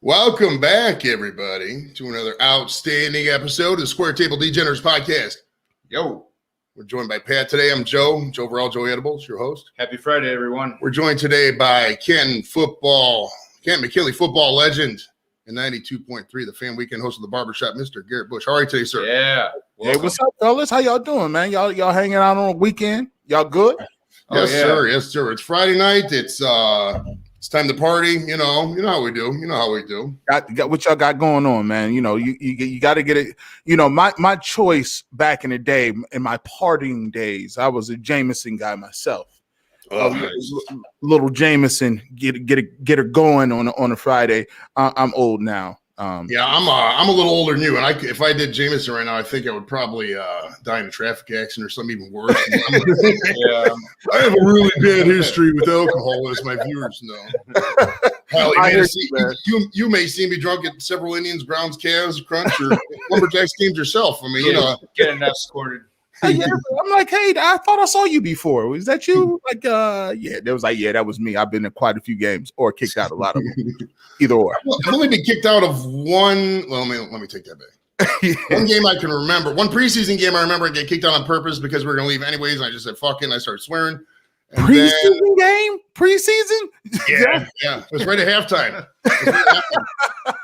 Welcome back, everybody, to another outstanding episode of the Square Table Degenerates podcast. Yo. We're joined by Pat today. I'm Joe Joe Edibles, your host. Happy Friday, everyone. We're joined today by Kent McKinley, football legend, and 92.3, the Fan Weekend host of the Barbershop, Mr. Garrett Bush. How are you today, sir? Yeah. Welcome. Hey, what's up, fellas? How y'all doing, man? Y'all hanging out on a weekend? Y'all good? Yes, sir. Yes, sir. It's Friday night. It's time to party. You know how we do. Got what y'all got going on, man. You know, you got to get it. You know, my choice back in the day, in my partying days, I was a Jameson guy myself. Nice. Little Jameson, get her going on a Friday. I'm old now. I'm a little older than you, and if I did Jameson right now, I think I would probably die in a traffic accident or something even worse. I have a really bad history with alcohol, as my viewers know. You may see me drunk at several Indians, Browns, Cavs, Crunch, or Lumberjacks games yourself. I mean, getting escorted. I'm like, hey, I thought I saw you before. Was that you? Like, that was me. I've been in quite a few games or kicked out a lot of them. Either or. I've only been kicked out of one. Well, let me take that back. One game I can remember. One preseason game I remember I get kicked out on purpose because we were going to leave anyways. And I just said, fuck it. And I started swearing. Preseason game? Preseason? Yeah. It was right at halftime.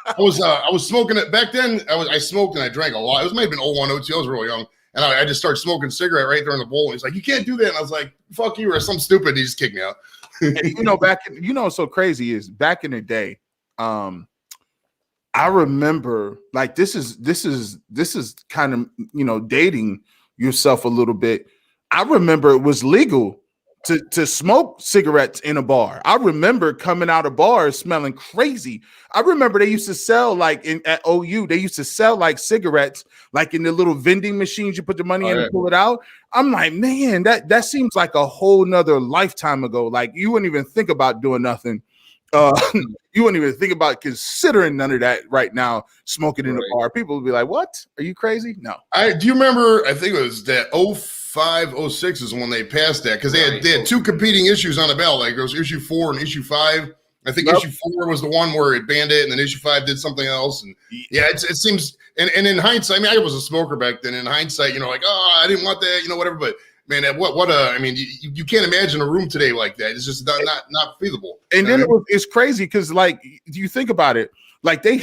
I was smoking it back then. I smoked and I drank a lot. It might have been 01, 02. I was really young. And I just started smoking a cigarette right there in the bowl. And he's like, you can't do that. And I was like, fuck you, or some stupid. He just kicked me out. What's so crazy is back in the day, I remember, like, this is kind of, dating yourself a little bit. I remember it was legal to smoke cigarettes in a bar. I remember coming out of bars smelling crazy. I remember they used to sell, like, at OU, they used to sell like cigarettes, like in the little vending machines you put the money in and pull it out. I'm like, man, that seems like a whole nother lifetime ago. Like, you wouldn't even think about doing nothing. You wouldn't even think about considering none of that right now, smoking in a bar. People would be like, what? Are you crazy? No. Do you remember, I think it was that 05, 06 is when they passed that, because they had two competing issues on the ballot. Like, there was issue 4 and issue 5. I think issue 4 was the one where it banned it, and then issue 5 did something else. And it seems, and in hindsight, I mean, I was a smoker back then. In hindsight, like, I didn't want that, whatever. But man, you can't imagine a room today like that. It's just not feasible. And then it's crazy because, like, you think about it, like you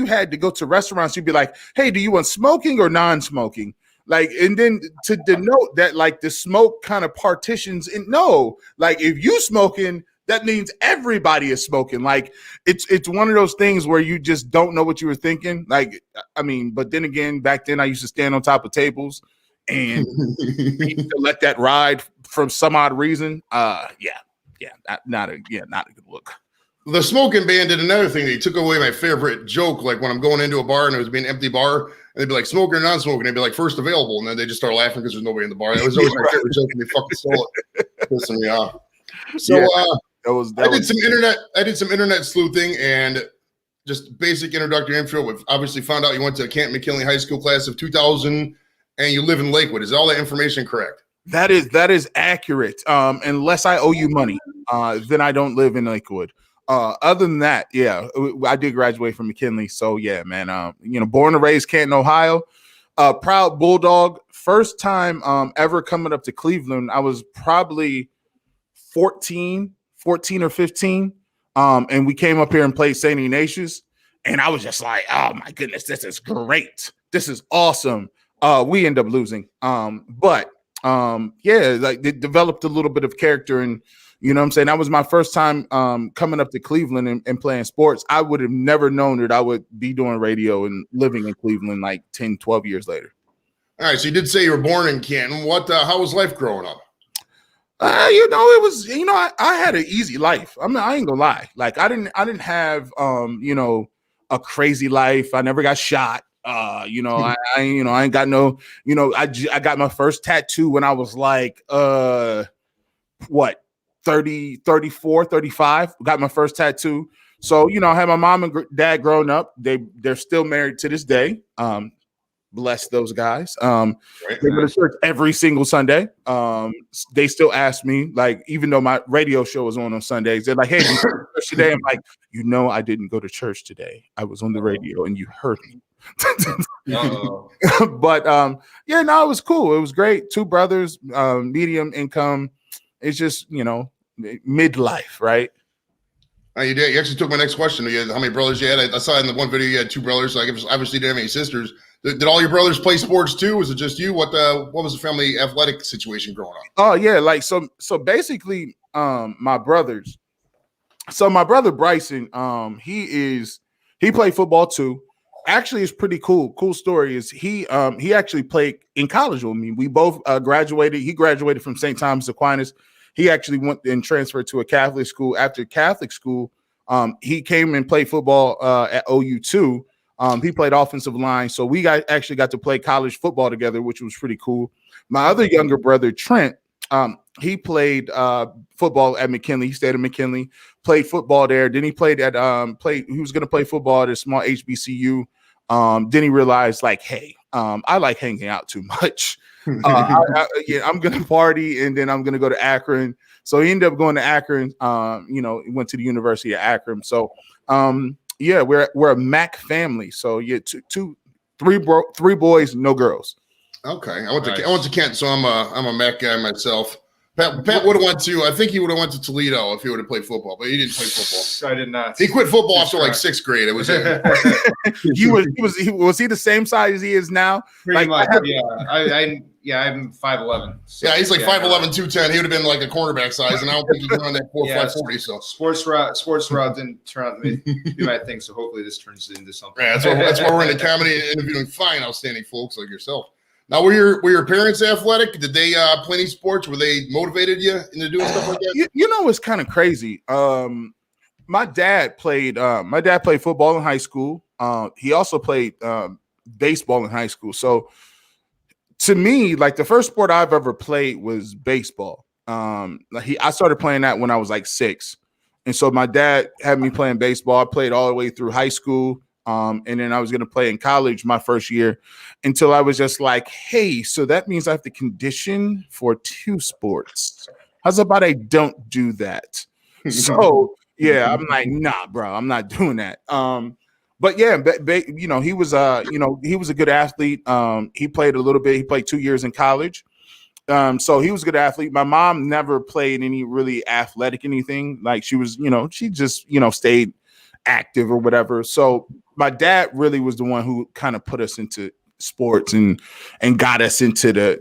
had to go to restaurants. You'd be like, hey, do you want smoking or non-smoking? Like, and then to denote that, like, the smoke kind of partitions. And no, like, if you smoking, that means everybody is smoking. Like, it's one of those things where you just don't know what you were thinking. Like, I mean, but then again, back then I used to stand on top of tables and to let that ride from some odd reason. Not a good look. The smoking ban did another thing. They took away my favorite joke. Like, when I'm going into a bar and it was being an empty bar, and they'd be like, smoking or non-smoking, they'd be like, first available, and then they just start laughing because there's nobody in the bar. That was always my favorite joke, and they fucking stole it, pissing me off. So I did some internet sleuthing and just basic introductory info. We've obviously found out you went to Kent McKinley High School class of 2000, and you live in Lakewood. Is all that information correct? That is accurate. Unless I owe you money, then I don't live in Lakewood. Other than that, I did graduate from McKinley. So yeah, man, born and raised Canton, Ohio, proud Bulldog. First time ever coming up to Cleveland. I was probably 14 or 15. And we came up here and played St. Ignatius. And I was just like, oh my goodness, this is great. This is awesome. We end up losing. Like, it developed a little bit of character, and you know what I'm saying? That was my first time coming up to Cleveland and playing sports. I would have never known that I would be doing radio and living in Cleveland like 10, 12 years later. All right. So you did say you were born in Canton. How was life growing up? It was, I had an easy life. I mean, I ain't gonna lie. Like, I didn't have, a crazy life. I never got shot. I ain't got no, I got my first tattoo when I was like, 30, 34, 35, got my first tattoo. So, I had my mom and dad growing up. They're still married to this day. Bless those guys. Right. They go to church every single Sunday. They still ask me, like, even though my radio show is on Sundays, they're like, "Hey, did you go to church today?" I'm like, I didn't go to church today. I was on the radio, and you heard me. But yeah, no, it was cool. It was great. Two brothers, medium income. It's just midlife, right? You did. You actually took my next question. You had, how many brothers you had? I saw in the one video you had 2 brothers. So I obviously didn't have any sisters. Did all your brothers play sports too? Was it just you? What was the family athletic situation growing up? Oh yeah, like so basically, my brothers. So my brother Bryson, he played football too. Actually, it's pretty cool. Cool story is he actually played in college with me. We both graduated. He graduated from St. Thomas Aquinas. He actually went and transferred to a Catholic school. After Catholic school, he came and played football at OU too. He played offensive line, so we actually got to play college football together, which was pretty cool. My other younger brother Trent, he played football at McKinley. He stayed at McKinley, played football there. Then he played at he was going to play football at a small HBCU. Then he realized, like, hey, I like hanging out too much. I'm going to party, and then I'm going to go to Akron. So he ended up going to Akron. He went to the University of Akron. So yeah, we're a Mac family. So yeah, three boys, no girls. Okay, I went to Kent, so I'm a Mac guy myself. Pat would have went to. I think he would have went to Toledo if he would have played football, but he didn't play football. I did not. He quit football after like 6th grade. It was. Was he the same size as he is now? Pretty much. I'm 5'11". So, yeah, he's like 5'11", 210. He would have been like a cornerback size, and I don't think he can run that 4.540. So sports route didn't turn out to be my thing. So hopefully this turns into something. Yeah, that's why we're into comedy and interviewing fine, outstanding folks like yourself. Now, were your parents athletic? Did they play any sports? Were they motivated you into doing stuff like that? It's kind of crazy. My dad played football in high school. He also played baseball in high school. So to me, like, the first sport I've ever played was baseball. I started playing that when I was like 6. And so my dad had me playing baseball. I played all the way through high school. And then I was going to play in college my first year until I was just like, hey, so that means I have to condition for 2 sports. How's about I don't do that? So yeah, I'm like, nah, bro, I'm not doing that. But yeah, he was a good athlete. He played a little bit. He played 2 years in college. So he was a good athlete. My mom never played any really athletic anything. Like, she was, she just, stayed active or whatever. So my dad really was the one who kind of put us into sports and got us into the,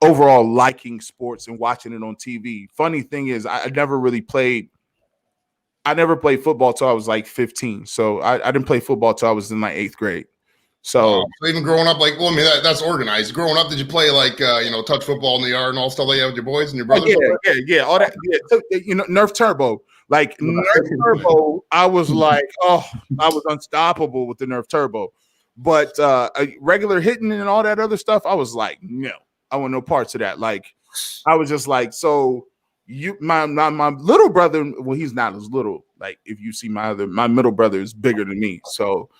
overall liking sports and watching it on TV. Funny thing is, I never played football till I was like 15. So I didn't play football till I was in like 8th grade. So even growing up, that's organized. Growing up, did you play like touch football in the yard and all stuff like that with your boys and your brothers? Yeah, all that. Yeah. Nerf Turbo. Like, Nerf Turbo, I was like, I was unstoppable with the Nerf Turbo. But regular hitting and all that other stuff, I was like, no, I want no parts of that. Like, I was just like, so my little brother, well, he's not as little. Like, if you see my middle brother is bigger than me. So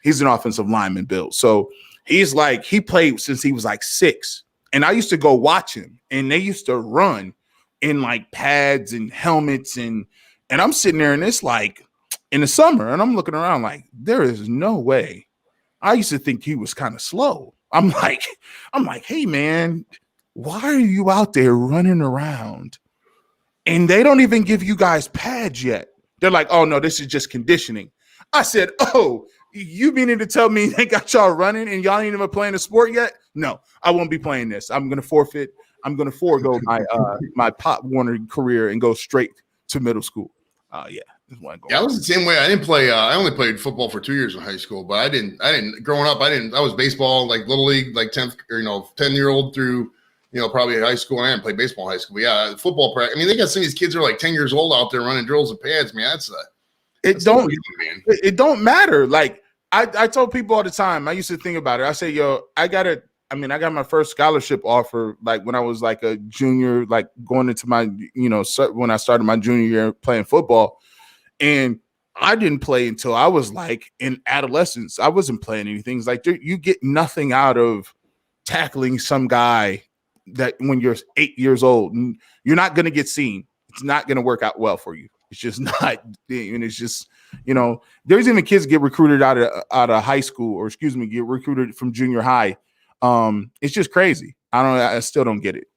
he's an offensive lineman build. So he's like, he played since he was like 6. And I used to go watch him, and they used to run in like pads and helmets, and I'm sitting there, and it's like in the summer, and I'm looking around like, there is no way. I used to think he was kind of slow. I'm like, hey man, why are you out there running around? And they don't even give you guys pads yet. They're like, oh no, this is just conditioning. I said, oh, you meaning to tell me they got y'all running and y'all ain't even playing a sport yet? No, I won't be playing this. I'm gonna forfeit. I'm going to forego my Pop Warner career and go straight to middle school. Yeah, I was the same way. I didn't play. I only played football for 2 years in high school, but I didn't. Growing up, I was baseball, like little league, like 10th or 10-year-old through probably high school. And I didn't play baseball in high school. But yeah, football practice. I mean, they got some of these kids are like 10 years old out there running drills and pads. Man, it don't matter. Like, I told people all the time. I used to think about it. I say, I got my first scholarship offer like when I was like a junior, like going into my, when I started my junior year playing football. And I didn't play until I was like in adolescence. I wasn't playing anything. It's like you get nothing out of tackling some guy that when you're 8 years old, and you're not going to get seen. It's not going to work out well for you. It's just not, and it's just, there's even kids get recruited out of high school, or excuse me, get recruited from junior high. It's just crazy. I still don't get it.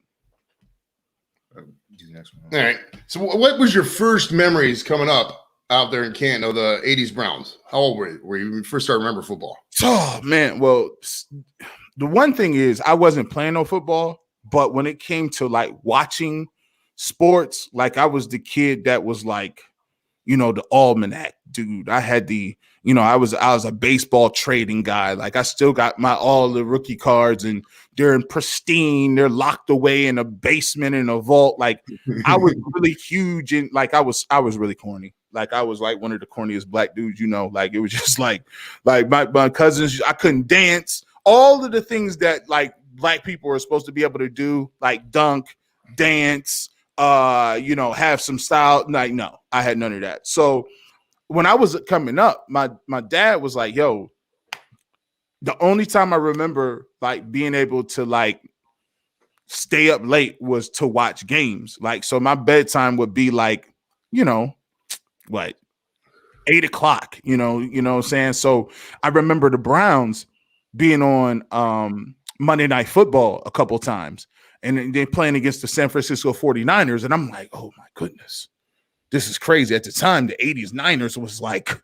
Do the next one. All right. So what was your first memories coming up out there in Canton of the 80s Browns? How old were you when you first started to remember football? Oh, man. Well, the one thing is I wasn't playing no football, but when it came to like watching sports, like I was the kid that was like, the almanac dude. I had I was a baseball trading guy. Like I still got all the rookie cards, and they're in pristine. They're locked away in a basement in a vault. Like I was really huge, and like I was really corny. Like I was like one of the corniest black dudes, like it was just like my cousins. I couldn't dance. All of the things that like black people are supposed to be able to do, like dunk, dance, have some style. Like, no, I had none of that. So when I was coming up, my dad was like, yo, the only time I remember like being able to like stay up late was to watch games. Like, so my bedtime would be like, 8 o'clock, what I'm saying? So I remember the Browns being on Monday Night Football a couple times, and they're playing against the San Francisco 49ers. And I'm like, oh my goodness, this is crazy. At the time, the 80s Niners was like,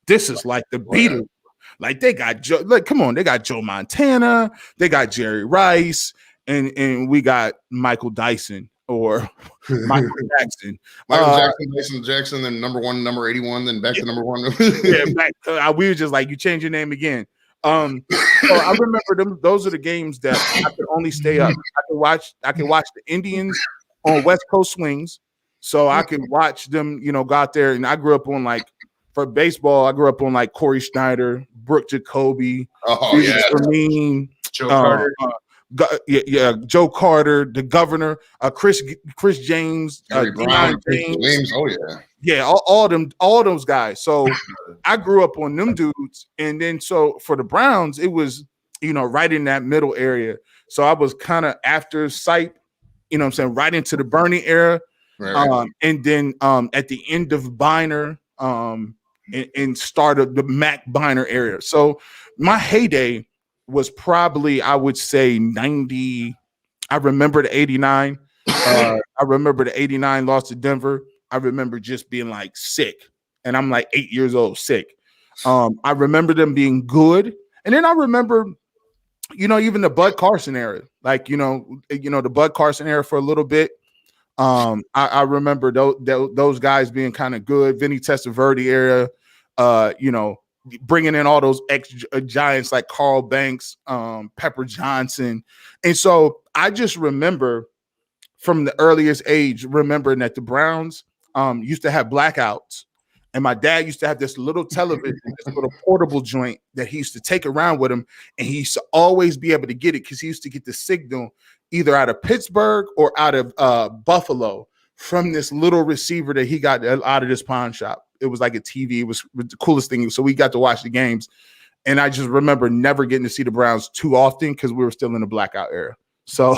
this is like the Beatles. Like they got come on, they got Joe Montana, they got Jerry Rice, and we got Michael Dyson or Michael Jackson. Dyson Jackson, then number 1, number 81, then back to number 1. We were just like, you change your name again. So I remember them. Those are the games that I could only stay up. I could watch the Indians on West Coast swings, so I could watch them. Go out there. And I grew up on like for baseball. I grew up on like Corey Schneider, Brooke Jacoby, Joe Carter. Joe Carter, the governor, Chris James, Brown, James. Oh yeah, all those guys. So I grew up on them dudes, and then so for the Browns, it was right in that middle area. So I was kind of after Sipe, what I'm saying, right into the Bernie era, right. And then at the end of Biner, and start of the Mac Biner era. So my heyday was probably, I would say 90. I remember the 89. I remember the 89 loss to Denver. I remember just being like sick, and I'm like 8 years old, sick. I remember them being good. And then I remember, even the Bud Carson era, like, the Bud Carson era for a little bit. I remember those guys being kind of good. Vinny Testaverde era, bringing in all those ex-Giants like Carl Banks, Pepper Johnson. And so I just remember from the earliest age, remembering that the Browns used to have blackouts. And my dad used to have this little television, this little portable joint that he used to take around with him. And he used to always be able to get it because he used to get the signal either out of Pittsburgh or out of Buffalo from this little receiver that he got out of this pawn shop. It was like a TV. It was the coolest thing. So we got to watch the games. And I just remember never getting to see the Browns too often because we were still in the blackout era. So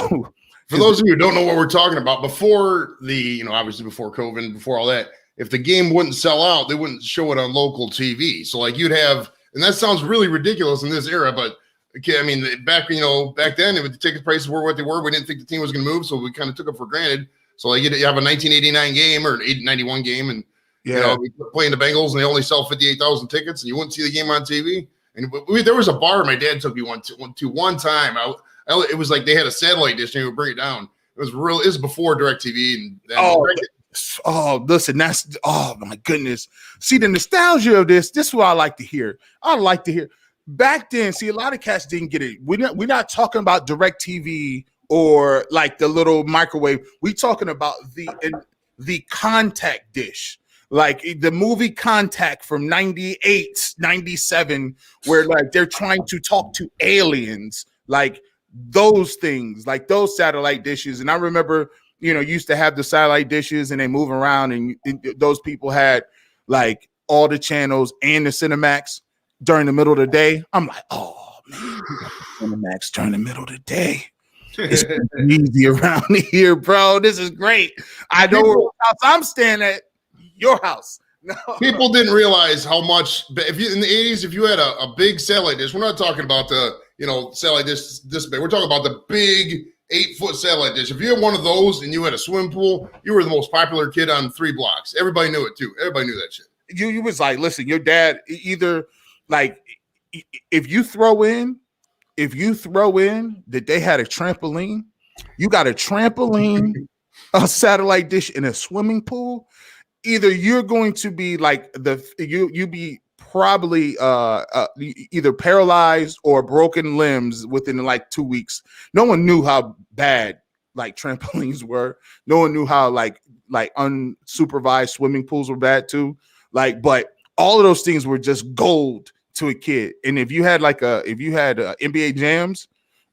for those of you who don't know what we're talking about, before obviously before COVID, before all that, if the game wouldn't sell out, they wouldn't show it on local TV. So like you'd have, and that sounds really ridiculous in this era, but okay, I mean, back then, the ticket prices were what they were. We didn't think the team was going to move, so we kind of took it for granted. So like you have a 1989 game or an 91 game, and we playing the Bengals, and they only sell 58,000 tickets, and you wouldn't see the game on TV. And there was a bar my dad took me to one time. It was like they had a satellite dish, and he would bring it down. It was real. It was before DirecTV. Listen, oh my goodness. See the nostalgia of this. This is what I like to hear. Back then, see, a lot of cats didn't get it. We're not talking about DirecTV or like the little microwave. We're talking about the contact dish, like the movie Contact from 98, 97, where like they're trying to talk to aliens, like those things, like those satellite dishes. And I remember, used to have the satellite dishes and they move around, and those people had like all the channels and the Cinemax during the middle of the day. I'm like, oh man, Cinemax during the middle of the day. It's easy around here, bro. This is great. I know what house I'm staying at. Your house. No. People didn't realize how much. If you in the 80s, if you had a big satellite dish, we're not talking about the satellite dish this big. We're talking about the big 8-foot satellite dish. If you had one of those and you had a swimming pool, you were the most popular kid on 3 blocks. Everybody knew it too. Everybody knew that shit. You was like, listen, your dad either like if you throw in that they had a trampoline, you got a trampoline, a satellite dish, and a swimming pool. Either you're going to be like you be probably either paralyzed or broken limbs within like 2 weeks. No one knew how bad like trampolines were. No one knew how like unsupervised swimming pools were bad too. Like, but all of those things were just gold to a kid. And if you had NBA jams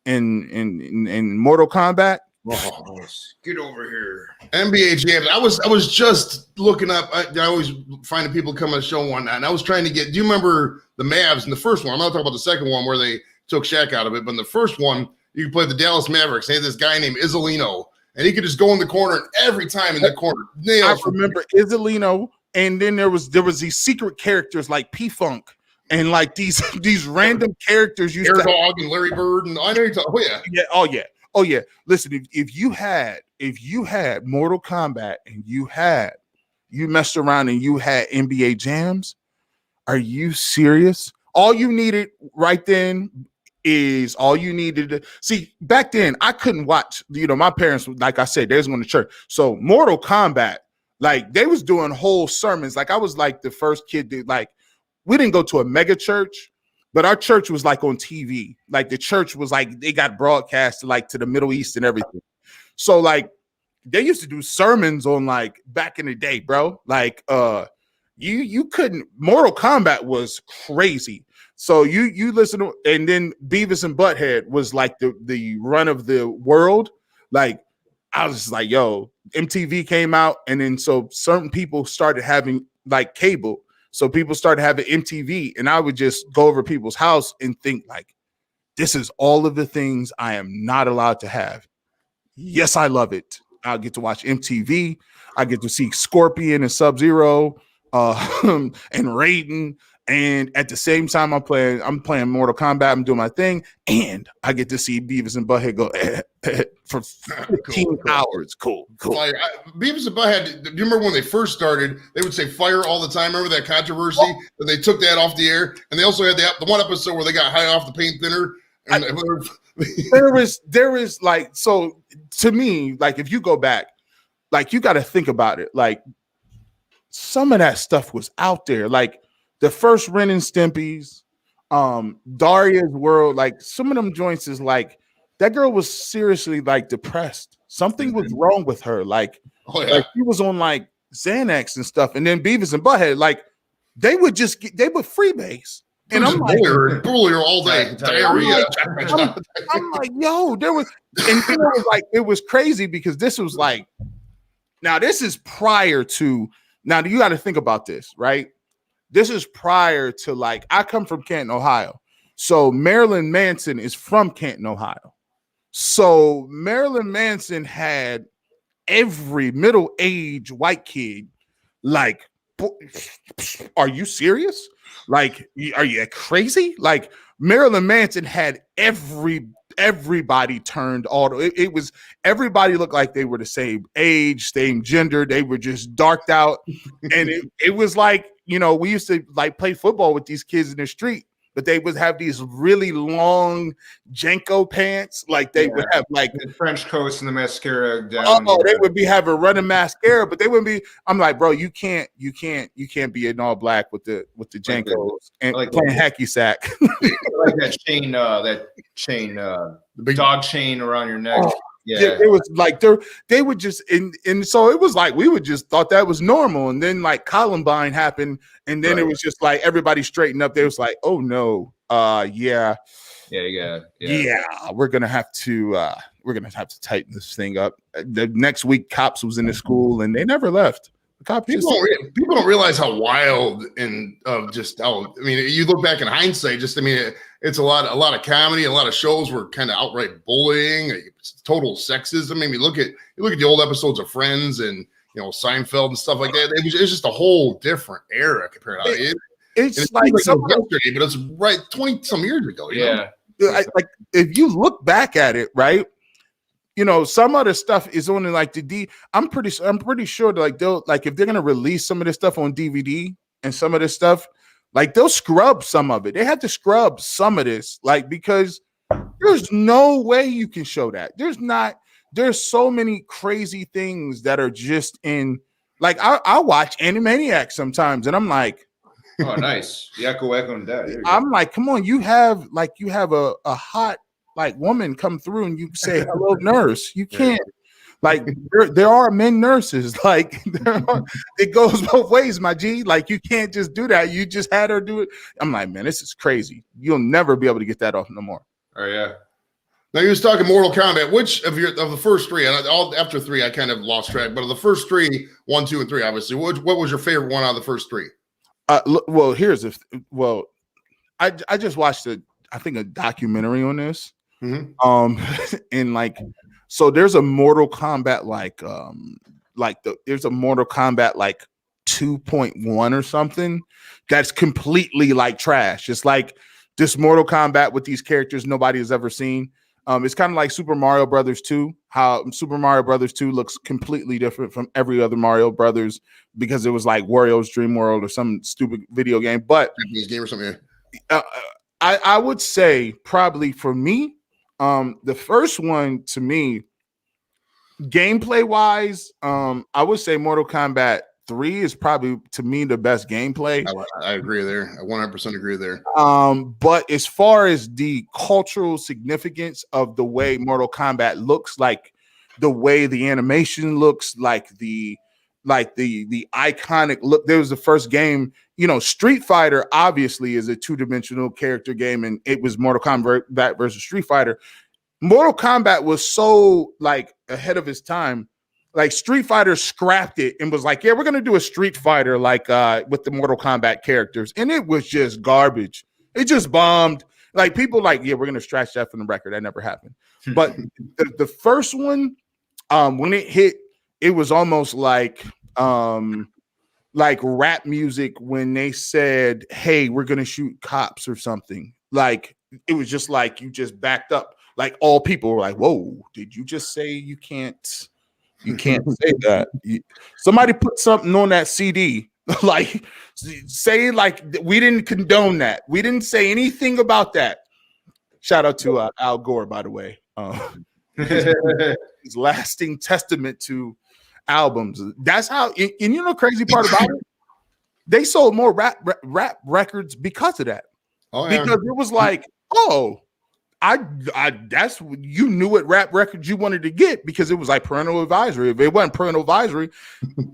in Mortal Kombat. Oh, get over here. NBA jams. I was just looking up. I always find people come on the show one night, and I was trying to get. Do you remember the Mavs in the first one? I'm not talking about the second one where they took Shaq out of it, but in the first one, you could play the Dallas Mavericks. They had this guy named Isolino, and he could just go in the corner, and every time in the corner, nails. I remember Isolino, and then there was these secret characters like P-Funk. And like these random characters used Air Dog and Larry Bird, and I know you're talking. Oh yeah. Listen, if you had Mortal Kombat and you messed around and you had NBA jams, are you serious? All you needed right then is see, back then I couldn't watch, my parents, like I said, they was going to church. So Mortal Kombat, like they was doing whole sermons. Like I was like the first kid that like, we didn't go to a mega church, but our church was like on TV. Like the church was like, they got broadcast like to the Middle East and everything. So like they used to do sermons on like back in the day, bro. Like you couldn't, Mortal Kombat was crazy. So you listen to, and then Beavis and Butthead was like the run of the world. Like I was just like, yo, MTV came out, and then so certain people started having like cable. So people started having MTV, and I would just go over people's house and think like, this is all of the things I am not allowed to have. Yes, I love it. I'll get to watch MTV. I get to see Scorpion and Sub-Zero and Raiden. And at the same time, I'm playing Mortal Kombat. I'm doing my thing, and I get to see Beavis and Butthead go for 15 hours. Cool. Fire. Beavis and Butthead. Do you remember when they first started? They would say "fire" all the time. Remember that controversy? That they took that off the air, and they also had the one episode where they got high off the paint thinner. And there is like, so to me, like if you go back, like you got to think about it. Like some of that stuff was out there, like. The first Ren and Stimpy's, Daria's World, like some of them joints is like that girl was seriously like depressed. Something was wrong with her. Like, like she was on like Xanax and stuff. And then Beavis and Butthead, like they would freebase. And I'm like, bully all day. I'm like, yo, there was, and you know, it was crazy because this was like, now this is prior to, now you got to think about this, right? This is prior to like, I come from Canton, Ohio. So Marilyn Manson is from Canton, Ohio. So Marilyn Manson had every middle-aged white kid like, are you serious? Like, are you crazy? Like Marilyn Manson had everybody turned auto. It was, everybody looked like they were the same age, same gender. They were just darked out. And it was like, you know, we used to like play football with these kids in the street, but they would have these really long Janko pants. Like they would have like the French coats and the mascara down. Oh, they would be having running mascara, but they wouldn't be. I'm like, bro, you can't be in all black with the Jankos and like playing hacky sack. Like that chain, the big dog chain around your neck. Oh. Yeah, it was like they would just and so it was like we would just thought that was normal, and then like Columbine happened, and then it was just like everybody straightened up. They was like, oh no, yeah, we're gonna have to tighten this thing up. The next week, cops was in the school, and they never left. Cops just People don't realize how wild and just how. I mean, you look back in hindsight. Just I mean, it's a lot of comedy. A lot of shows were kind of outright bullying, total sexism. I mean, you look at the old episodes of Friends and Seinfeld and stuff like that. It's just a whole different era compared to it's like yesterday, but it's right 20 some years ago. Yeah. Like if you look back at it, right? Some of the stuff is only like the D. I'm pretty sure that like they'll like if they're gonna release some of this stuff on DVD and some of this stuff, like they'll scrub some of it. They have to scrub some of this, like because there's no way you can show that. There's so many crazy things that are just in. Like I watch Animaniacs sometimes, and I'm like, oh, nice. Yeah, go back on that. I'm like, come on, you have a hot like woman come through and you say hello nurse. You can't like there are men nurses, like it goes both ways, my G. Like you can't just do that. You just had her do it. I'm like, man, this is crazy. You'll never be able to get that off no more. Oh yeah. Now you was talking Mortal Kombat. Which of the first three, and after three I kind of lost track, but of the first three, 1, 2, and 3, obviously, what was your favorite one out of the first three? Well, I just watched I think a documentary on this. Mm-hmm. And like, so there's a Mortal Kombat there's a Mortal Kombat like 2.1 or something that's completely like trash. It's like this Mortal Kombat with these characters nobody has ever seen. It's kind of like Super Mario Brothers 2, how Super Mario Brothers 2 looks completely different from every other Mario Brothers because it was like Wario's Dream World or some stupid video game. But Japanese game or something. I would say probably for me, the first one to me, gameplay wise, I would say Mortal Kombat 3 is probably to me the best gameplay. I agree there. I 100% agree there. But as far as the cultural significance of the way Mortal Kombat looks, like the way the animation looks, like the iconic look. There was the first game, Street Fighter obviously is a 2-dimensional character game, and it was Mortal Kombat versus Street Fighter. Mortal Kombat was so like ahead of its time. Like Street Fighter scrapped it and was like, yeah, we're gonna do a Street Fighter like with the Mortal Kombat characters, and it was just garbage. It just bombed. Like people like, yeah, we're gonna scratch that from the record. That never happened. But the first one, when it hit, it was almost like rap music when they said, hey, we're gonna shoot cops or something. Like it was just like you just backed up. Like all people were like, whoa, did you just say you can't? You can't say that. Somebody put something on that CD, like say like we didn't condone that. We didn't say anything about that. Shout out to Al Gore, by the way. His lasting testament to albums. That's how. And crazy part about it, they sold more rap records because of that. Oh yeah. Because it was like, oh. That's you knew what rap records you wanted to get because it was like parental advisory. If it wasn't parental advisory,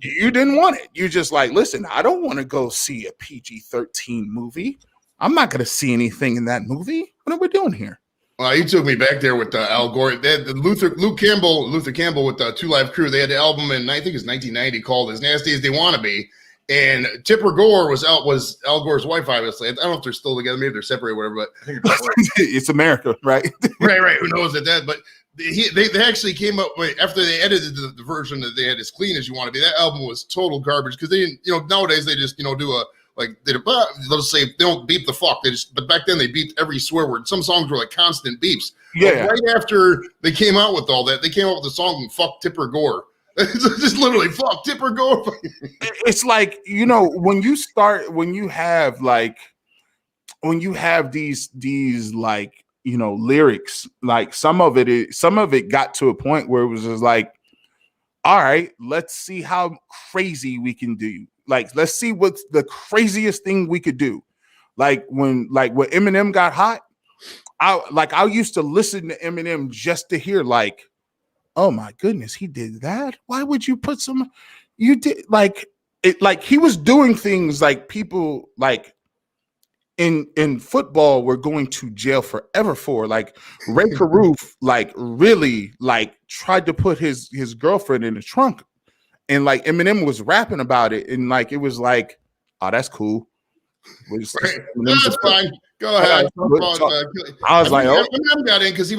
you didn't want it. You're just like, listen, I don't want to go see a PG-13 movie. I'm not going to see anything in that movie. What are we doing here? Well, you took me back there with Al Gore. They had Luther Campbell with the Two Live Crew. They had the album in I think it's 1990 called "As Nasty as They Want to Be." And Tipper Gore was Al Gore's wife, obviously. I don't know if they're still together. Maybe they're separated, or whatever. But I think it's America, right? right. Who knows that? But they actually came up with, after they edited the version that they had "As Clean as You Want to Be." That album was total garbage because they didn't. Nowadays they just do a they'll say they don't beep the fuck. But back then they beeped every swear word. Some songs were like constant beeps. Yeah. But right after they came out with all that, they came out with the song "Fuck Tipper Gore." Just literally fuck Tipper Gore. It's like, when you have these like, lyrics, like some of it got to a point where it was just like, all right, let's see how crazy we can do. Like, let's see what's the craziest thing we could do. Like when Eminem got hot, I used to listen to Eminem just to hear like, oh my goodness, he did that. Why would you put you did like it, like he was doing things like people like in football were going to jail forever for. Like Ray Caruth, like really like tried to put his girlfriend in the trunk and like Eminem was rapping about it, and like it was like, oh, that's cool. Right. That's fine. Go ahead. I was like, oh. Eminem got in because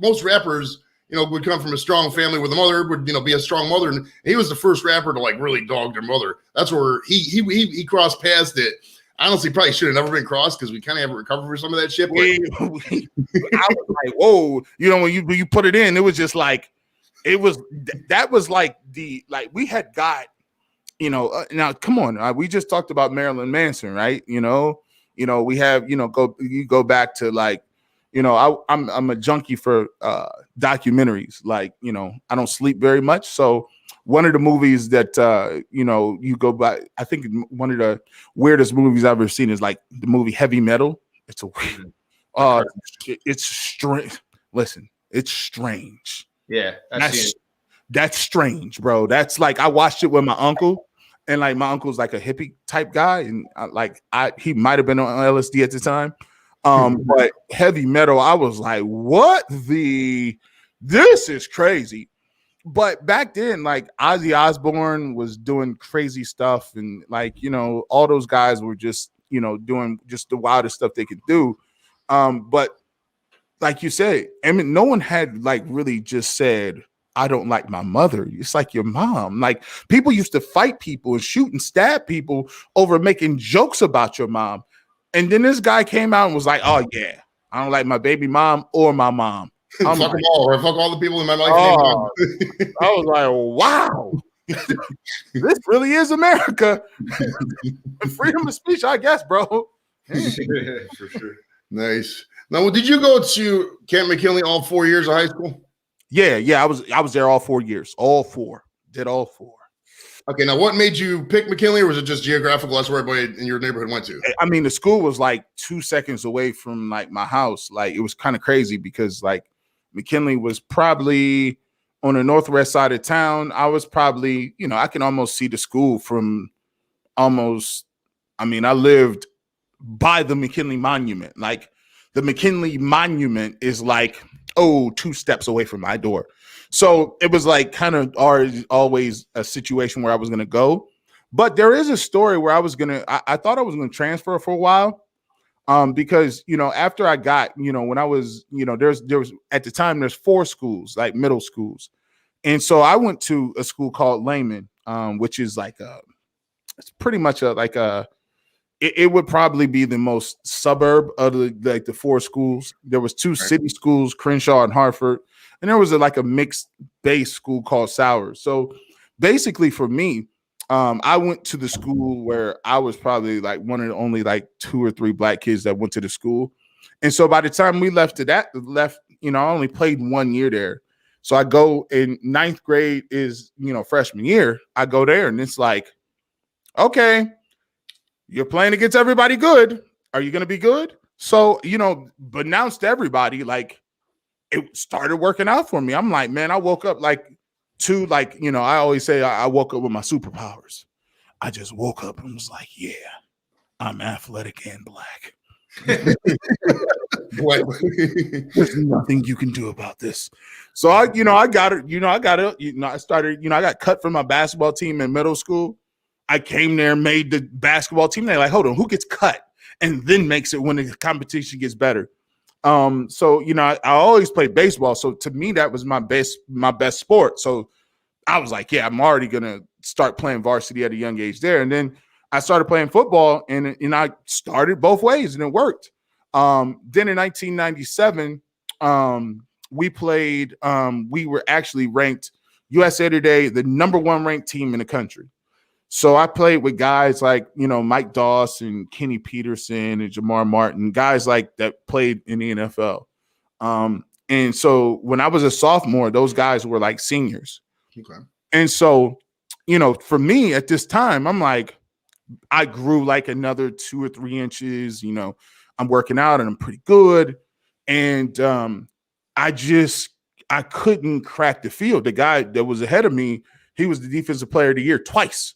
most rappers, would come from a strong family with a mother, would be a strong mother, and he was the first rapper to like really dog their mother. That's where he crossed past it. Honestly, probably should have never been crossed because we kind of haven't recovered for some of that shit. But I was like, whoa, when you put it in, it was just like that was like we had got. Now come on, we just talked about Marilyn Manson, right? We have go back to like, I'm a junkie for documentaries. Like, I don't sleep very much, so one of the movies that you go by, I think one of the weirdest movies I've ever seen is like the movie Heavy Metal. It's a weird, it's strange. Listen, it's strange. Yeah, that's strange, bro. That's like I watched it with my uncle. And like my uncle's like a hippie type guy, and he might have been on LSD at the time. But Heavy Metal, I was like, this is crazy. But back then, like Ozzy Osbourne was doing crazy stuff, and like, all those guys were just, doing just the wildest stuff they could do. But like you said, I mean, no one had like really just said, I don't like my mother. It's like your mom. Like people used to fight people and shoot and stab people over making jokes about your mom. And then this guy came out and was like, oh yeah, I don't like my baby mom or my mom. Fuck them all, or fuck all the people in my life. I was like, wow, this really is America. Freedom of speech, I guess, bro. For sure. Nice. Now, did you go to Camp McKinley all 4 years of high school? Yeah, I was there all 4 years. Did all four. Okay, now what made you pick McKinley, or was it just geographical? That's where everybody in your neighborhood went to. I mean, the school was like 2 seconds away from like my house. Like it was kind of crazy because like McKinley was probably on the northwest side of town. I was probably, I can almost see the school from almost. I mean, I lived by the McKinley Monument. Like the McKinley Monument is like 2 steps away from my door. So it was like kind of always a situation where I was going to go. But there is a story where I thought I was going to transfer for a while. Because, after I got, when I was, there was at the time, there's 4 schools, like middle schools. And so I went to a school called Lehman, which is like it's pretty much it would probably be the most suburb of the 4 schools. There was 2 city schools, Crenshaw and Hartford, and there was a mixed base school called Sowers. So basically for me, I went to the school where I was probably like one of the only like 2 or 3 black kids that went to the school. And so by the time we left, I only played 1 year there. So I go in 9th grade is, freshman year. I go there and it's like, okay, you're playing against everybody good. Are you going to be good? So, but announced to everybody, like it started working out for me. I'm like, man, I woke up I always say I woke up with my superpowers. I just woke up and was like, yeah, I'm athletic and black. There's nothing you can do about this. So I got it. I got cut from my basketball team in middle school. I came there, made the basketball team. They're like, hold on, who gets cut and then makes it when the competition gets better? So I always played baseball. So to me, that was my best sport. So I was like, yeah, I'm already gonna start playing varsity at a young age there. And then I started playing football, and I started both ways, and it worked. Then in 1997, we played. We were actually ranked USA Today, the #1 ranked team in the country. So I played with guys like, Mike Doss and Kenny Peterson and Jamar Martin, guys like that played in the NFL. And so when I was a sophomore, those guys were like seniors. Okay. And so, for me at this time, I'm like, I grew like another 2 or 3 inches, I'm working out and I'm pretty good. And I couldn't crack the field. The guy that was ahead of me, he was the defensive player of the year twice.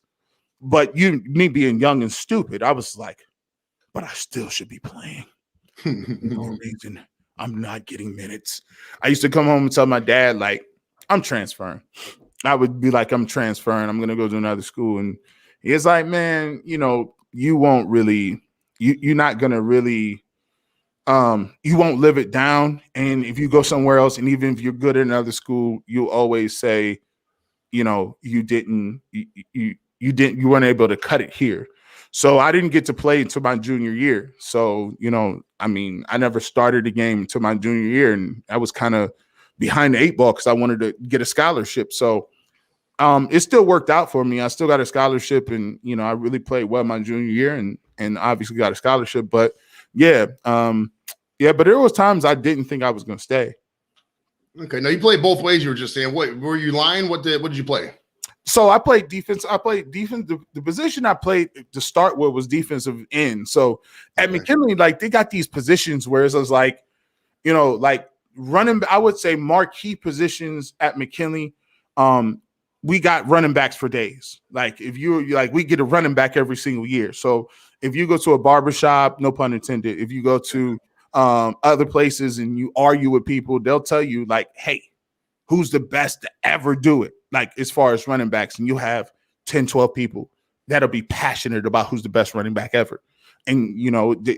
But me being young and stupid, I was like, but I still should be playing. No reason I'm not getting minutes. I used to come home and tell my dad, like, I'm transferring. I would be like, I'm transferring. I'm gonna go to another school, and it's like, man, you won't really, you're not gonna really, you won't live it down. And if you go somewhere else, and even if you're good at another school, you'll always say, you weren't able to cut it here. So I didn't get to play until my junior year. So, I mean, I never started a game until my junior year, and I was kind of behind the 8 ball because I wanted to get a scholarship. So it still worked out for me. I still got a scholarship, and I really played well my junior year, and obviously got a scholarship. But but there was times I didn't think I was going to stay. Okay, now you played both ways. You were just saying, what were you lying? What did you play? So I played defense. The position I played to start with was defensive end. So at McKinley, like, they got these positions where it was like, like running. I would say marquee positions at McKinley. We got running backs for days. Like, if you're like, we get a running back every single year. So if you go to a barbershop, no pun intended, if you go to other places and you argue with people, they'll tell you, like, hey, who's the best to ever do it? Like, as far as running backs, and you have 10, 12 people that'll be passionate about who's the best running back ever. And,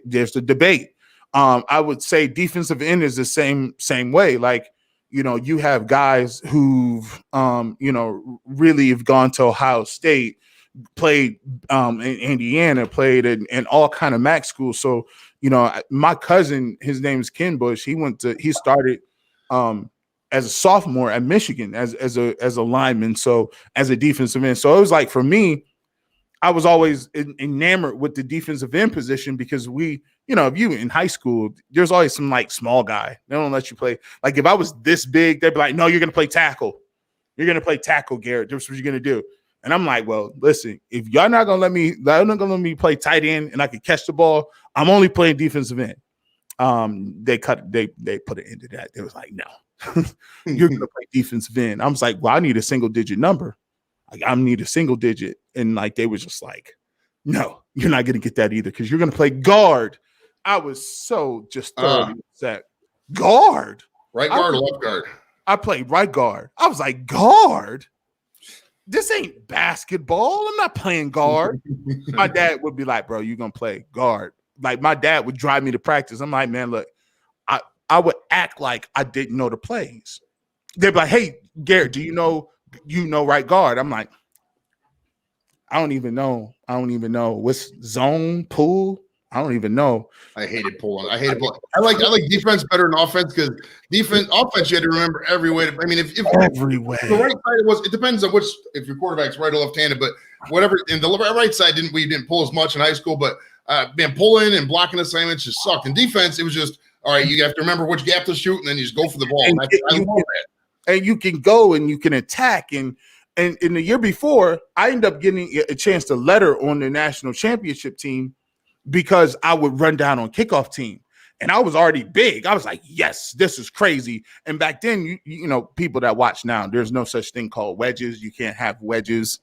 there's the debate. I would say defensive end is the same way. Like, you have guys who've, really have gone to Ohio State, played in Indiana, played in all kind of MAC schools. So, my cousin, his name is Ken Bush. He started as a sophomore at Michigan as a lineman, so as a defensive end. So it was like, for me, I was always enamored with the defensive end position because if you in high school, there's always some like small guy. They don't let you play. Like, if I was this big, they'd be like, no, you're going to play tackle. You're going to play tackle, Garrett. That's what you're going to do. And I'm like, well, listen, if y'all not going to let me play tight end and I can catch the ball, I'm only playing defensive end. They put an end to that. They was like, no. You're gonna play defensive end. I was like, well, I need a single digit number. Like, I need a single digit. And like, they was just like, no, you're not gonna get that either, because you're gonna play guard. I was so just thoroughly upset. Guard. Right guard or left guard? I played right guard. I was like, guard? This ain't basketball. I'm not playing guard. My dad would be like, bro, you're gonna play guard. Like, my dad would drive me to practice. I'm like, man, look, I would act like I didn't know the plays. They'd be like, hey, Garrett, do you know right guard? I'm like, I don't even know. What's zone, pool? I don't even know. I hated pulling. I like defense better than offense, because offense, you had to remember every way. If every way. The right side it depends on if your quarterback's right or left-handed, but whatever. And the right side we didn't pull as much in high school, but pulling and blocking assignments just sucked. In defense, it was just, all right, you have to remember which gap to shoot, and then you just go for the ball. And you can go and you can attack. And in the year before, I ended up getting a chance to letter on the national championship team because I would run down on kickoff team. And I was already big. I was like, yes, this is crazy. And back then, people that watch now, there's no such thing called wedges. You can't have wedges.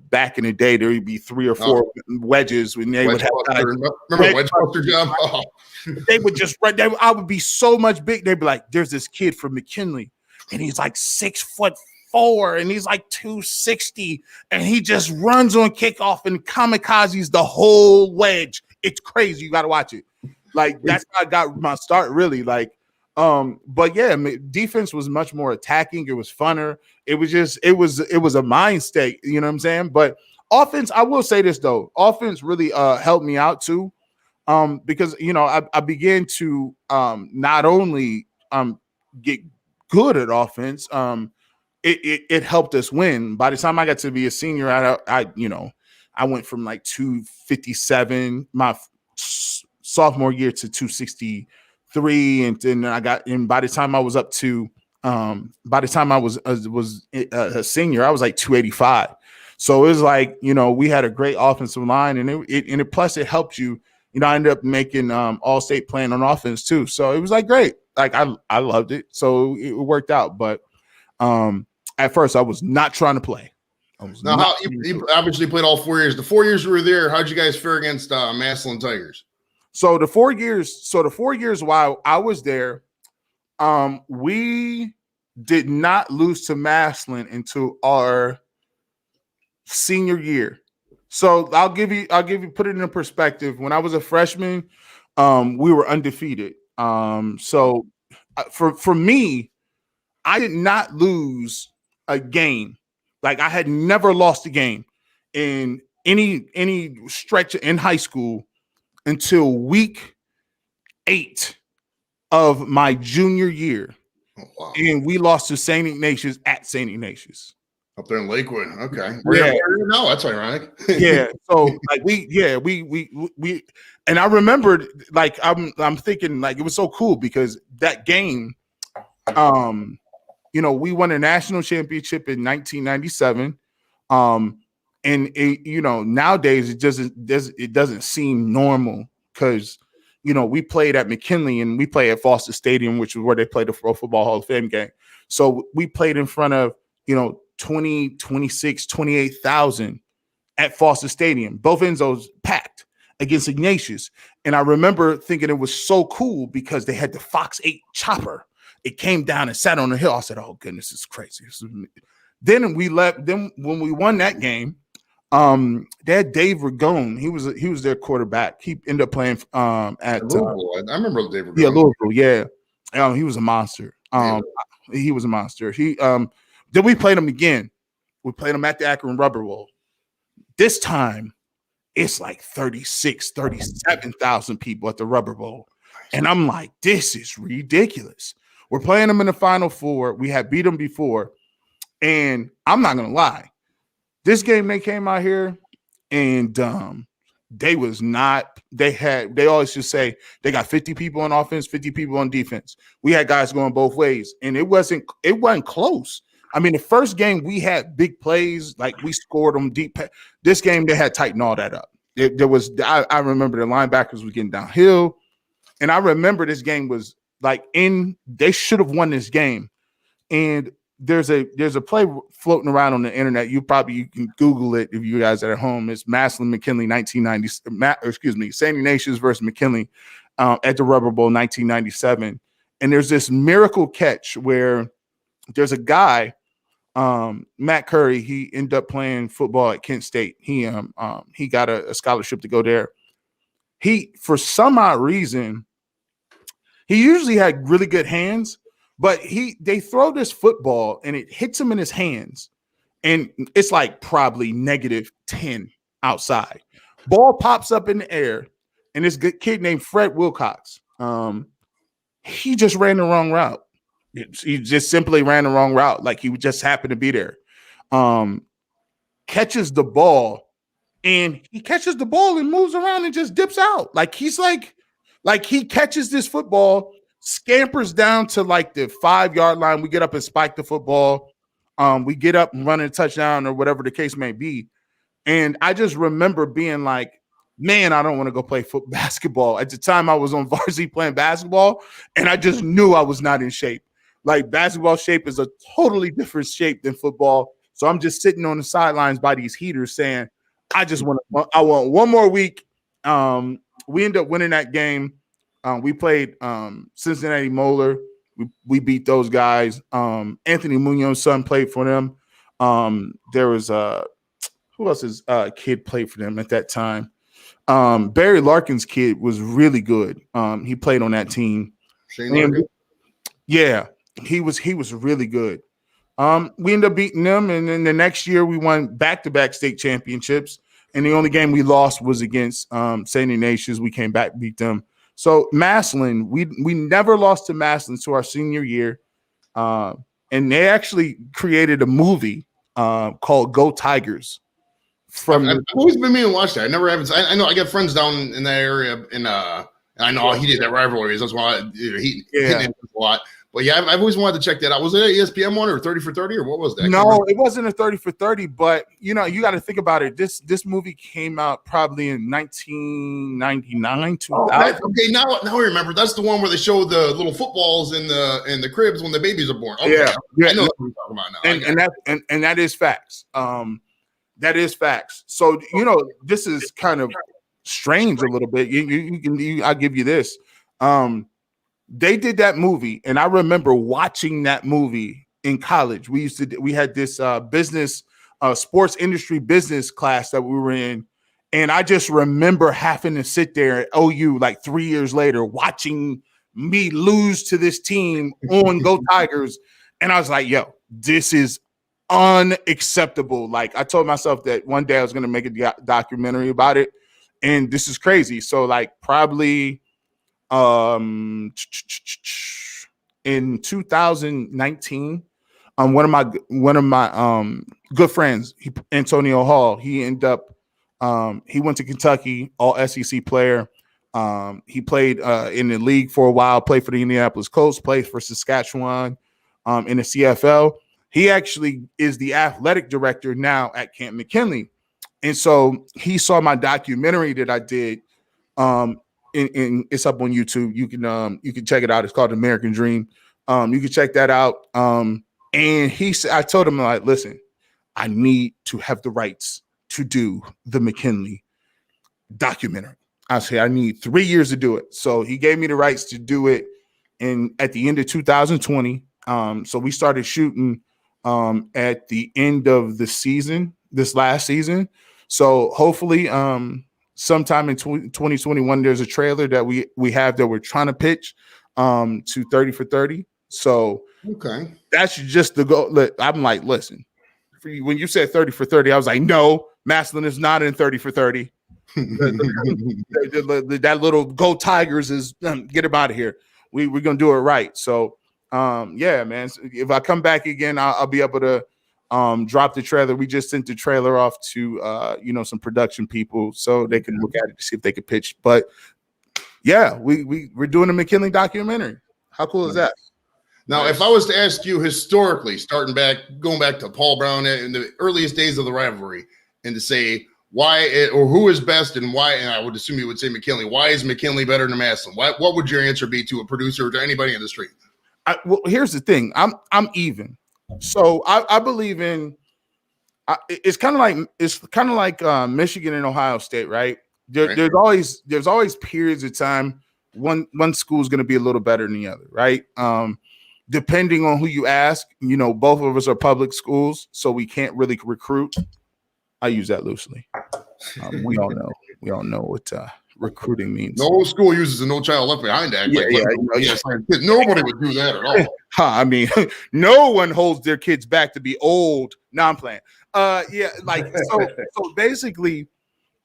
Back in the day, there would be 3 or 4 wedges when they would have. Remember Wedge Buster job? Oh. They would just run. I would be so much big. They'd be like, there's this kid from McKinley, and he's like 6'4", and he's like 260, and he just runs on kickoff and kamikazes the whole wedge. It's crazy. You got to watch it. Like, that's how I got my start, really. Like, but yeah, defense was much more attacking. It was funner. It was a mind state. You know what I'm saying? But offense, I will say this though, offense really helped me out too. Because I began to not only get good at offense, it helped us win. By the time I got to be a senior, I went from like 257 my sophomore year to 263, and then by the time I was up to by the time I was a senior, I was like 285. So it was like, we had a great offensive line, and it plus it helped you. I ended up making all-state playing on offense too. So it was like great. Like, I loved it. So it worked out. But at first I was not trying to play. You obviously played all 4 years. The 4 years we were there, how'd you guys fare against Massillon Tigers? So the 4 years while I was there, we did not lose to Maslin until our senior year. So I'll give you put it in perspective. When I was a freshman, we were undefeated. So for me, I did not lose a game. Like I had never lost a game in any stretch in high school until week 8 of my junior year. Oh, wow. And we lost to St. Ignatius at St. Ignatius. Up there in Lakewood. Okay. Yeah. No, that's ironic. Yeah. So like we and I remembered like I'm thinking like it was so cool because that game, we won a national championship in 1997. And it, nowadays it doesn't seem normal because we played at McKinley and we play at Foster Stadium, which is where they play the Pro Football Hall of Fame game. So we played in front of 20, 26, 28,000 at Foster Stadium. Both ends those packed against Ignatius. And I remember thinking it was so cool because they had the Fox 8 chopper. It came down and sat on the hill. I said, oh goodness, this is crazy. Then we left. Then when we won that game, they had Dave Ragone. He was their quarterback. He ended up playing at Louisville. I remember Dave Ragone. Yeah, Louisville. Yeah, he was a monster. He was a monster. Then we played him again. We played him at the Akron Rubber Bowl. This time, it's like 37,000 people at the Rubber Bowl. And I'm like, this is ridiculous. We're playing them in the Final Four. We had beat them before. And I'm not going to lie. This game, they came out here and they always just say they got 50 people on offense, 50 people on defense. We had guys going both ways. And it wasn't close. I mean, the first game we had big plays, like we scored them deep. This game, they had tightened all that up. I remember the linebackers were getting downhill. And I remember this game was like they should have won this game. And there's a play floating around on the internet. You can Google it if you guys are at home. It's Maslin McKinley 1990. St. Ignatius versus McKinley at the Rubber Bowl 1997. And there's this miracle catch where there's a guy, Matt Curry. He ended up playing football at Kent State. He got a scholarship to go there. He, for some odd reason, he usually had really good hands, but they throw this football and it hits him in his hands, and it's like probably -10 outside. Ball pops up in the air, and this good kid named Fred Wilcox, he just ran the wrong route. He just simply ran the wrong route, like he just happened to be there. Catches the ball. And he catches the ball and moves around and just dips out. Like he catches this football, scampers down to like the 5-yard line. We get up and spike the football. We get up and run a touchdown or whatever the case may be. And I just remember being like, man, I don't want to go play basketball. At the time, I was on varsity playing basketball, and I just knew I was not in shape. Like basketball shape is a totally different shape than football. So I'm just sitting on the sidelines by these heaters saying, I want one more week. We ended up winning that game. We played Cincinnati Moeller. We beat those guys. Anthony Munoz's son played for them. There was who else's kid played for them at that time? Barry Larkin's kid was really good. He played on that team. Yeah, he was really good. We ended up beating them, and then the next year we won back-to-back state championships. And the only game we lost was against St. Ignatius. We came back, beat them. So Maslin, we never lost to Maslin to our senior year. And they actually created a movie called Go Tigers. I've always been meaning to watch that. I never have. I know I got friends down in that area, and I know he did that rivalries. That's why he did a lot. But yeah, I've always wanted to check that out. Was it an ESPN one or 30 for 30 or what was that? No, it wasn't a 30 for 30, but you got to think about it. This movie came out probably in 1999, 2000. Okay, now I remember. That's the one where they show the little footballs in the cribs when the babies are born. Okay. Yeah. I know what we're talking about now. And that is facts. That is facts. So this is kind of strange a little bit. I'll give you this. They did that movie, and I remember watching that movie in college. We had this business, sports industry business class that we were in. And I just remember having to sit there at OU like 3 years later, watching me lose to this team on Go Tigers. And I was like, yo, this is unacceptable. Like, I told myself that one day I was going to make a documentary about it. And this is crazy. So like probably in 2019, one of my good friends, Antonio Hall, he ended up he went to Kentucky, all SEC player. He played in the league for a while, played for the Indianapolis Colts, played for Saskatchewan in the CFL. He actually is the athletic director now at Camp McKinley. And so he saw my documentary that I did. It's up on YouTube. You can check it out. It's called American Dream. You can check that out. And I told him, like, listen, I need to have the rights to do the McKinley documentary. I said, I need 3 years to do it. So he gave me the rights to do it at the end of 2020. So we started shooting at the end of the season, this last season. So hopefully sometime in 2021, there's a trailer that we have that we're trying to pitch to 30 for 30. So okay, that's just the goal. I'm like, listen, when you said 30 for 30, I was like, no, Maslin is not in 30 for 30. That little Go Tigers is get him out of here. We're gonna do it right. So yeah, man. So if I come back again, I'll be able to drop the trailer. We just sent the trailer off to some production people so they can look at it to see if they could pitch. But yeah, we're doing a McKinley documentary. How cool is that? Now, if I was to ask you historically, going back to Paul Brown in the earliest days of the rivalry, and to say or who is best and why, and I would assume you would say McKinley. Why is McKinley better than Maslin? What would your answer be to a producer or to anybody in the street? Well, here's the thing. I'm even. So I believe in. It's kind of like Michigan and Ohio State, right? There's always periods of time one school is going to be a little better than the other, right? Depending on who you ask, both of us are public schools, so we can't really recruit. I use that loosely. We all know what recruiting means. No school uses a No Child Left Behind Act. Nobody would do that at all. I mean, no one holds their kids back to be old. No, I'm playing. So basically,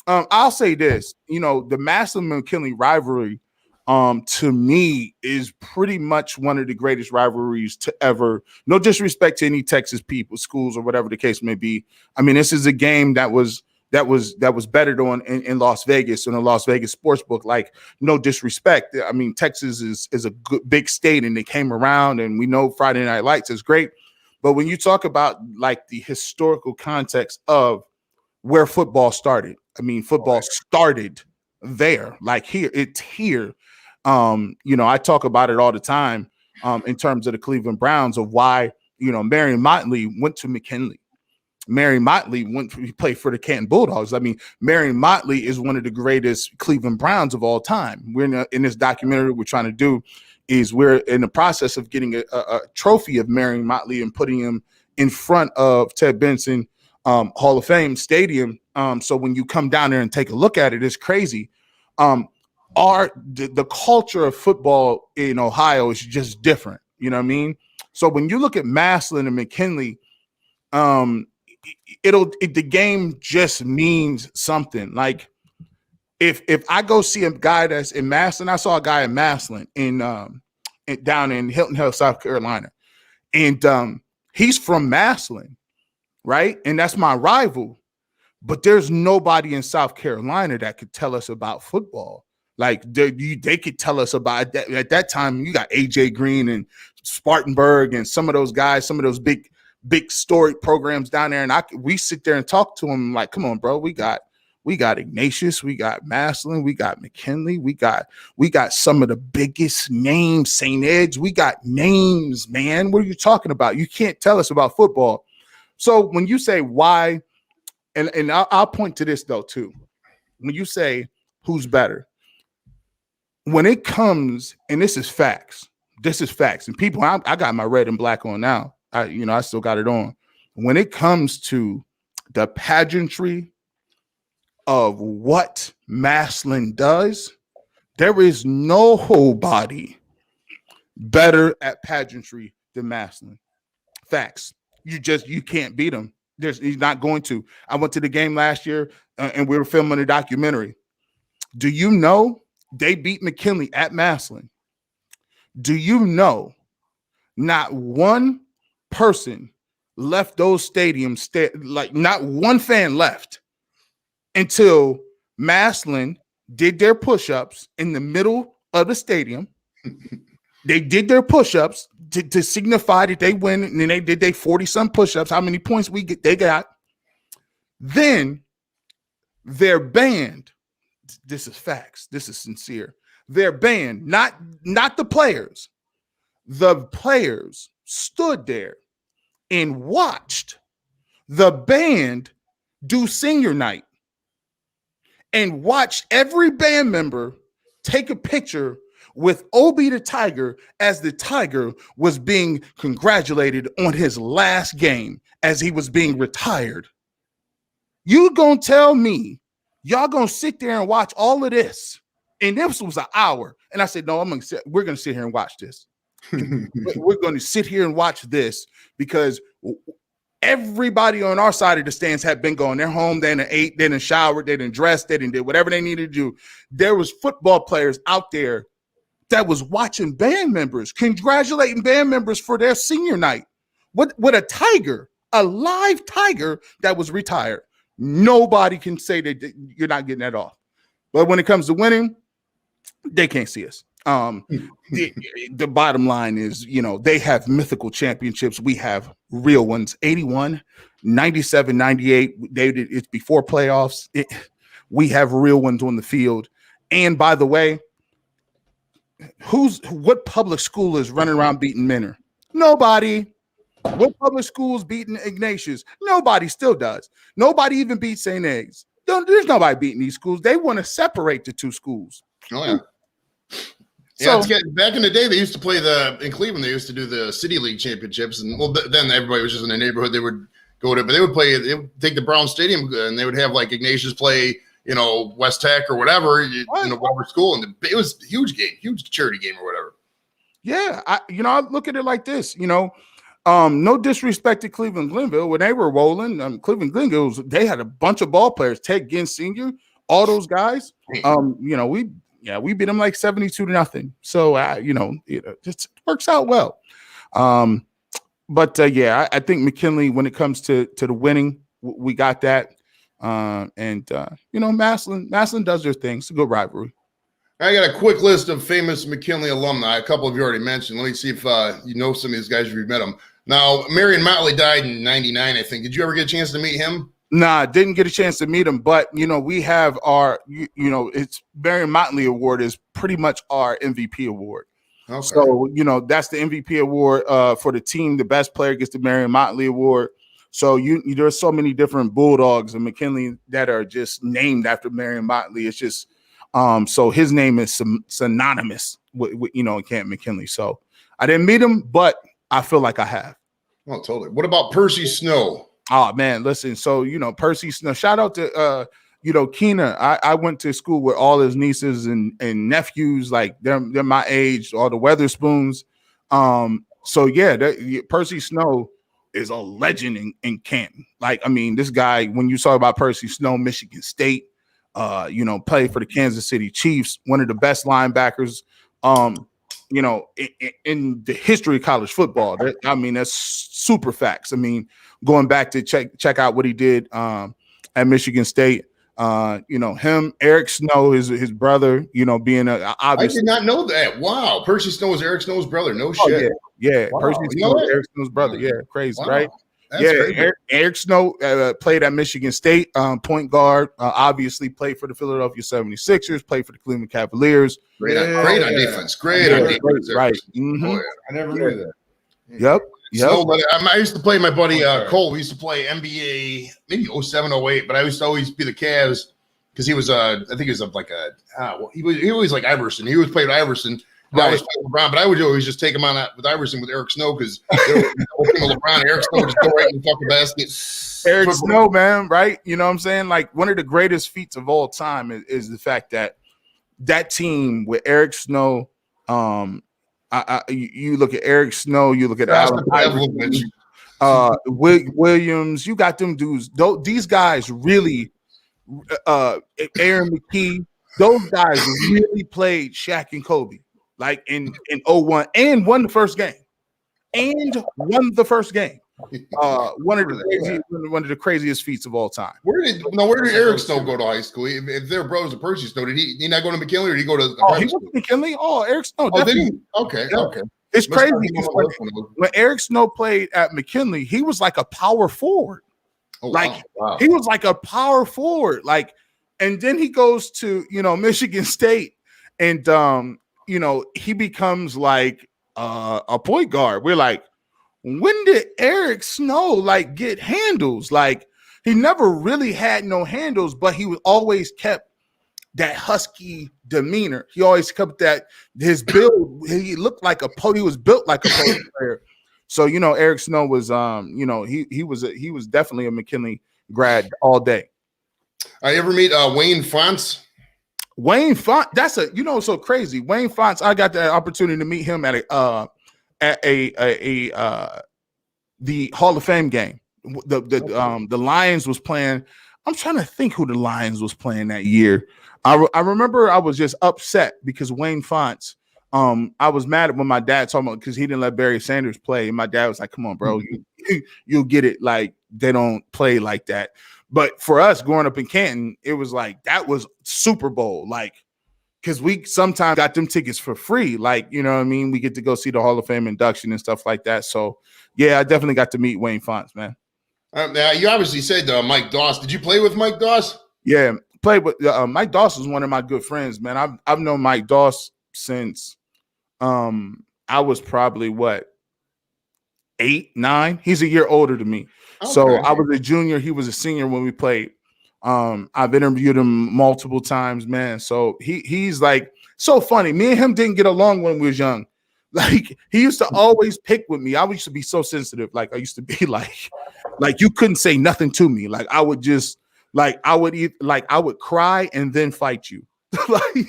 I'll say this. The Maslin McKinley rivalry, to me, is pretty much one of the greatest rivalries to ever. No disrespect to any Texas people, schools, or whatever the case may be. I mean, this is a game that was betted on in Las Vegas, in a Las Vegas sports book. Like, no disrespect. I mean, Texas is a good, big state, and they came around, and we know Friday Night Lights is great. But when you talk about like the historical context of where football started, I mean, football started there, like here. It's here. I talk about it all the time in terms of the Cleveland Browns, of why, Marion Motley went to McKinley. Marion Motley played for the Canton Bulldogs. I mean, Marion Motley is one of the greatest Cleveland Browns of all time. We're in this documentary we're trying to do is we're in the process of getting a trophy of Marion Motley and putting him in front of Ted Benson Hall of Fame Stadium. So when you come down there and take a look at it, it's crazy. The culture of football in Ohio is just different. You know what I mean? So when you look at Maslin and McKinley, the game just means something. Like if I go see a guy that's in Maslin, I saw a guy in Maslin down in Hilton Head, South Carolina, and he's from Maslin, right? And that's my rival. But there's nobody in South Carolina that could tell us about football. Like they could tell us about that. At that time, you got AJ Green and Spartanburg and some of those guys, some of those big storied programs down there. And we sit there and talk to them like, come on, bro, we got Ignatius, we got Maslin, we got McKinley, we got some of the biggest names, St. Ed's, we got names, man. What are you talking about? You can't tell us about football. So when you say why, and I'll point to this though too. When you say who's better, when it comes, and this is facts, and people, I got my red and black on now. I still got it on. When it comes to the pageantry of what Maslin does, there is nobody better at pageantry than Maslin. Facts. You can't beat him. He's not going to. I went to the game last year and we were filming a documentary. Do you know they beat McKinley at Maslin? Do you know not one person left those stadiums, like not one fan left until Maslin did their push-ups in the middle of the stadium. They did their push-ups to signify that they win, and then they did their 40-some push-ups, how many points they got. Then their band, this is facts, this is sincere, their band, not the players stood there and watched the band do senior night and watched every band member take a picture with Obi the Tiger as the Tiger was being congratulated on his last game as he was being retired. You gonna tell me y'all gonna sit there and watch all of this? And this was an hour. And I said, no, we're gonna sit here and watch this. We're going to sit here and watch this because everybody on our side of the stands had been going. They're home, they done ate, they done showered, they done dressed, they done did whatever they needed to do. There was football players out there that was watching band members, congratulating band members for their senior night. With a tiger, a live tiger that was retired. Nobody can say that you're not getting that off. But when it comes to winning, they can't see us. The bottom line is, they have mythical championships. We have real ones. 81, 97, 98. It's before playoffs. We have real ones on the field. And by the way, what public school is running around beating Minner? Nobody. What public school is beating Ignatius? Nobody still does. Nobody even beats St. Eggs. There's nobody beating these schools. They want to separate the two schools. Oh, yeah. Yeah, back in the day, they used to play in Cleveland, they used to do the City League championships. And then everybody was just in the neighborhood. They would go to, but they would take the Brown Stadium and they would have like Ignatius play, West Tech or whatever, whatever school. And it was a huge game, huge charity game or whatever. Yeah. I look at it like this, no disrespect to Cleveland Glenville. When they were rolling, Cleveland Glenville, they had a bunch of ball players, Ted Ginn Sr., all those guys. We beat them like 72-0. So, it just works out well. I think McKinley, when it comes to the winning, we got that. Maslin does their thing. It's a good rivalry. I got a quick list of famous McKinley alumni. A couple of you already mentioned. Let me see if you know some of these guys if you've met them. Now, Marion Motley died in 99, I think. Did you ever get a chance to meet him? Nah, didn't get a chance to meet him, but we have our, it's Marion Motley Award is pretty much our MVP award. Okay. So, that's the MVP award for the team. The best player gets the Marion Motley Award. So there's so many different Bulldogs in McKinley that are just named after Marion Motley. It's just so his name is synonymous with Camp McKinley. So I didn't meet him, but I feel like I have. Oh, totally. What about Percy Snow? Oh man, listen. So Percy Snow. Shout out to Keena. I went to school with all his nieces and nephews. Like they're my age. All the Weatherspoons. Percy Snow is a legend in Canton. Like this guy. When you talk about Percy Snow, Michigan State. Played for the Kansas City Chiefs. One of the best linebackers. In the history of college football. That's super facts. Going back to check out what he did at Michigan State. Him, Eric Snow, his brother, being obviously. I did not know that. Wow. Percy Snow is Eric Snow's brother. No shit. Yeah. Wow. Percy Snow is Eric Snow's brother. Yeah, crazy, right? That's crazy. Eric Snow played at Michigan State, point guard, obviously played for the Philadelphia 76ers, played for the Cleveland Cavaliers. Great on defense. Great on defense. Right. Mm-hmm. Oh, yeah. I never knew that. Yep. So, but I used to play my buddy Cole. We used to play NBA maybe 07, 08, but I used to always be the Cavs because he was he was like he was like Iverson. He was playing with Iverson, I always play with LeBron, but I would always just take him on that with Iverson with Eric Snow because they were LeBron. Eric Snow would just go right in the fucking basket. Eric Snow, man, right? You know what I'm saying? Like one of the greatest feats of all time is the fact that that team with Eric Snow, you look at Eric Snow, you look at Allen Iverson, Williams, you got them dudes. These guys really, Aaron McKee, those guys really played Shaq and Kobe, like in 01 and won the first game. One of the craziest feats of all time. Where did Eric Snow go to high school? If they're brothers of Percy Snow, did he not go to McKinley or did he go to he went to McKinley? Oh, Eric Snow. Oh, did he? Okay. It's crazy. When Eric Snow played at McKinley, he was like a power forward. He was like a power forward. Like, and then he goes to Michigan State, and he becomes like a point guard. We're like, when did Eric Snow like get handles? Like, he never really had no handles, but he was always kept that husky demeanor. He always kept that his build. He looked like he was built like a post player. So Eric Snow was he was definitely a McKinley grad all day. I ever meet Wayne Fonts? Wayne Font, that's so crazy. Wayne Fonts, I got the opportunity to meet him at the Hall of Fame game. The Lions was playing. I'm trying to think who the Lions was playing that year. I remember I was just upset because Wayne Fonts. I was mad when my dad told me because he didn't let Barry Sanders play. And my dad was like, "Come on, bro, you'll get it. Like they don't play like that." But for us growing up in Canton, it was like that was Super Bowl, like because we sometimes got them tickets for free. Like you know what I mean. We get to go see the Hall of Fame induction and stuff like that. So yeah, I definitely got to meet Wayne Fonts, man. You obviously said Mike Doss. Did you play with Mike Doss? Yeah, played with Mike Doss is one of my good friends, man. I've known Mike Doss since I was probably 8, 9. He's a year older than me. Okay. So I was a junior, he was a senior when we played. I've interviewed him multiple times, man. So he's like so funny. Me and him didn't get along when we was young. Like he used to always pick with me. I used to be so sensitive. Like I used to be like you couldn't say nothing to me. Like I would just I would cry and then fight you. Like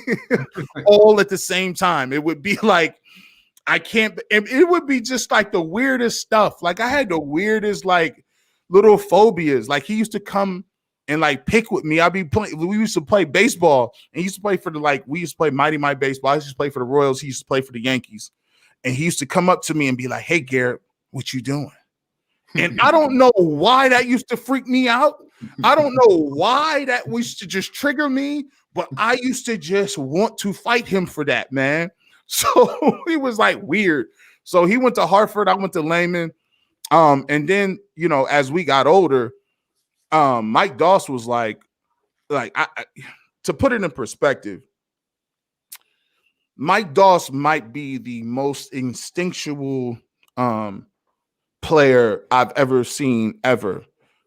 all at the same time. It would be like it would be just like the weirdest stuff. Like I had the weirdest like little phobias. Like he used to come and like pick with me. We used to play baseball and he used to play for we used to play Mighty Mighty baseball. I used to play for the Royals. He used to play for the Yankees. And he used to come up to me and be like, "Hey Garrett, what you doing?" And I don't know why that used to freak me out. I don't know why that used to just trigger me, but I used to just want to fight him for that, man. So he was like weird. So he went to Hartford. I went to Lehman. And then, as we got older, Mike Doss was like to put it in perspective, Mike Doss might be the most instinctual player I've ever seen ever.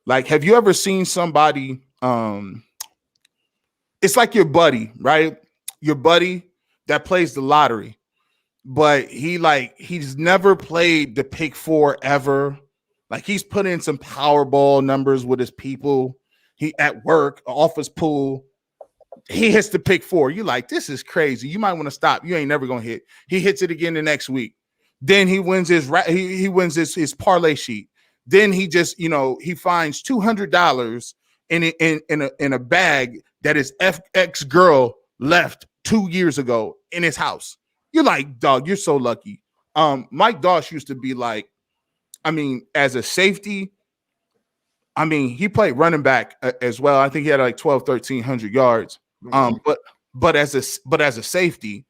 Like, have you ever seen somebody? It's like your buddy, right? Your buddy that plays the lottery, but he's never played the pick 4 ever. Like he's put in some Powerball numbers with his people. He at work, office pool. He hits the pick 4. You like, this is crazy. You might want to stop. You ain't never gonna hit. He hits it again the next week. Then he wins his his parlay sheet. Then he just he finds $200 in a bag that his ex girl left 2 years ago in his house. You're like, dog, you're so lucky. Mike Doss used to be like, as a safety. He played running back as well. I think he had like 1,300 yards. But as a safety,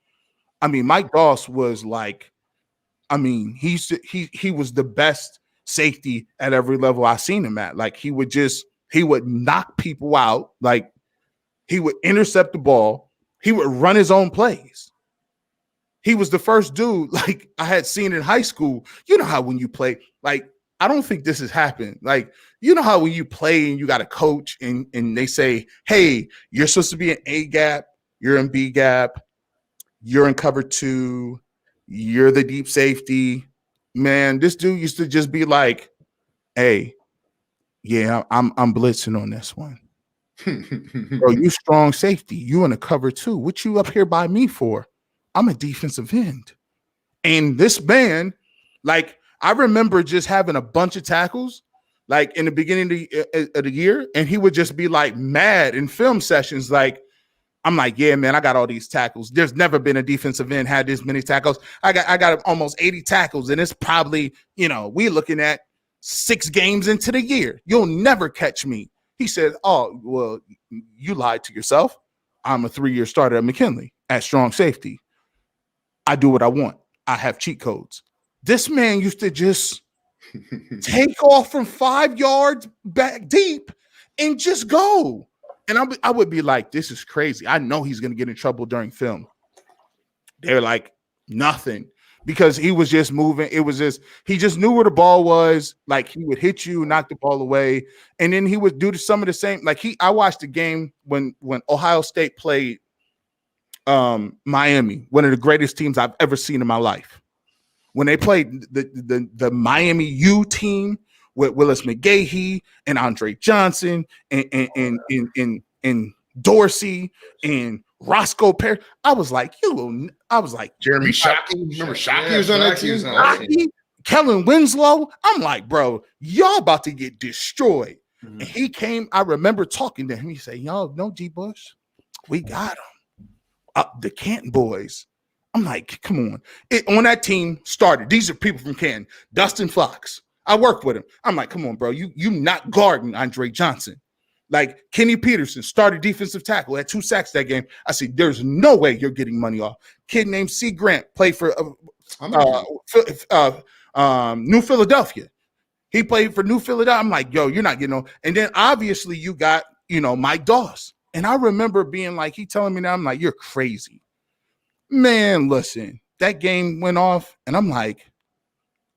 Mike Doss was like, he was the best safety at every level I seen him at. Like he would knock people out. Like he would intercept the ball. He would run his own plays. He was the first dude like I had seen in high school. You know how when you play, like, I don't think this has happened. Like, you know how when you play and you got a coach and they say, "Hey, you're supposed to be in A gap, you're in B gap. You're in cover 2. You're the deep safety. Man, this dude used to just be like, hey, yeah, I'm blitzing on this one. Bro, you strong safety. You in a cover 2. What you up here by me for? I'm a defensive end. And this man, like, I remember just having a bunch of tackles, like in the beginning of the year, and he would just be like mad in film sessions. Like, I'm like, yeah, man, I got all these tackles. There's never been a defensive end had this many tackles. I got almost 80 tackles, and it's probably, we're looking at 6 games into the year. You'll never catch me. He said, oh, well, you lied to yourself. I'm a 3-year starter at McKinley at strong safety. I do what I want. I have cheat codes. This man used to just take off from 5 yards back deep and just go. And I would be like, this is crazy. I know he's going to get in trouble during film. They're like, nothing. Because he was just moving. It was just, he just knew where the ball was. Like, he would hit you, knock the ball away. And then he would do some of the same. Like, I watched the game when Ohio State played Miami, one of the greatest teams I've ever seen in my life. When they played the Miami U team with Willis McGahee and Andre Johnson and Dorsey and Roscoe Perry, I was like, Jeremy Shockey. Remember Shockey was on that team? Shockey, Kellen Winslow. I'm like, bro, y'all about to get destroyed. Mm-hmm. And he came, I remember talking to him. He said, y'all know GBush? We got him. The Canton boys. I'm like, come on. On that team started. These are people from Canton. Dustin Fox. I worked with him. I'm like, come on, bro. You not guarding Andre Johnson. Like, Kenny Peterson started defensive tackle, had 2 sacks that game. I said, there's no way you're getting money off. Kid named C. Grant played for New Philadelphia. He played for New Philadelphia. I'm like, yo, you're not getting on. And then obviously you got, Mike Doss. And I remember being like, he telling me now, I'm like, you're crazy. Man, listen, that game went off, and I'm like,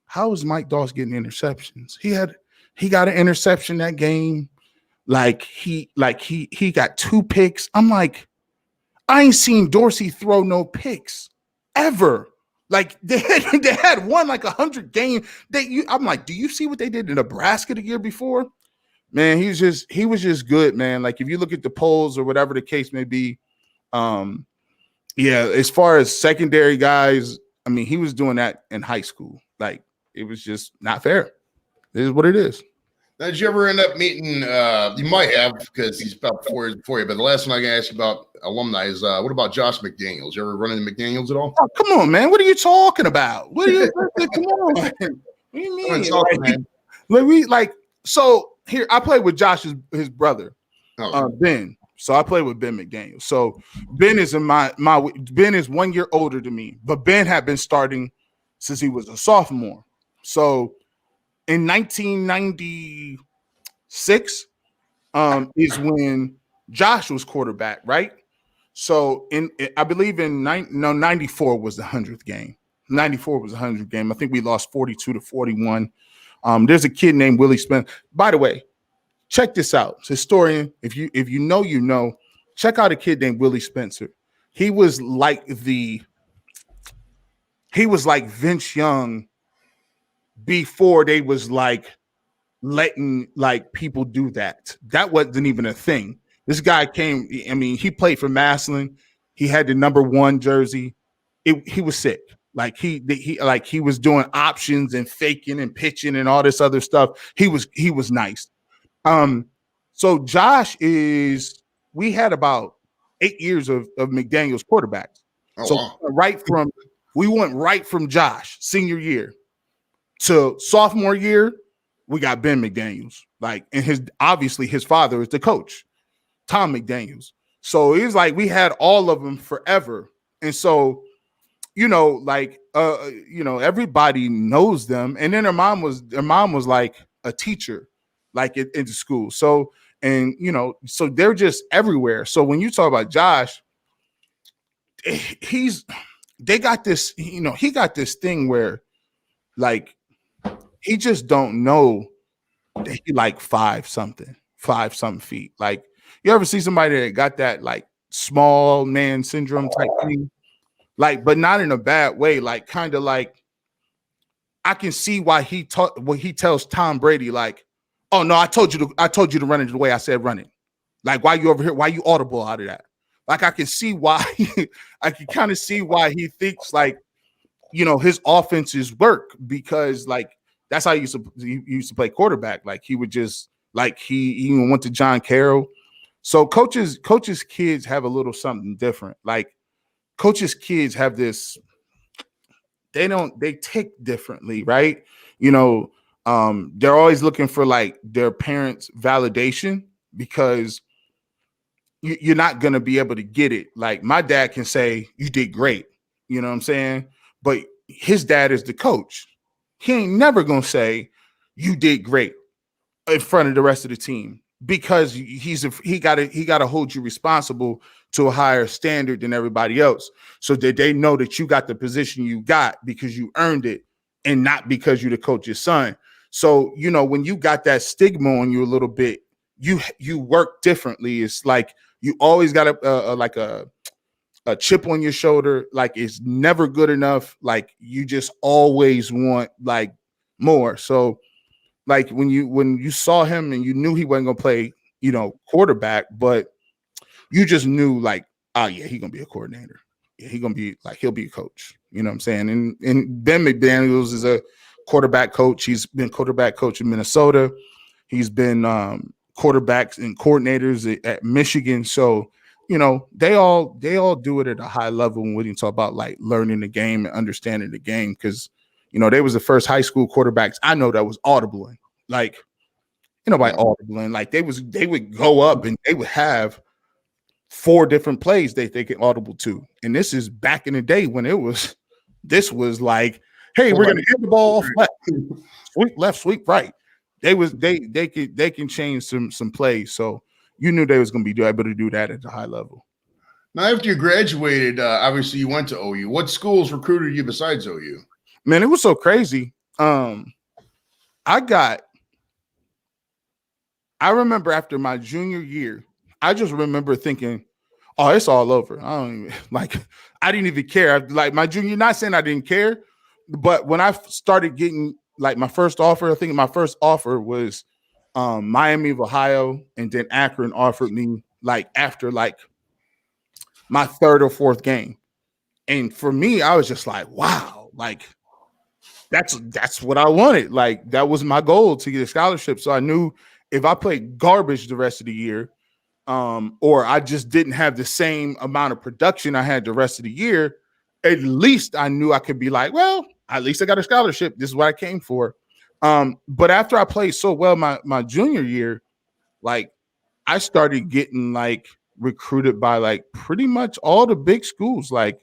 how is Mike Doss getting interceptions? He got an interception that game. Like he got 2 picks. I'm like, I ain't seen Dorsey throw no picks ever. Like they had won like 100 games. I'm like, do you see what they did in Nebraska the year before? Man, he was just good, man. Like, if you look at the polls or whatever the case may be, yeah, as far as secondary guys, I mean, he was doing that in high school. Like, it was just not fair. It is what it is. Now, did you ever end up meeting, you might have, because he's about 4 years before you, but the last one I'm going to ask you about alumni is, what about Josh McDaniels? You ever run into McDaniels at all? Oh, come on, man. What are you talking about? What are you, come on. What do you mean? So here, I played with Josh's his brother, Ben. So I played with Ben McDaniels. So Ben is Ben is 1 year older than me, but Ben had been starting since he was a sophomore. So in 1996 is when Josh was quarterback, right? So I believe in 94 was the 100th game. 94 was the 100th game. I think we lost 42-41. There's a kid named Willie Spencer. By the way, check this out. Historian, if you know, check out a kid named Willie Spencer. He was like Vince Young before they was like letting like people do that. That wasn't even a thing. This guy came, I mean, he played for Massillon. He had the number 1 jersey. He was sick. Like he was doing options and faking and pitching and all this other stuff. He was nice. So Josh we had about 8 years of McDaniels quarterbacks. Oh, so wow. we went right from Josh senior year to sophomore year. We got Ben McDaniels, and obviously his father is the coach, Tom McDaniels. So it was like we had all of them forever. And so, everybody knows them. And then her mom was like a teacher, like in the school. So, and so they're just everywhere. So when you talk about Josh, they got this, he got this thing where like he just don't know that he like 5 something feet. Like, you ever see somebody that got that like small man syndrome type thing? like, but not in a bad way. Like, kind of like, I can see why he taught what he tells Tom Brady, like, oh no, I told you to run it the way I said run it. Like, why you over here? Why you audible out of that? Like, I can see why I can kind of see why he thinks like, you know, his offenses work, because like that's how he used to play quarterback. Like, he would just like he even went to John Carroll. So coaches kids have a little something different. Like, coaches kids have this, they tick differently, right? You know, they're always looking for like their parents' validation, because you're not going to be able to get it. Like, my dad can say, you did great. You know what I'm saying? But his dad is the coach. He ain't never going to say, you did great in front of the rest of the team, because he got to hold you responsible to a higher standard than everybody else, so that they know that you got the position you got because you earned it, and not because you're the coach's son. So, you know, when you got that stigma on you a little bit, you work differently. It's like you always got a chip on your shoulder. Like, it's never good enough. Like, you just always want like more. So like when you saw him and you knew he wasn't gonna play, you know, quarterback, but you just knew like, oh yeah, he's gonna be a coordinator. Yeah, he's gonna be like, he'll be a coach. You know what I'm saying? And Ben McDaniels is a quarterback coach. He's been quarterback coach in Minnesota. He's been quarterbacks and coordinators at Michigan. So, you know, they all do it at a high level when you talk about like learning the game and understanding the game, because you know, they was the first high school quarterbacks I know that was audibling. Like, you know, by audibling, like they would go up and they would have 4 different plays they get audible to. And this is back in the day when this was like, hey, we're gonna hit the ball off left, sweep left, sweep right. They can change some plays. So you knew they was gonna be able to do that at the high level. Now, after you graduated, obviously you went to OU. What schools recruited you besides OU? Man, it was so crazy. I remember after my junior year, I just remember thinking, oh, it's all over. I don't even like, I didn't even care. Like my junior, not saying I didn't care, but when I started getting like my first offer, I think my first offer was Miami of Ohio, and then Akron offered me like after like my 3rd or 4th game. And for me, I was just like, wow, like that's what I wanted. Like, that was my goal, to get a scholarship. So I knew if I played garbage the rest of the year, or I just didn't have the same amount of production I had the rest of the year, at least I knew I could be like, well, at least I got a scholarship. This is what I came for. But after I played so well my junior year, like I started getting like recruited by like pretty much all the big schools, like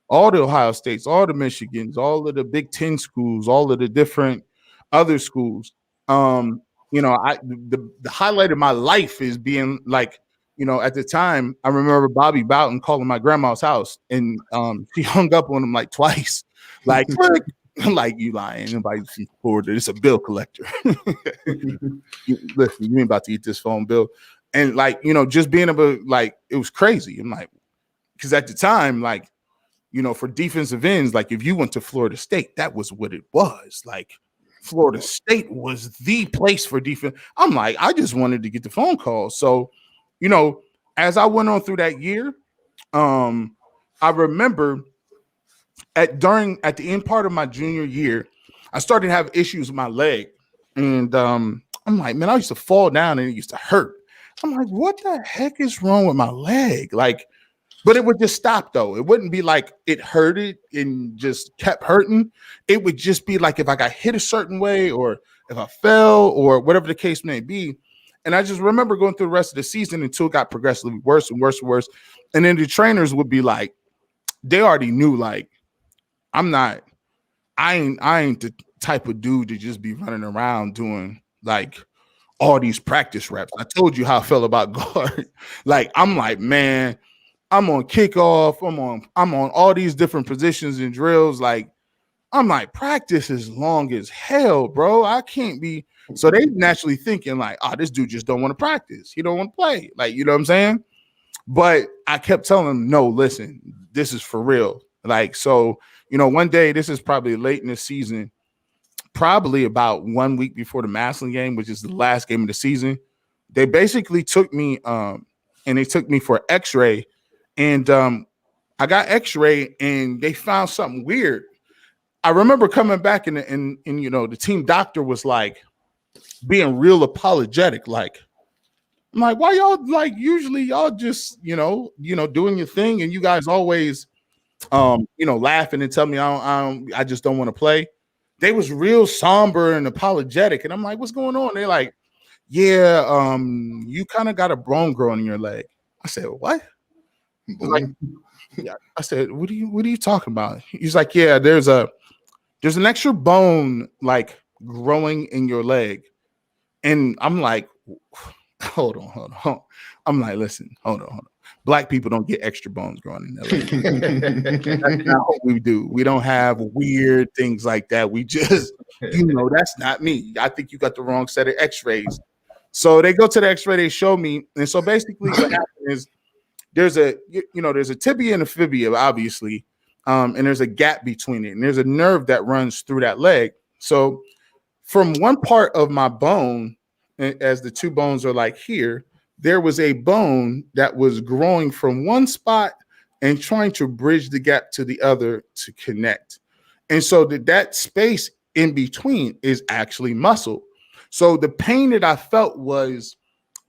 all the Ohio States, all the Michigans, all of the Big Ten schools, all of the different other schools. You know, the highlight of my life is being like, you know, at the time, I remember Bobby Bowden calling my grandma's house, and she hung up on him like twice. Like, like, you lying? Anybody forward? It's a bill collector. Listen, you ain't about to eat this phone bill. And like, you know, just being able to, like, it was crazy. I'm like, because at the time, like, you know, for defensive ends, like if you went to Florida State, that was what it was. Like, Florida State was the place for defense. I'm like, I just wanted to get the phone call. So, you know, as I went on through that year, I remember at the end part of my junior year, I started to have issues with my leg. And I'm like, man, I used to fall down and it used to hurt. I'm like, what the heck is wrong with my leg? Like, but it would just stop though. It wouldn't be like it hurted and just kept hurting. It would just be like if I got hit a certain way or if I fell or whatever the case may be. And I just remember going through the rest of the season until it got progressively worse and worse and worse. And then the trainers would be like, they already knew, like, I ain't the type of dude to just be running around doing like all these practice reps. I told you how I felt about guard. Like, I'm like, man, I'm on kickoff. I'm on all these different positions and drills. Like, I'm like, practice is long as hell, bro. I can't be. So they naturally thinking like, oh, this dude just don't want to practice. He don't want to play. Like, you know what I'm saying? But I kept telling them, no, listen, this is for real. Like, so, one day, this is probably late in the season, probably about 1 week before the Massillon game, which is the last game of the season. They basically took me, and they took me for x-ray, and I got x-ray and they found something weird. I remember coming back and the team doctor was like being real apologetic. Like, I'm like, why y'all, like, usually y'all just, doing your thing, and you guys always, laughing and tell me I just don't want to play. They was real somber and apologetic, and I'm like, what's going on? They're like, yeah, you kind of got a bone growing in your leg. I said, what? Like, yeah. I said, what are you talking about? He's like, yeah, there's an extra bone like growing in your leg. And I'm like, hold on. I'm like, listen, hold on. Black people don't get extra bones growing in their leg. That's not what we do. We don't have weird things like that. We just, that's not me. I think you got the wrong set of x-rays. So they go to the x-ray, they show me. And so basically what happened is there's a tibia and a fibia, obviously. And there's a gap between it. And there's a nerve that runs through that leg. So from one part of my bone, as the two bones are like here, there was a bone that was growing from one spot and trying to bridge the gap to the other to connect. And so that space in between is actually muscle. So the pain that I felt was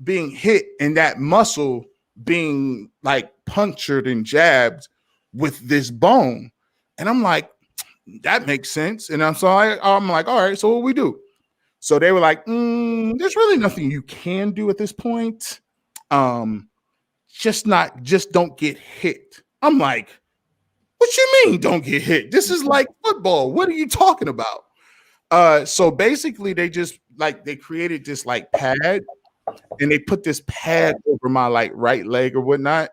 being hit and that muscle being like punctured and jabbed with this bone. And I'm like, that makes sense. And I'm like, all right, so what we do? So they were like, there's really nothing you can do at this point. Just don't get hit. I'm like, what you mean don't get hit? This is like football. What are you talking about? So basically they just they created this like pad, and they put this pad over my like right leg or whatnot.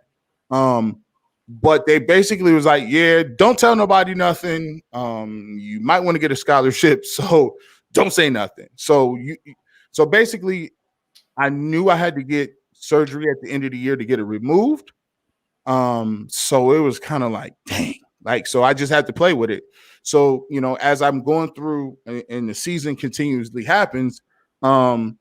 But they basically was like, yeah, don't tell nobody nothing. You might want to get a scholarship, so don't say nothing. So basically I knew I had to get surgery at the end of the year to get it removed. So it was kind of like, dang, so I just had to play with it. So, as I'm going through and the season continuously happens, I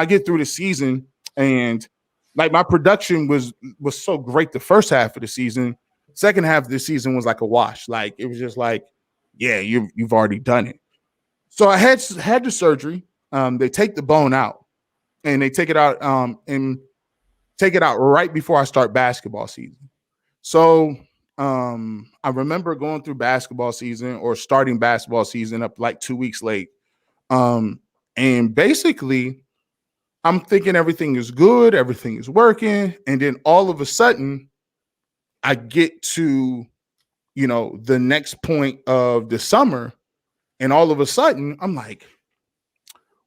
get through the season and like my production was so great the first half of the season. Second half of the season was like a wash. Like it was just like, yeah, you've already done it. So I had the surgery. They take the bone out and they take it out right before I start basketball season. So I remember going through basketball season or starting basketball season up like 2 weeks late. And basically I'm thinking everything is good, everything is working. And then all of a sudden I get to, the next point of the summer. And all of a sudden I'm like,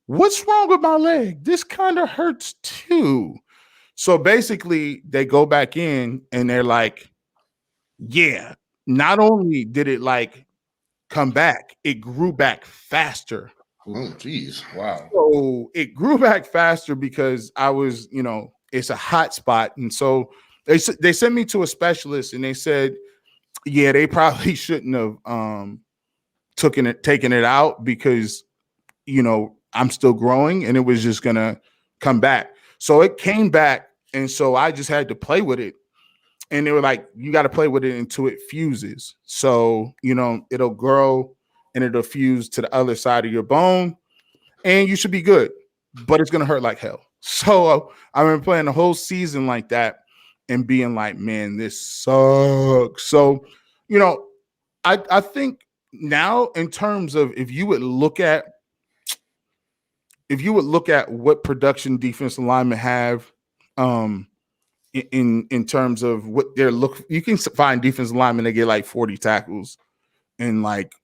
what's wrong with my leg? This kind of hurts too. So basically they go back in and they're like, yeah, not only did it like come back, it grew back faster. Oh, geez. Wow. So it grew back faster because I was, it's a hot spot. And so they sent me to a specialist and they said, yeah, they probably shouldn't have taken it out because, I'm still growing and it was just going to come back. So it came back. And so I just had to play with it. And they were like, you got to play with it until it fuses. So, it'll grow and it'll fuse to the other side of your bone and you should be good, but it's going to hurt like hell. So I remember playing the whole season like that and being like, man, this sucks. So, I think now in terms of if you would look at what production defensive linemen have, in terms of what they're you can find defensive linemen that get like 40 tackles and like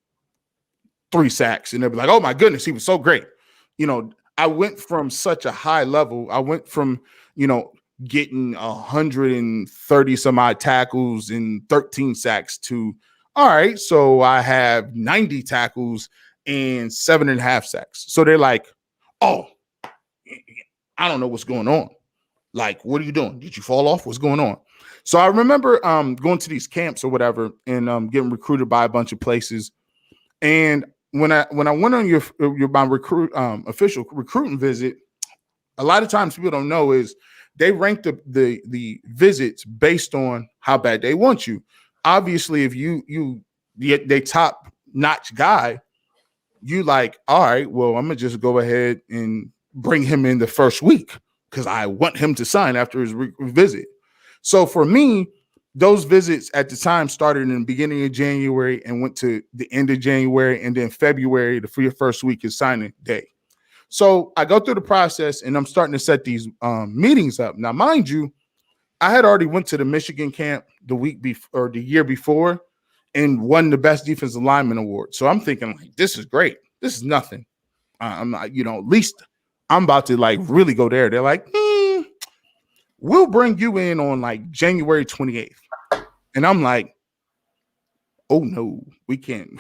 3 sacks, and they'll be like, oh my goodness, he was so great. I went from such a high level. I went from, getting 130 some odd tackles and 13 sacks to, all right, so I have 90 tackles and 7.5 sacks. So they're like, oh, I don't know what's going on. Like, what are you doing? Did you fall off? What's going on? So I remember going to these camps or whatever and getting recruited by a bunch of places. And when I went on your my official recruiting visit, a lot of times people don't know is they rank the visits based on how bad they want you. Obviously, if they top notch guy, you like, all right, well, I'm gonna just go ahead and bring him in the first week because I want him to sign after his visit. So for me, those visits at the time started in the beginning of January and went to the end of January, and then February, the first week is signing day. So I go through the process and I'm starting to set these meetings up. Now, mind you, I had already went to the Michigan camp the week before or the year before and won the best defensive lineman award. So I'm thinking like, this is great. This is nothing. I'm not, at least I'm about to like really go there. They're like, we'll bring you in on like January 28th. And I'm like, oh no, we can't.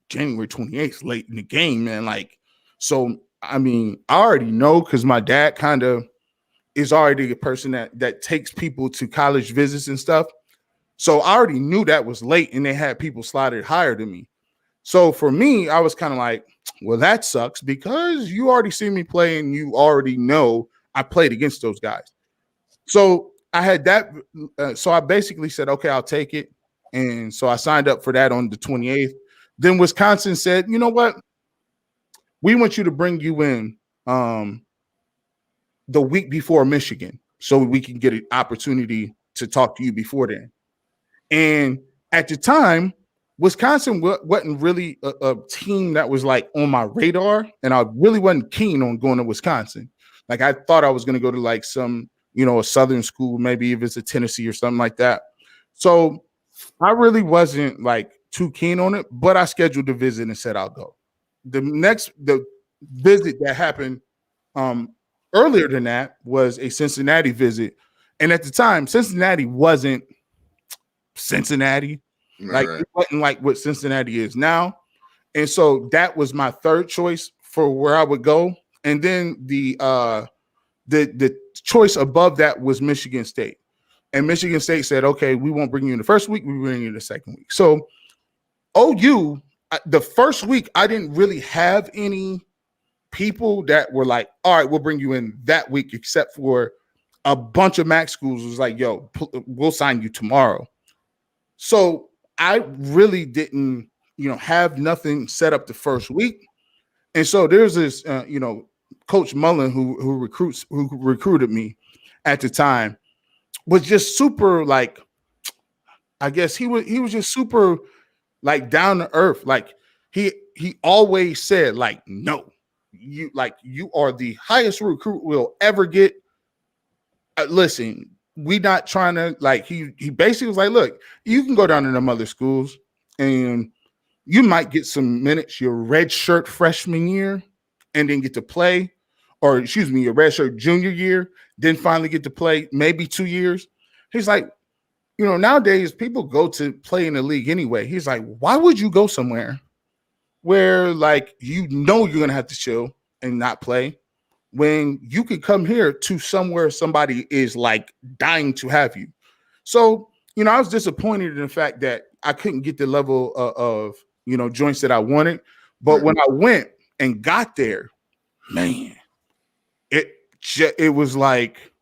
January 28th is late in the game, man. Like, so I mean, I already know because my dad kind of is already a person that takes people to college visits and stuff. So I already knew that was late and they had people slotted higher than me. So for me, I was kind of like, well, that sucks because you already see me play and you already know I played against those guys. So I had that. So I basically said, okay, I'll take it. And so I signed up for that on the 28th. Then Wisconsin said, you know what? We want you to bring you in the week before Michigan so we can get an opportunity to talk to you before then. And at the time, Wisconsin wasn't really a team that was like on my radar, and I really wasn't keen on going to Wisconsin. Like I thought I was going to go to like some, a Southern school, maybe if it's a Tennessee or something like that. So I really wasn't like too keen on it, but I scheduled the visit and said I'll go. The visit that happened earlier than that was a Cincinnati visit. And at the time, Cincinnati wasn't Cincinnati. Like it wasn't like what Cincinnati is now. And so that was my third choice for where I would go. And then the choice above that was Michigan State. And Michigan State said, okay, we won't bring you in the first week, we bring you in the second week. So OU, the first week, I didn't really have any people that were like, all right, we'll bring you in that week, except for a bunch of MAC schools was like, yo, we'll sign you tomorrow. So I really didn't, have nothing set up the first week. And so there's this, Coach Mullen who recruited me at the time was just super like, I guess he was just super like down to earth. Like he always said like, no, you are the highest recruit we'll ever get. Listen, we not trying to like, he basically was like, look, you can go down to them other schools and you might get some minutes your red shirt freshman year and then get to play, or your red shirt junior year, then finally get to play maybe 2 years. He's like, nowadays people go to play in the league anyway. He's like, why would you go somewhere where like, you're going to have to chill and not play when you could come here to somewhere somebody is like dying to have you? So, I was disappointed in the fact that I couldn't get the level of joints that I wanted. But when I went and got there, man, it was like,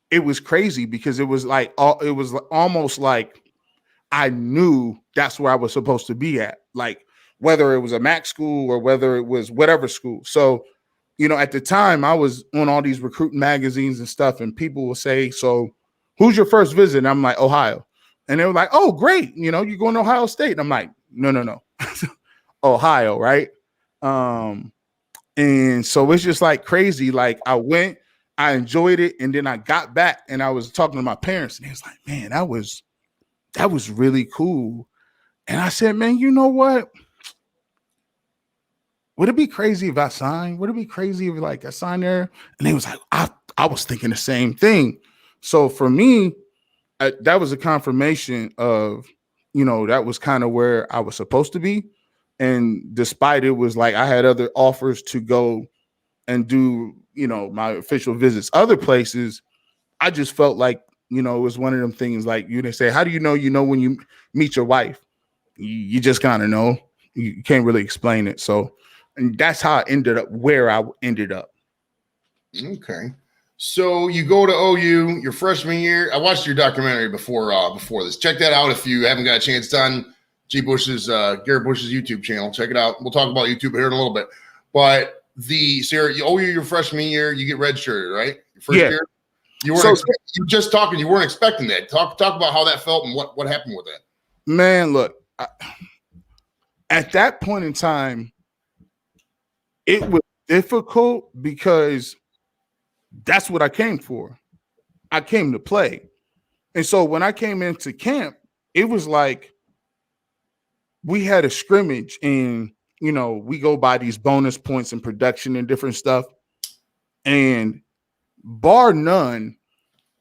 it was crazy because it was like, it was almost like I knew that's where I was supposed to be at, like whether it was a MAC school or whether it was whatever school. So, at the time I was on all these recruiting magazines and stuff, and people will say, so who's your first visit? And I'm like, Ohio. And they were like, oh, great. You're going to Ohio State. And I'm like, no. Ohio, right? And so it's just like crazy. Like I went, I enjoyed it, and then I got back and I was talking to my parents, and he was like, man, that was really cool. And I said, man, you know what? Would it be crazy if I signed? Would it be crazy if like I signed there? And he was like, I was thinking the same thing. So for me, that was a confirmation of, that was kind of where I was supposed to be. And despite it was like I had other offers to go and do, my official visits other places, I just felt like it was one of them things like they say, how do you know when you meet your wife? You just kind of know. You can't really explain it. So, and that's how I ended up where I ended up. Okay. So you go to OU your freshman year. I watched your documentary before this. Check that out if you haven't got a chance. It's on Garrett Bush's YouTube channel. Check it out. We'll talk about YouTube here in a little bit. But OU your freshman year, you get redshirted, right? Your first year. You weren't you just talking. You weren't expecting that. Talk about how that felt and what happened with that. Man, look, at that point in time, it was difficult because that's what I came for. I came to play. And so when I came into camp, it was like we had a scrimmage and, we go by these bonus points in production and different stuff. And bar none,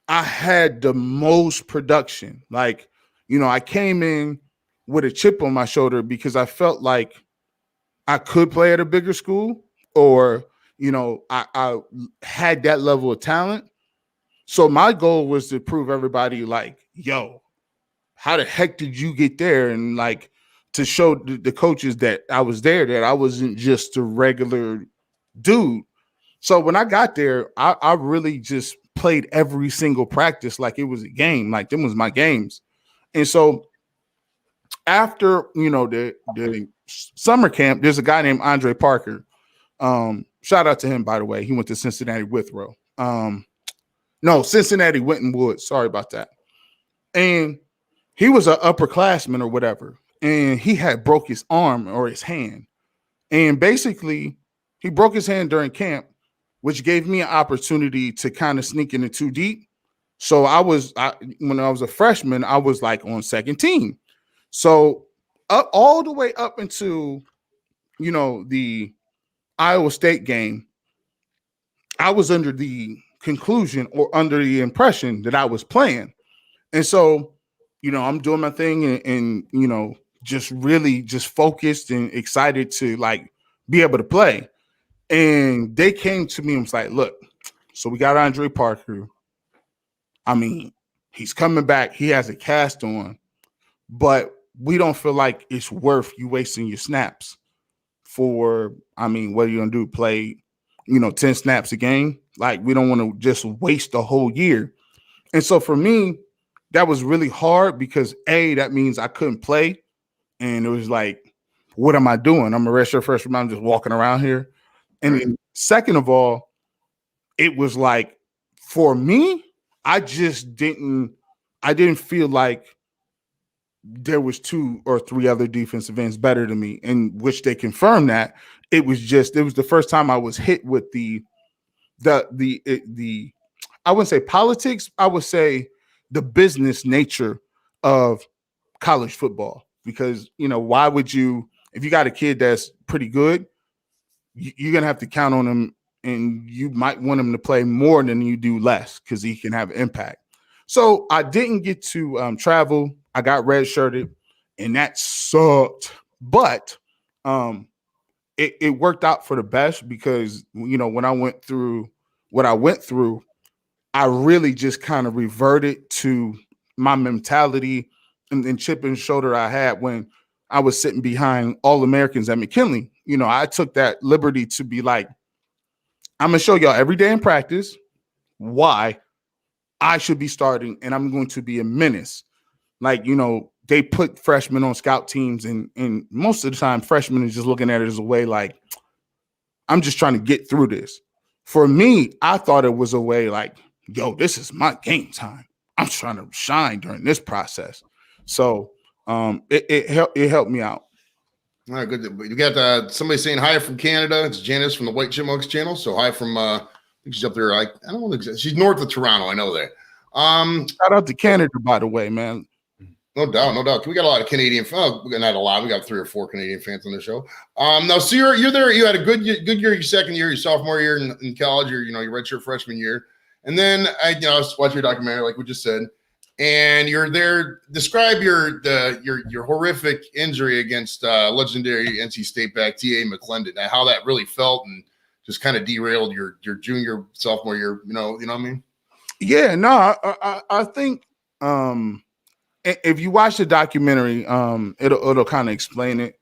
I had the most production. Like, I came in with a chip on my shoulder because I felt like I could play at a bigger school or, I had that level of talent. So my goal was to prove everybody like, yo, how the heck did you get there? And like to show the coaches that I was there, that I wasn't just a regular dude. So when I got there, I really just played every single practice like it was a game, like them was my games. And so after, the summer camp, there's a guy named Andre Parker. Shout out to him, by the way. He went to Cincinnati Withrow. Cincinnati Winton Woods. Sorry about that. And he was an upperclassman or whatever. And he had broke his arm or his hand. And basically, he broke his hand during camp, which gave me an opportunity to kind of sneak into 2 deep. So when I was a freshman, I was like on second team. So all the way up into, the Iowa State game, I was under the conclusion or under the impression that I was playing. And so, I'm doing my thing and just really just focused and excited to like be able to play. And they came to me and was like, look, so we got Andre Parker. I mean, he's coming back. He has a cast on, but we don't feel like it's worth you wasting your snaps for, what are you going to do? Play, 10 snaps a game? Like, we don't want to just waste the whole year. And so for me, that was really hard because that means I couldn't play. And it was like, what am I doing? I'm a redshirt freshman. I'm just walking around here. And then second of all, it was like, for me, I didn't feel like there was 2 or 3 other defensive ends better than me, in which they confirmed that. It was the first time I was hit with the I wouldn't say politics, I would say the business nature of college football. Because, why would you, if you got a kid that's pretty good, you're going to have to count on him, and you might want him to play more than you do less because he can have impact. So I didn't get to travel. I got redshirted, and that sucked. But it worked out for the best because, when I went through what I went through, I really just kind of reverted to my mentality and chip and shoulder I had when I was sitting behind All-Americans at McKinley. I took that liberty to be like, I'm going to show y'all every day in practice why I should be starting, and I'm going to be a menace. Like, they put freshmen on scout teams, and most of the time, freshmen are just looking at it as a way like, I'm just trying to get through this. For me, I thought it was a way like, yo, this is my game time. I'm trying to shine during this process. So it helped me out. All right, good. You got somebody saying hi from Canada. It's Janice from the White Chipmunks channel. So hi from I think she's up there. I don't know. She's north of Toronto. I know that. Shout out to Canada, by the way, man. No doubt, no doubt. We got a lot of Canadian fans. Not a lot. We got 3 or 4 Canadian fans on the show. Now, so you're there. You had a good year, your second year, your sophomore year in college, your redshirt freshman year, and then I was watching your documentary, like we just said, and you're there. Describe your horrific injury against legendary NC State back T.A. McClendon, and how that really felt, and just kind of derailed your junior sophomore year. You know what I mean? Yeah, no, I think if you watch the documentary, it'll kind of explain it.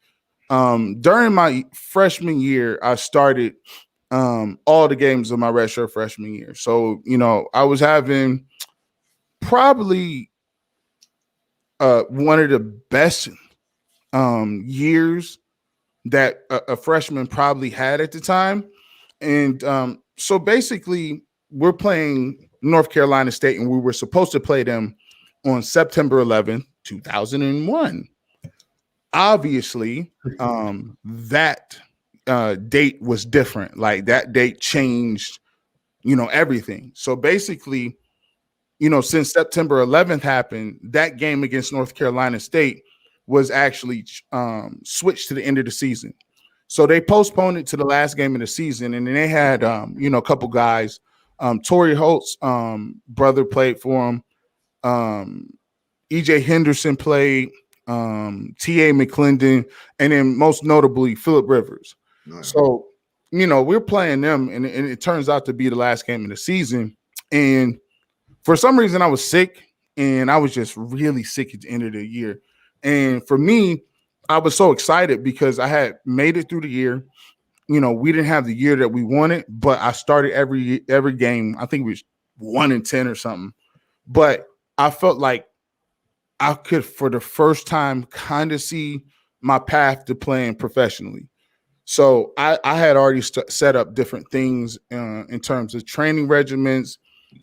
During my freshman year, I started all the games of my redshirt freshman year. So, I was having probably one of the best years that a freshman probably had at the time. And so basically, we're playing North Carolina State, and we were supposed to play them on September 11th, 2001. Obviously, that date was different. Like that date changed, everything. So basically, since September 11th happened, that game against North Carolina State was actually switched to the end of the season. So they postponed it to the last game of the season, and then they had, a couple guys. Torrey Holt's brother played for him. EJ Henderson played. T.A. McClendon, and then most notably Phillip Rivers. Nice. So, we're playing them, and it turns out to be the last game of the season. And for some reason, I was sick, and I was just really sick at the end of the year. And for me, I was so excited because I had made it through the year. We didn't have the year that we wanted, but I started every game. I think it was 1-10 or something. But I felt like I could, for the first time, kind of see my path to playing professionally. So I had already set up different things in terms of training regimens,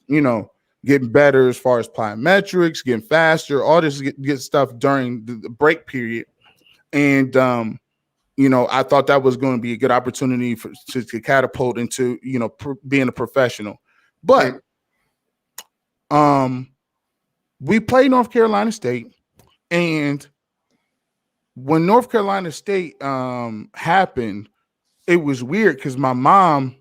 getting better as far as plyometrics, getting faster, all this good stuff during the break period. And, I thought that was going to be a good opportunity to catapult into, being a professional. But we played North Carolina State, and when North Carolina State happened, it was weird because my mom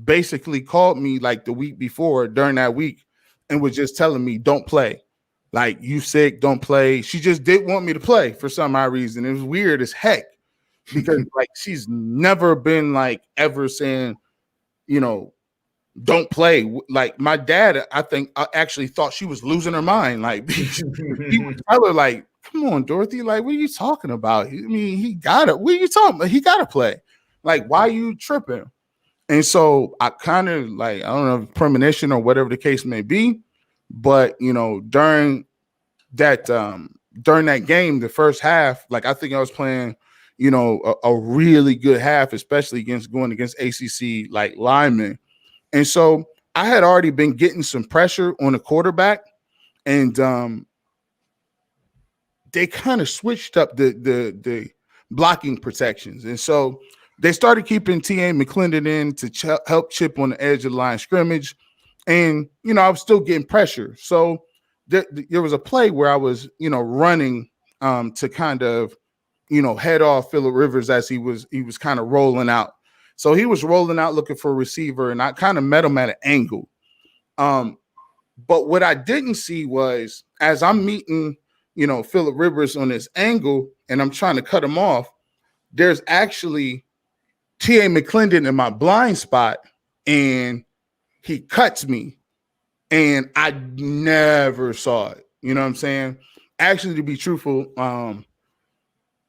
basically called me like the week before during that week and was just telling me, don't play. Like, you sick, don't play. She just didn't want me to play for some odd reason. It was weird as heck because like she's never been like ever saying, don't play. Like my dad, I think I actually thought she was losing her mind. Like he would tell her, like, come on, Dorothy, like, what are you talking about? I mean, he got it. What are you talking about? He got to play. Like, why are you tripping? And so I kind of like, I don't know, premonition or whatever the case may be. But, during that game, the first half, like I think I was playing, a really good half, especially going against ACC like linemen. And so I had already been getting some pressure on the quarterback, and they kind of switched up the blocking protections. And so they started keeping T.A. McClendon in to help chip on the edge of the line of scrimmage. And, I was still getting pressure. So there was a play where I was, running to kind of, head off Phillip Rivers as he was kind of rolling out. So he was rolling out looking for a receiver, and I kind of met him at an angle. But what I didn't see was as I'm meeting, Phillip Rivers on this angle and I'm trying to cut him off, there's actually T.A. McClendon in my blind spot, and he cuts me, and I never saw it. You know what I'm saying? Actually, to be truthful,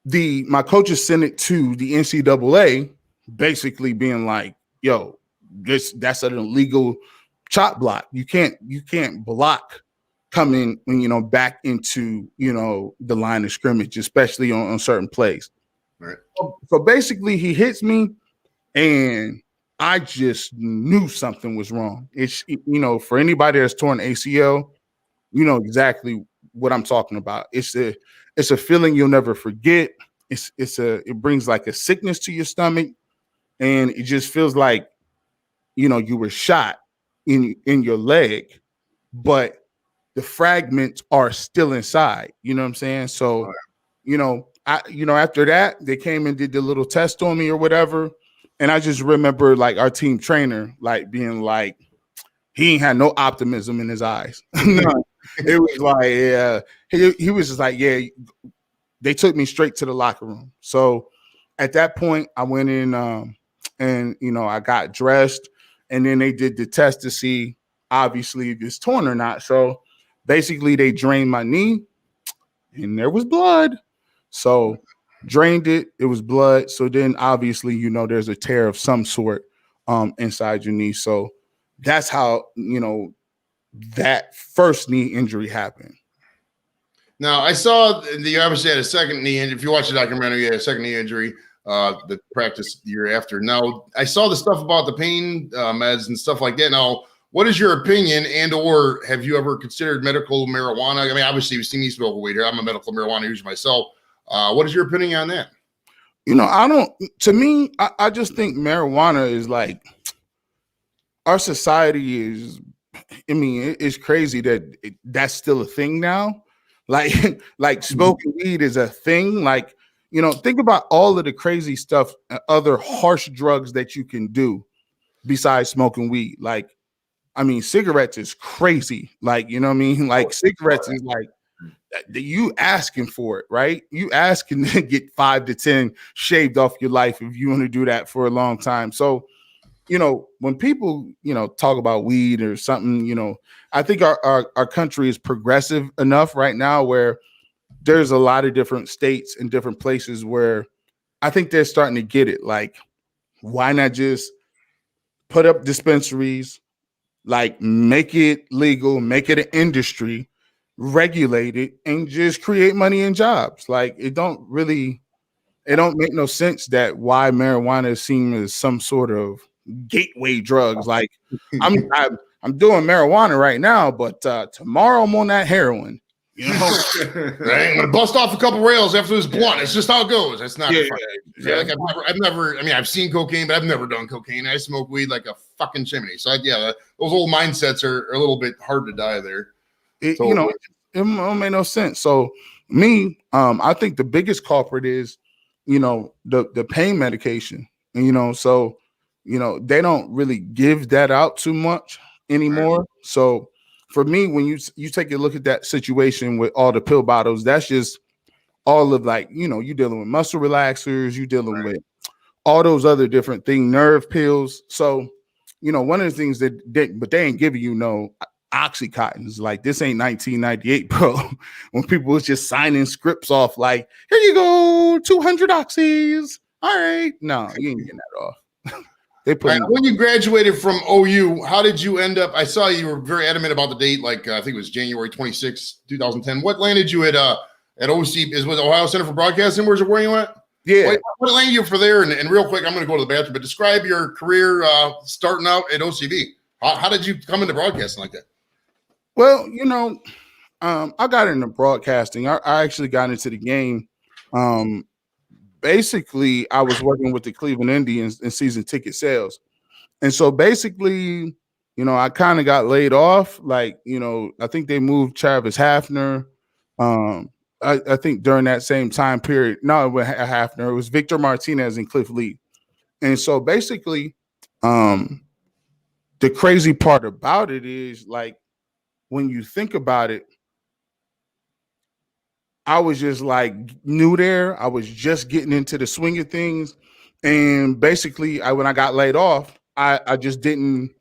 my coaches sent it to the NCAA, basically being like, yo, that's an illegal chop block. You can't block coming, back into, the line of scrimmage, especially on certain plays. Right. So basically he hits me, and I just knew something was wrong. It's, for anybody that's torn ACL, you know exactly what I'm talking about. It's a feeling you'll never forget. It brings like a sickness to your stomach, and it just feels like, you were shot in your leg, but the fragments are still inside. You know what I'm saying? So, after that, they came and did the little test on me or whatever. And I just remember like our team trainer, like being like, he ain't had no optimism in his eyes. No, it was like, yeah, he was just like, yeah, they took me straight to the locker room. So at that point I went in, and, I got dressed, and then they did the test to see obviously if it's torn or not. So basically they drained my knee and there was blood. So drained it, it was blood. So then obviously, there's a tear of some sort inside your knee. So that's how, that first knee injury happened. Now, I saw that you obviously had a second knee injury. If you watch the documentary, you had a second knee injury the practice the year after. Now, I saw the stuff about the pain meds and stuff like that. Now, what is your opinion, and or have you ever considered medical marijuana? I mean, obviously, you've seen me smoke weed here. I'm a medical marijuana user myself. What is your opinion on that? I just think marijuana is like, our society is, it's crazy that that's still a thing now. Like smoking weed is a thing. Like, think about all of the crazy stuff, other harsh drugs that you can do besides smoking weed. Like, cigarettes is crazy. Like, Like cigarettes is like, you asking for it, right? You asking to get 5 to 10 shaved off your life if you want to do that for a long time. So, when people, talk about weed or something, I think our country is progressive enough right now where there's a lot of different states and different places where I think they're starting to get it. Like, why not just put up dispensaries, like make it legal, make it an industry, regulate it, and just create money and jobs. Like, it don't make no sense that why marijuana is seen as some sort of gateway drugs. Like, I'm doing marijuana right now, but tomorrow I'm on that heroin. Right? I'm gonna bust off a couple rails after this blunt. It's just how it goes. That's not fun. Yeah. Like I've never. I've seen cocaine, but I've never done cocaine. I smoke weed like a fucking chimney. So those old mindsets are a little bit hard to die there. It don't make no sense. So me, I think the biggest culprit is, the pain medication. And, so, they don't really give that out too much anymore. Right. So for me, when you take a look at that situation with all the pill bottles, that's just all of, like, you're dealing with muscle relaxers, you're dealing with all those other different things, nerve pills. So, one of the things but they ain't giving you no Oxycontins. Like, this ain't 1998, bro, when people was just signing scripts off like, here you go, 200 oxys. All right. No, you ain't getting that off. When you graduated from OU, how did you end up? I saw you were very adamant about the date, like I think it was January 26, 2010. What landed you at OC? Was Ohio Center for Broadcasting? Where you went? Yeah. What landed you for there? And real quick, I'm going to go to the bathroom, but describe your career starting out at OCB. How did you come into broadcasting like that? Well, I got into broadcasting. I actually got into the game. Basically, I was working with the Cleveland Indians in season ticket sales. And so basically, I kind of got laid off. Like, I think they moved Travis Hafner. I think during that same time period, no, it was Hafner. It was Victor Martinez and Cliff Lee. And so basically, the crazy part about it is, like, when you think about it, I was just like new there. I was just getting into the swing of things. And basically, when I got laid off, I just didn't,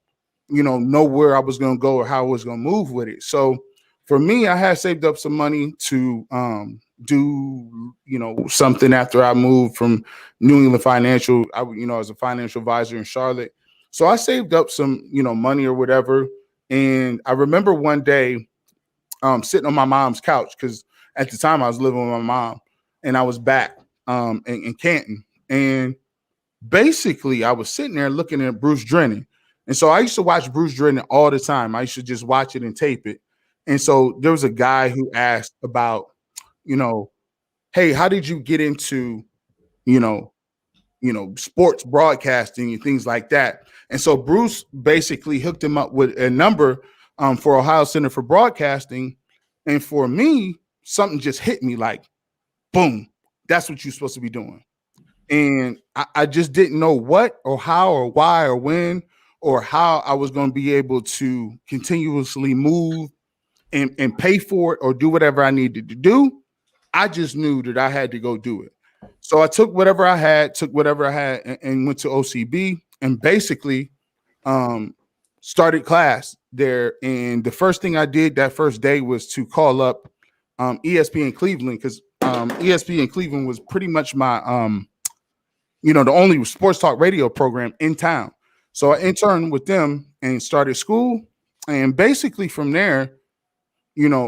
know where I was going to go or how I was going to move with it. So for me, I had saved up some money to do, something after I moved from New England Financial. I was a financial advisor in Charlotte. So I saved up some, money or whatever. And I remember one day sitting on my mom's couch, because at the time I was living with my mom, and I was back in Canton. And basically I was sitting there looking at Bruce Drennan. And so I used to watch Bruce Drennan all the time. I used to just watch it and tape it. And so there was a guy who asked about, hey, how did you get into, sports broadcasting and things like that? And so Bruce basically hooked him up with a number for Ohio Center for Broadcasting. And for me, something just hit me like, boom, that's what you're supposed to be doing. And I just didn't know what or how or why or when or how I was going to be able to continuously move and pay for it or do whatever I needed to do. I just knew that I had to go do it. So I took whatever I had and went to OCB. And basically, started class there, and the first thing I did that first day was to call up ESPN Cleveland, because ESPN Cleveland was pretty much my the only sports talk radio program in town. So I interned with them and started school, and basically from there,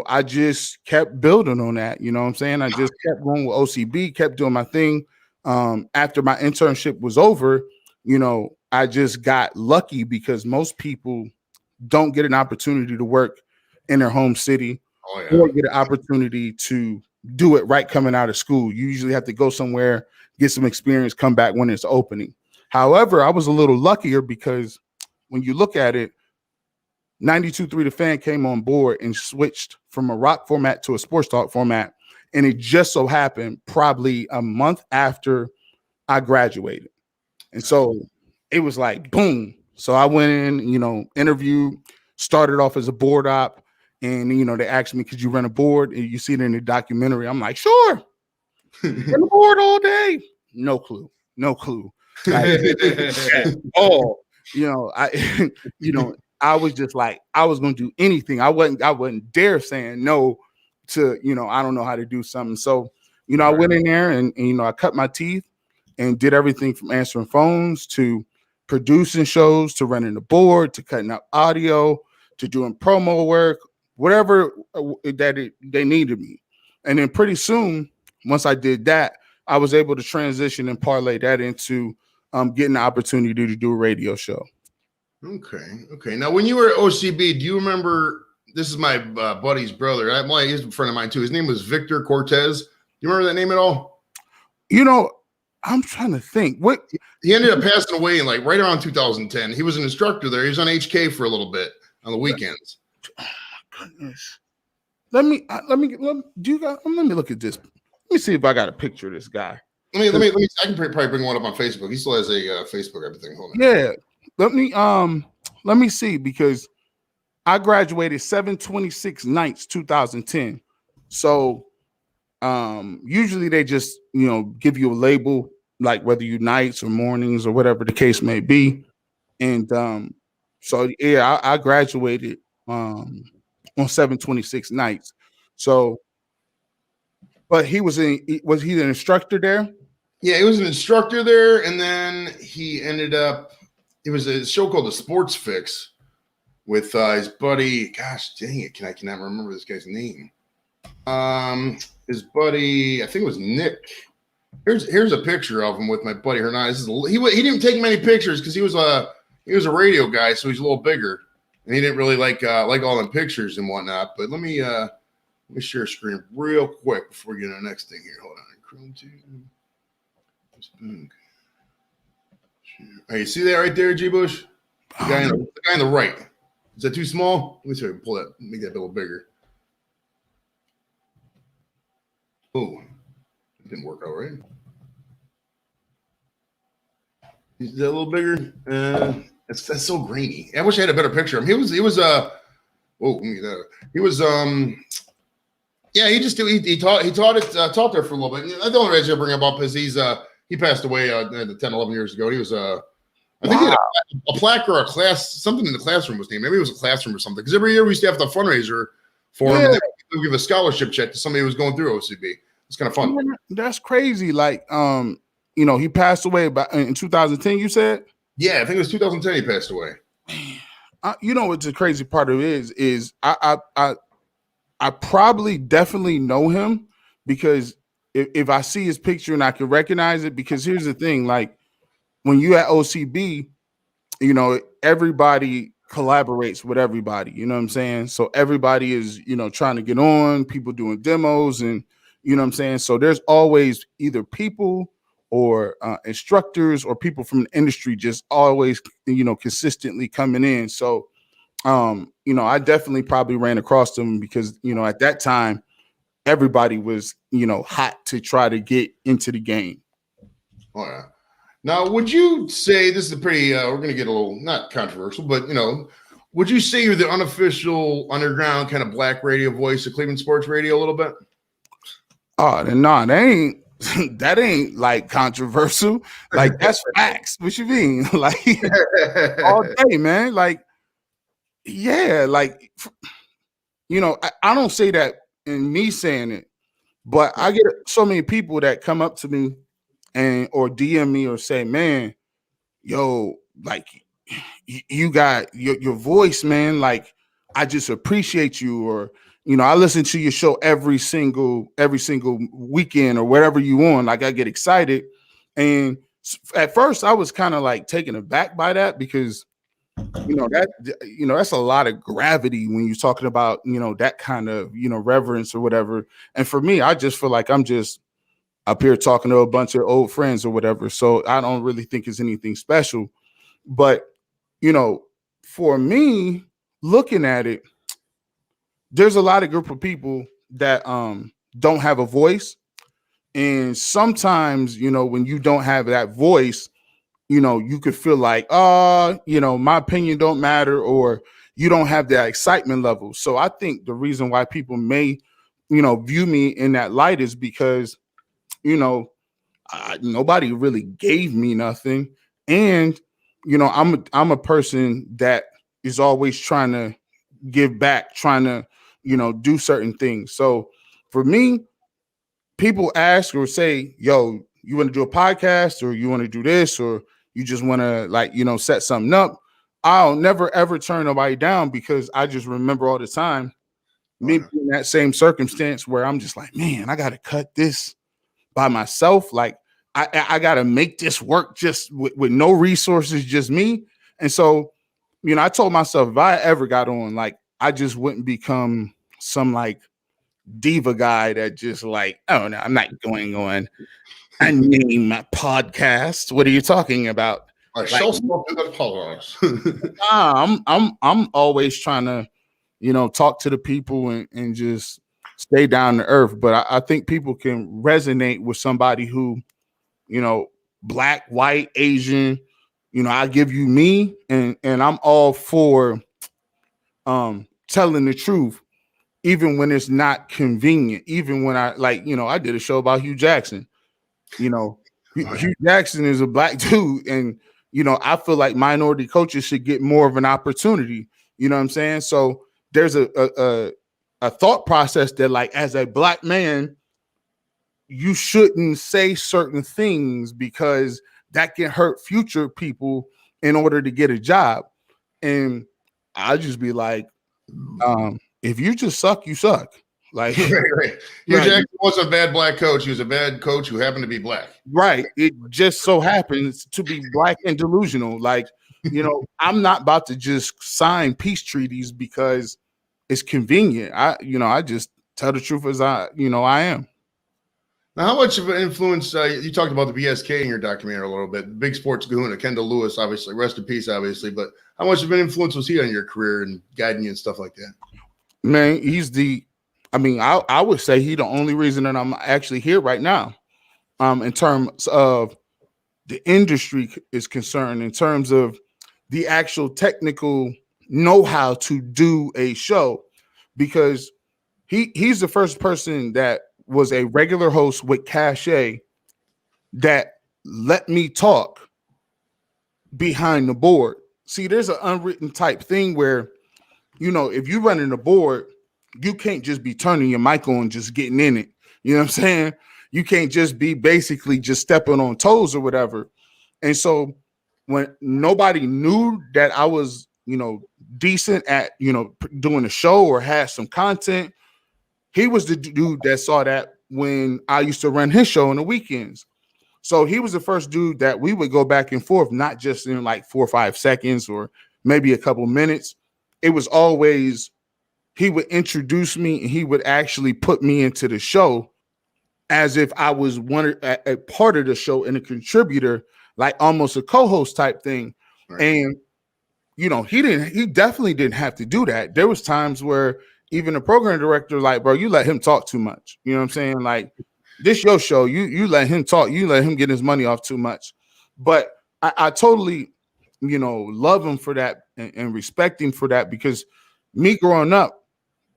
I just kept building on that. You know what I'm saying? I just kept going with OCB, kept doing my thing. After my internship was over, I just got lucky because most people don't get an opportunity to work in their home city or get an opportunity to do it right coming out of school. You usually have to go somewhere, get some experience, come back when it's opening. However, I was a little luckier because when you look at it, 92.3 The Fan came on board and switched from a rock format to a sports talk format. And it just so happened probably a month after I graduated. And so it was like, boom. So I went in, interviewed, started off as a board op. And, they asked me, could you run a board? And you see it in the documentary. I'm like, sure. Run the board all day. No clue. Like, I was just like, I was going to do anything. I wasn't dare saying no to, I don't know how to do something. So, I went in there and I cut my teeth and did everything from answering phones to producing shows, to running the board, to cutting out audio, to doing promo work, whatever they needed me. And then pretty soon, once I did that, I was able to transition and parlay that into getting the opportunity to do a radio show. Okay. Now, when you were at OCB, do you remember? This is my buddy's brother. He's a friend of mine too. His name was Victor Cortez. Do you remember that name at all? I'm trying to think. What he ended up passing away in right around 2010. He was an instructor there. He was on HK for a little bit on the weekends. Oh my goodness. Let me look at this. Let me see if I got a picture of this guy. Let me. I can probably bring one up on Facebook. He still has a Facebook everything. Hold on. Yeah. Let me see, because I graduated 7/26 nights 2010. So usually they just give you a label, like whether you nights or mornings or whatever the case may be. And so yeah, I graduated on 7/26 nights. So but was he an instructor there? Yeah, he was an instructor there, and then he ended up. It was a show called The Sports Fix with his buddy. Gosh, dang it! I cannot remember this guy's name. His buddy, I think it was Nick. Here's a picture of him with my buddy Hernandez. He didn't take many pictures because he was a radio guy, so he's a little bigger, and he didn't really like all them pictures and whatnot. But let me share screen real quick before we get to the next thing here. Hold on, Chrome 2. Hey, you see that right there, GBush? The guy on the right. Is that too small? Let me see if I can pull that, make that a little bigger. Oh, it didn't work out right. Is that a little bigger? That's so grainy. I wish I had a better picture of him. He was whoa, let me get that. He was yeah, he taught there for a little bit. The only reason I bring him up is he passed away 10, 11 years ago. He was I think he had a plaque or a class, something in the classroom was named. Maybe it was a classroom or something. Because every year we used to have the fundraiser for him. And they would give a scholarship check to somebody who was going through OCB. It's kind of fun. That's crazy. Like, he passed away in 2010, you said? Yeah, I think it was 2010 he passed away. What the crazy part of it is I probably definitely know him, because if I see his picture and I can recognize it, because here's the thing, like when you at OCB, everybody collaborates with everybody, you know what I'm saying? So everybody is, trying to get on, people doing demos, and you know what I'm saying? So there's always either people or instructors or people from the industry just always, consistently coming in. So, I definitely probably ran across them because, at that time, everybody was, hot to try to get into the game. Oh, yeah. Now, would you say this is a pretty, we're going to get a little, not controversial, but, would you say you're the unofficial underground kind of black radio voice of Cleveland sports radio a little bit? Oh, no, that ain't like controversial. Like, that's facts. What you mean? Like, all day, man. Like, yeah, like, I don't say that in me saying it, but I get so many people that come up to me and or DM me or say, man, yo, like you got your voice, man. Like, I just appreciate you, or I listen to your show every single weekend or whatever you on. Like, I get excited, and at first I was kind of like taken aback by that because that's a lot of gravity when you're talking about that kind of reverence or whatever. And for me, I just feel like I'm just up here talking to a bunch of old friends or whatever. So I don't really think it's anything special. But for me, looking at it, there's a lot of group of people that don't have a voice. And sometimes, when you don't have that voice, you could feel like, my opinion don't matter, or you don't have that excitement level. So I think the reason why people may, view me in that light is because, nobody really gave me nothing. And, I'm a person that is always trying to give back, trying to, do certain things. So for me, people ask or say, yo, you want to do a podcast, or you want to do this, or you just want to set something up. I'll never ever turn nobody down, because I just remember all the time me being in that same circumstance where I'm just like, man, I got to cut this by myself. Like, I got to make this work just with no resources, just me. And so, I told myself, if I ever got on, like, I just wouldn't become some like diva guy that just like, oh no, I'm not going on a name podcast. What are you talking about? I shall stop in that pause. I'm always trying to, talk to the people and just stay down to earth. But I think people can resonate with somebody who, black, white, Asian, I give you me, and I'm all for telling the truth, even when it's not convenient, even when I did a show about Hugh Jackson. Hugh Jackson is a black dude, and I feel like minority coaches should get more of an opportunity. You know what I'm saying? So there's a thought process that, like, as a black man, you shouldn't say certain things because that can hurt future people in order to get a job. And I just be like, if you just suck, you suck. Like, right. Hugh Jackson wasn't a bad black coach. He was a bad coach who happened to be black. Right. It just so happens to be black and delusional. Like, I'm not about to just sign peace treaties because it's convenient. I just tell the truth as I am. Now, how much of an influence, you talked about the BSK in your documentary a little bit, big sports kahuna, Kendall Lewis, obviously, rest in peace, obviously, but how much of an influence was he on your career and guiding you and stuff like that? Man, I would say he's the only reason that I'm actually here right now. In terms of the industry is concerned, in terms of the actual technical know-how to do a show, because he's the first person that was a regular host with cachet that let me talk behind the board. See, there's an unwritten type thing where, if you're running the board, you can't just be turning your mic on, just getting in it. You know what I'm saying? You can't just be basically just stepping on toes or whatever. And so when nobody knew that I was, decent at, doing a show or had some content, he was the dude that saw that when I used to run his show on the weekends. So he was the first dude that we would go back and forth, not just in like 4 or 5 seconds or maybe a couple minutes. It was always, he would introduce me and he would actually put me into the show as if I was a part of the show and a contributor, like almost a co-host type thing. Right. And, he definitely didn't have to do that. There was times where even the program director, like, bro, you let him talk too much. You know what I'm saying? Like, this your show. You let him talk. You let him get his money off too much. But I totally, love him for that and respect him for that, because me growing up,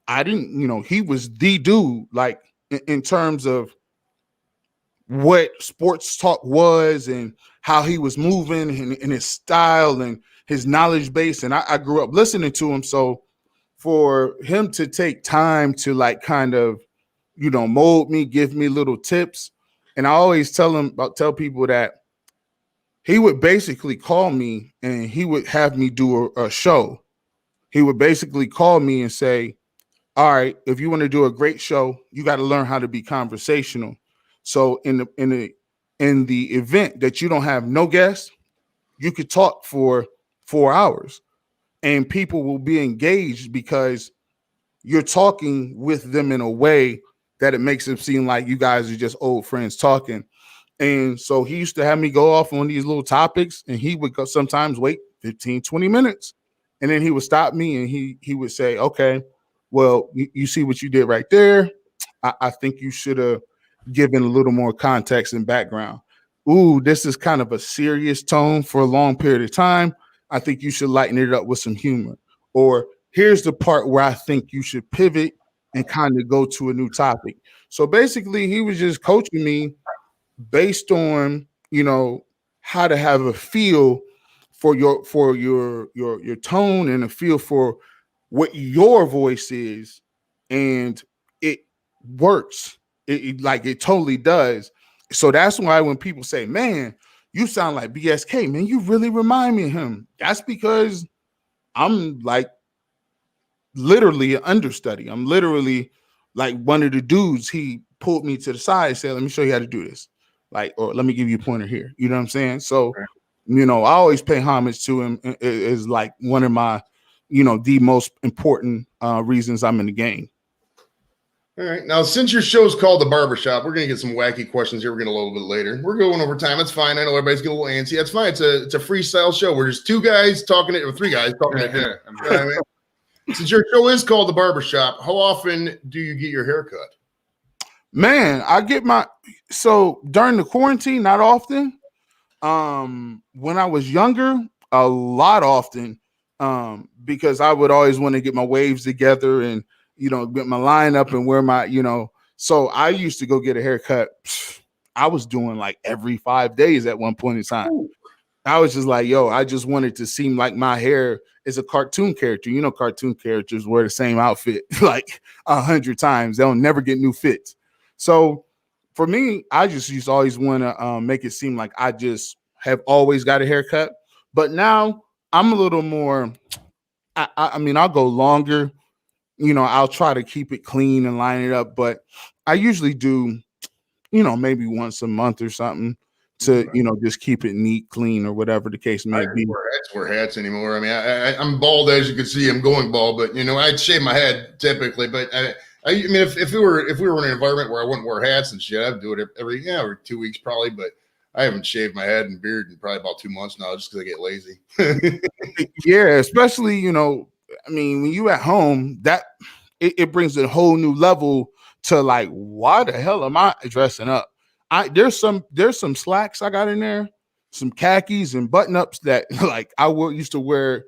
I didn't, he was the dude, like in terms of what sports talk was and how he was moving and his style. And his knowledge base, and I grew up listening to him. So for him to take time to like kind of, mold me, give me little tips, and I always tell people that he would basically call me and he would have me do a show. He would basically call me and say, all right, if you want to do a great show, you got to learn how to be conversational. So in the event that you don't have no guests, you could talk for 4 hours and people will be engaged because you're talking with them in a way that it makes it seem like you guys are just old friends talking. And so he used to have me go off on these little topics, and he would sometimes wait 15, 20 minutes. And then he would stop me and he would say, okay, well, you see what you did right there. I think you should have given a little more context and background. Ooh, this is kind of a serious tone for a long period of time. I think you should lighten it up with some humor. Or here's the part where I think you should pivot and kind of go to a new topic. So basically, he was just coaching me based on, how to have a feel for your tone and a feel for what your voice is, and it works. It totally does. So that's why when people say, man, you sound like BSK, man, you really remind me of him. That's because I'm like literally an understudy. I'm literally like one of the dudes. He pulled me to the side and said, let me show you how to do this. Or let me give you a pointer here. You know what I'm saying? So, I always pay homage to him. It is like one of my, the most important reasons I'm in the game. All right. Now, since your show's called The Barbershop, we're going to get some wacky questions here. We're going to a little bit later. We're going over time. That's fine. I know everybody's getting a little antsy. That's fine. It's a freestyle show. We're just 2 guys talking or 3 guys talking at dinner. Since your show is called The Barbershop, how often do you get your hair cut? Man, I get so during the quarantine, not often. When I was younger, a lot often, because I would always want to get my waves together and, get my line up and wear my, so I used to go get a haircut. I was doing like every 5 days at one point in time. Ooh. I was just like, I just wanted to seem like my hair is a cartoon character. Cartoon characters wear the same outfit like 100 times. They'll never get new fits. So for me, I just used to always want to make it seem like I just have always got a haircut. But now I'm a little more, I'll go longer. I'll try to keep it clean and line it up. But I usually do, maybe once a month or something to, just keep it neat, clean, or whatever the case may be. Wear hats anymore. I mean, I'm bald, as you can see. I'm going bald, but, I'd shave my head typically. But I mean, if we were in an environment where I wouldn't wear hats and shit, I'd do it every 2 weeks probably. But I haven't shaved my head and beard in probably about 2 months now, just because I get lazy. Yeah, especially when you at home, that it brings a whole new level to like, why the hell am I dressing up? There's some slacks I got in there, some khakis and button ups that like I used to wear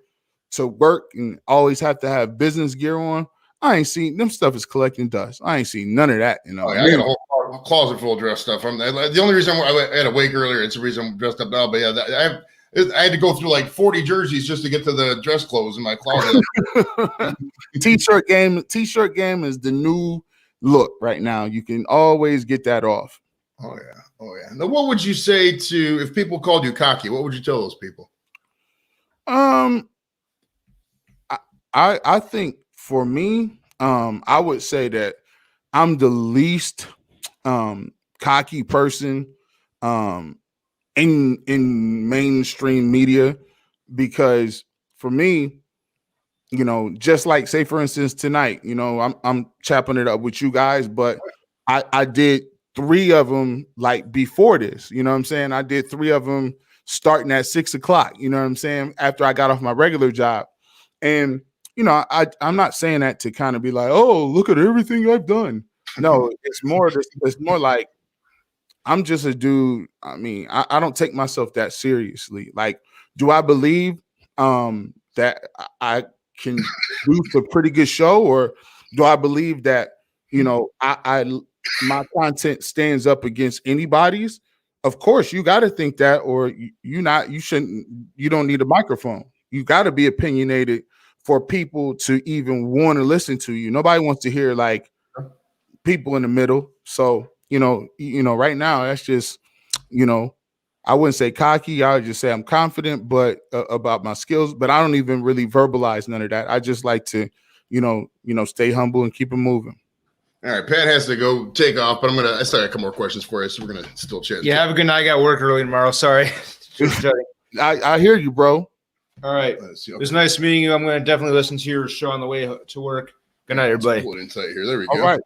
to work and always have to have business gear on. I ain't seen them stuff is collecting dust. I ain't seen none of that. I got a whole closet full of dress stuff. The only reason I had a wake earlier, it's the reason I'm dressed up now. But yeah, I had to go through like 40 jerseys just to get to the dress clothes in my closet. T-shirt game is the new look right now. You can always get that off. Oh yeah. Now, what would you say to if people called you cocky? What would you tell those people? I think for me, I would say that I'm the least cocky person in mainstream media, because for me, just like say for instance tonight, I'm chopping it up with you guys, but I did 3 of them like before this. You know what I'm saying? I did 3 of them starting at 6 o'clock. You know what I'm saying? After I got off my regular job, and I'm not saying that to kind of be like, oh, look at everything I've done. No, it's more like I'm just a dude. I mean, I don't take myself that seriously. Like, do I believe that I can do a pretty good show, or do I believe that my content stands up against anybody's? Of course, you got to think that, or you don't need a microphone. you got to be opinionated for people to even want to listen to you. Nobody wants to hear like people in the middle. So, right now that's just, I wouldn't say cocky. I would just say I'm confident, but about my skills, but I don't even really verbalize none of that. I just like to, stay humble and keep it moving. All right, Pat has to go take off, but I still got a couple more questions for you, so we're gonna still chat. Yeah, have a good night. I got work early tomorrow. Sorry. I hear you, bro. All right. It was nice meeting you. I'm going to definitely listen to your show on the way to work. Good night, everybody. Pull it insight here. There we go.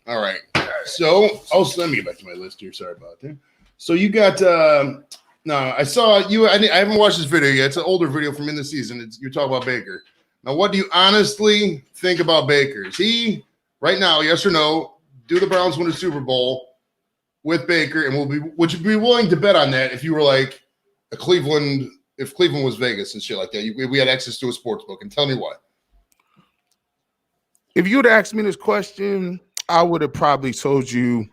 All right. So, let me get back to my list here. Sorry about that. So you got no, I saw you. I haven't watched this video yet. It's an older video from in the season. You're talking about Baker. Now, what do you honestly think about Baker? Is he right now, yes or no, do the Browns win a Super Bowl with Baker? And would you be willing to bet on that if you were like if Cleveland was Vegas and shit like that? We had access to a sports book, and tell me why. If you'd asked me this question, I would have probably told you.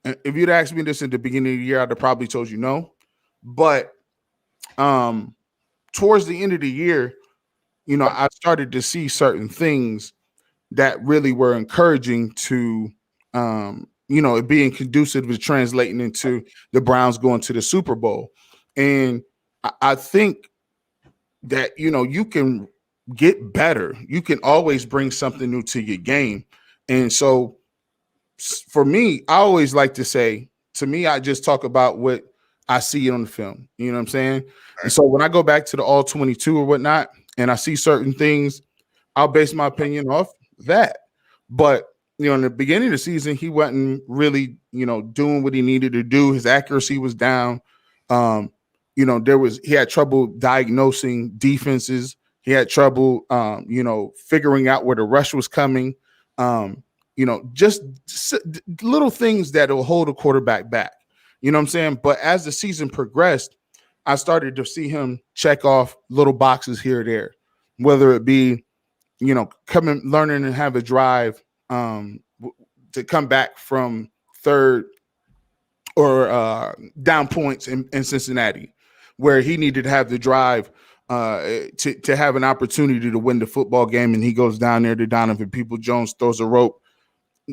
If you'd asked me this at the beginning of the year, I'd have probably told you no. But towards the end of the year, I started to see certain things that really were encouraging to, it being conducive to translating into the Browns going to the Super Bowl. And I think that, you can get better. You can always bring something new to your game. And so for me, I always like to say, to me, I just talk about what I see on the film. You know what I'm saying? Right. And so when I go back to the all 22 or whatnot, and I see certain things, I'll base my opinion off that. But, in the beginning of the season, he wasn't really, doing what he needed to do. His accuracy was down. He had trouble diagnosing defenses. He had trouble, figuring out where the rush was coming. Just little things that will hold a quarterback back. You know what I'm saying? But as the season progressed, I started to see him check off little boxes here or there, whether it be, learning and have a drive to come back from third or down points in Cincinnati, where he needed to have the drive to have an opportunity to win the football game. And he goes down there to Donovan Peoples-Jones, throws a rope,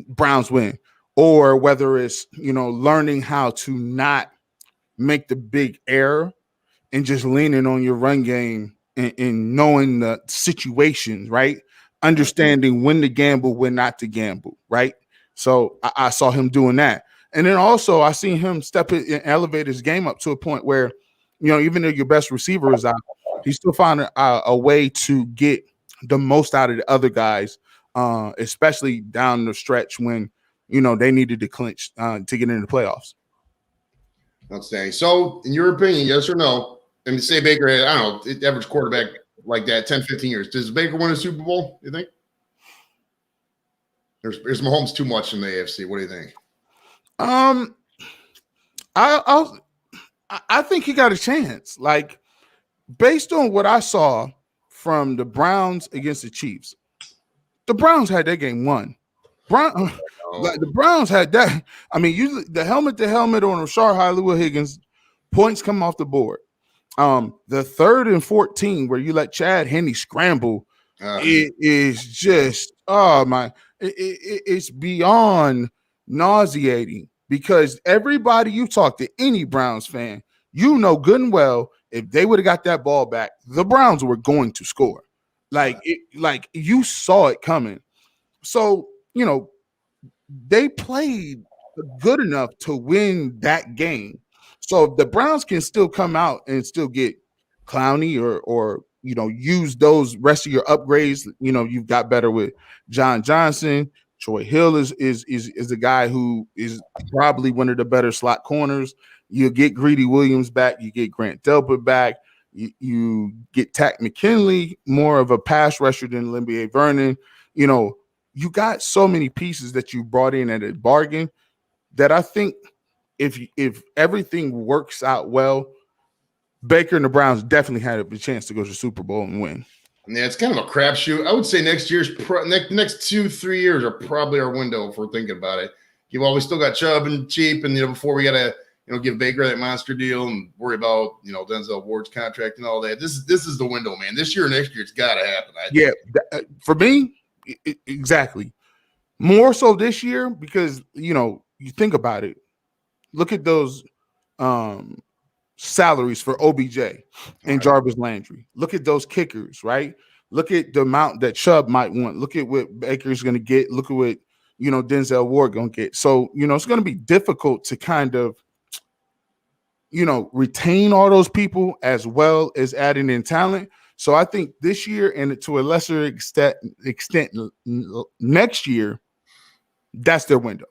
Browns win. Or whether it's, learning how to not make the big error and just leaning on your run game and knowing the situations, right? Understanding when to gamble, when not to gamble, right? So I saw him doing that. And then also I seen him step it and elevate his game up to a point where, even though your best receiver is out, he still found a way to get the most out of the other guys, especially down the stretch when, they needed to clinch to get into the playoffs. Outstanding. So, in your opinion, yes or no? I mean, say Baker had, I don't know, average quarterback like that, 10, 15 years. Does Baker win a Super Bowl, you think? There's Mahomes too much in the AFC. What do you think? I think he got a chance. Like, based on what I saw from the Browns against the Chiefs, the Browns had that game won. The Browns had that. I mean, the helmet to helmet on Rashard Hollywood Higgins, points come off the board. The 3rd and 14 where you let Chad Henne scramble, it is just it's beyond nauseating, because everybody you talk to, any Browns fan, good and well, if they would have got that ball back, the Browns were going to score. Like you saw it coming. So, they played good enough to win that game. So if the Browns can still come out and still get Clowney or use those rest of your upgrades, you've got better with John Johnson. Troy Hill is the guy who is probably one of the better slot corners. You get Greedy Williams back. You get Grant Delpit back. You get Tack McKinley, more of a pass rusher than Olivier Vernon. You got so many pieces that you brought in at a bargain that I think if everything works out well, Baker and the Browns definitely had a chance to go to the Super Bowl and win. Yeah, it's kind of a crapshoot. I would say next 2-3 years are probably our window if we're thinking about it. We still got Chubb and Cheap, and before we got to give Baker that monster deal and worry about, Denzel Ward's contract and all that. This is the window, man. This year or next year, it's got to happen. For me, exactly. More so this year because, you think about it. Look at those salaries for OBJ and Jarvis Landry. Look at those kickers, right? Look at the amount that Chubb might want. Look at what Baker's going to get. Look at what, Denzel Ward going to get. So, it's going to be difficult to kind of, retain all those people as well as adding in talent. So I think this year and to a lesser extent next year, that's their window.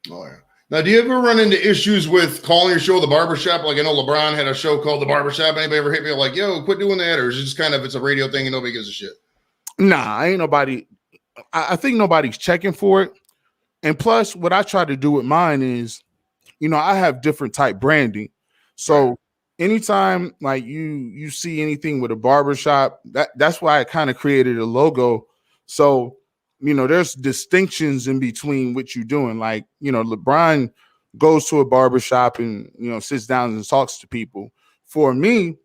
Oh, yeah. Now, do you ever run into issues with calling your show The Barbershop? Like I know LeBron had a show called The Barbershop. Anybody ever hit me like, yo, quit doing that? Or is it just kind of, it's a radio thing and nobody gives a shit? Nah, ain't nobody. I think nobody's checking for it. And plus, what I try to do with mine is, I have different type branding. So anytime like you see anything with a barbershop, that's why I kind of created a logo. So, there's distinctions in between what you're doing. Like, LeBron goes to a barbershop and, sits down and talks to people. For me,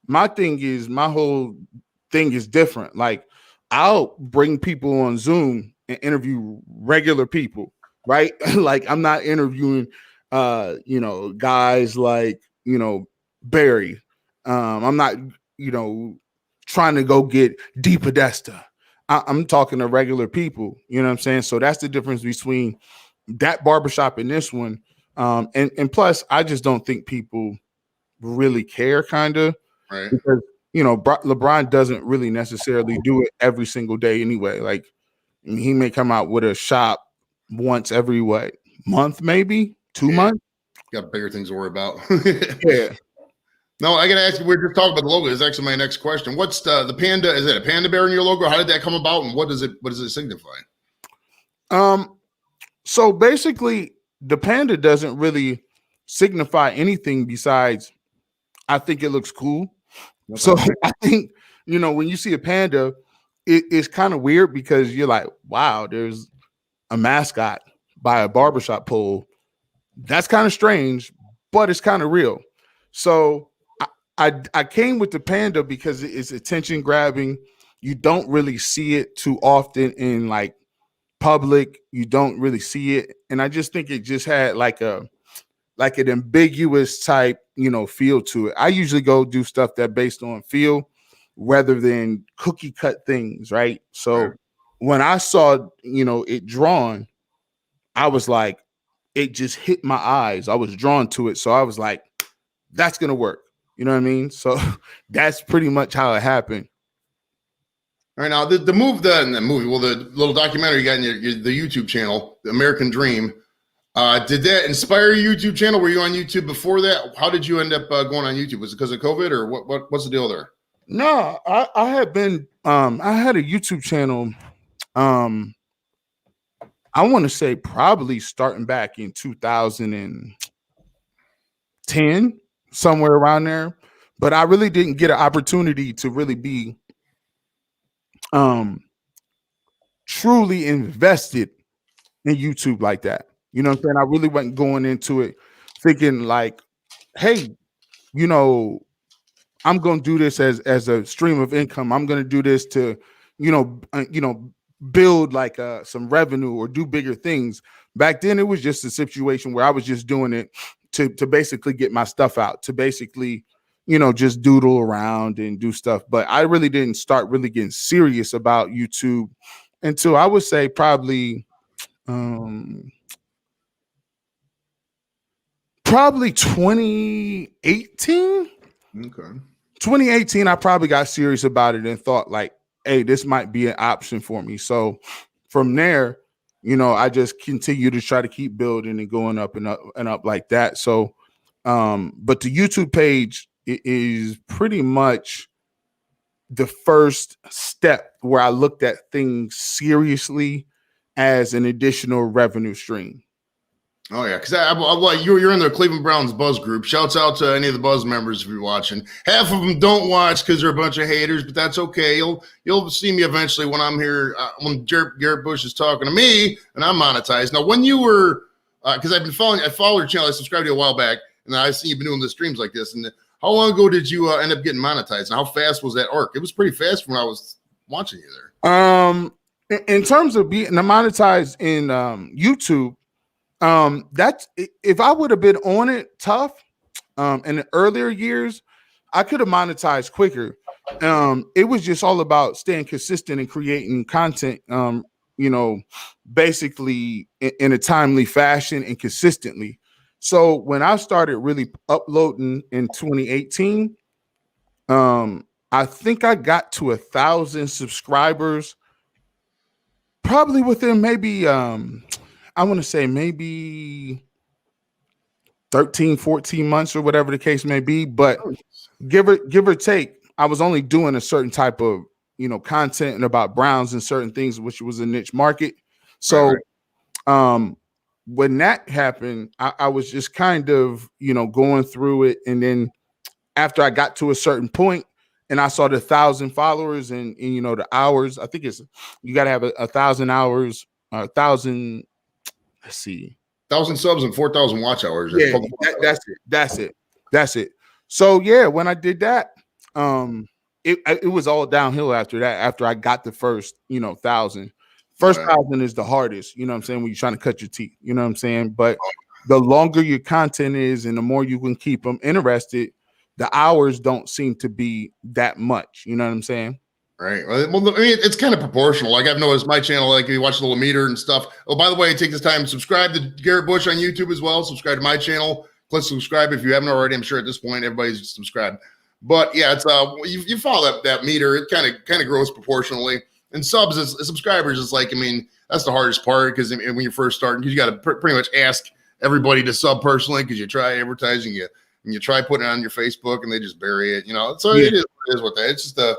my whole thing is different. Like, I'll bring people on Zoom and interview regular people, right? Like, I'm not interviewing, guys like, Barry. I'm not, trying to go get D Podesta. I'm talking to regular people, you know what I'm saying? So that's the difference between that barbershop and this one. And plus, I just don't think people really care, kind of. Right. Because, LeBron doesn't really necessarily do it every single day anyway. Like, he may come out with a shop once every, month, maybe 2 months? Got bigger things to worry about. Yeah. No, I got to ask you, we're just talking about the logo. It's actually my next question. What's the panda? Is it a panda bear in your logo? How did that come about? And what does it signify? So basically the panda doesn't really signify anything besides, I think it looks cool. Okay. So I think, when you see a panda, it's kind of weird because you're like, wow, there's a mascot by a barbershop pole. That's kind of strange, but it's kind of real. So I came with the panda because it's attention grabbing. You don't really see it too often in like public. You don't really see it. And I just think it just had like an ambiguous type, feel to it. I usually go do stuff that based on feel rather than cookie cut things. Right. So when I saw, it drawn, I was like, it just hit my eyes. I was drawn to it. So I was like, that's going to work. You know what I mean? So that's pretty much how it happened. All right. Now, the little documentary you got in the YouTube channel, The American Dream, did that inspire your YouTube channel? Were you on YouTube before that? How did you end up going on YouTube? Was it because of COVID or what's the deal there? No, I had been, I had a YouTube channel. I want to say probably starting back in 2010. Somewhere around there, but I really didn't get an opportunity to really be truly invested in YouTube like that. You know what I'm saying? I really wasn't going into it thinking like, hey, I'm going to do this as a stream of income. I'm going to do this to, build like some revenue or do bigger things. Back then, it was just a situation where I was just doing it to basically get my stuff out, to basically, just doodle around and do stuff. But I really didn't start really getting serious about YouTube until I would say probably 2018. Okay. 2018, I probably got serious about it and thought like, hey, this might be an option for me. So from there, I just continue to try to keep building and going up and up and up like that. So, but the YouTube page is pretty much the first step where I looked at things seriously as an additional revenue stream. Oh yeah, because you're in the Cleveland Browns Buzz group. Shouts out to any of the Buzz members if you're watching. Half of them don't watch because they're a bunch of haters, but that's okay. You'll see me eventually when I'm here. When Garrett Bush is talking to me and I'm monetized. Now, when you were, because I followed your channel, I subscribed to you a while back, And I see you've been doing the streams like this. And how long ago did you end up getting monetized? And how fast was that arc? It was pretty fast when I was watching you there. In terms of being monetized in YouTube, that's if I would have been on it tough in the earlier years, I could have monetized quicker. It was just all about staying consistent and creating content, basically in a timely fashion and consistently. So when I started really uploading in 2018, I think I got to 1,000 subscribers probably within maybe I want to say maybe 13, 14 months or whatever the case may be. But give or take, I was only doing a certain type of, content and about browns and certain things, which was a niche market. So when that happened, I was just kind of, going through it. And then after I got to a certain point and I saw the 1,000 followers and the hours, I think you got to have 1,000 hours, 1,000, let's see. 1,000 subs and 4,000 watch hours. Yeah, that's it. So yeah, when I did that, it was all downhill after that. After I got the first, 1,000. First 1,000 is the hardest, you know what I'm saying, when you're trying to cut your teeth, you know what I'm saying? But the longer your content is and the more you can keep them interested, the hours don't seem to be that much, you know what I'm saying? Right. Well, I mean, it's kind of proportional. Like I've noticed my channel, like you watch the little meter and stuff. Oh, by the way, take this time, subscribe to Garrett Bush on YouTube as well. Subscribe to my channel. Click subscribe if you haven't already. I'm sure at this point everybody's subscribed. But yeah, it's you follow that meter. It kind of grows proportionally. And subscribers is like, I mean, that's the hardest part because when you're first starting, because you got to pretty much ask everybody to sub personally because you try advertising and you try putting it on your Facebook and they just bury it. So it is what that. It's just a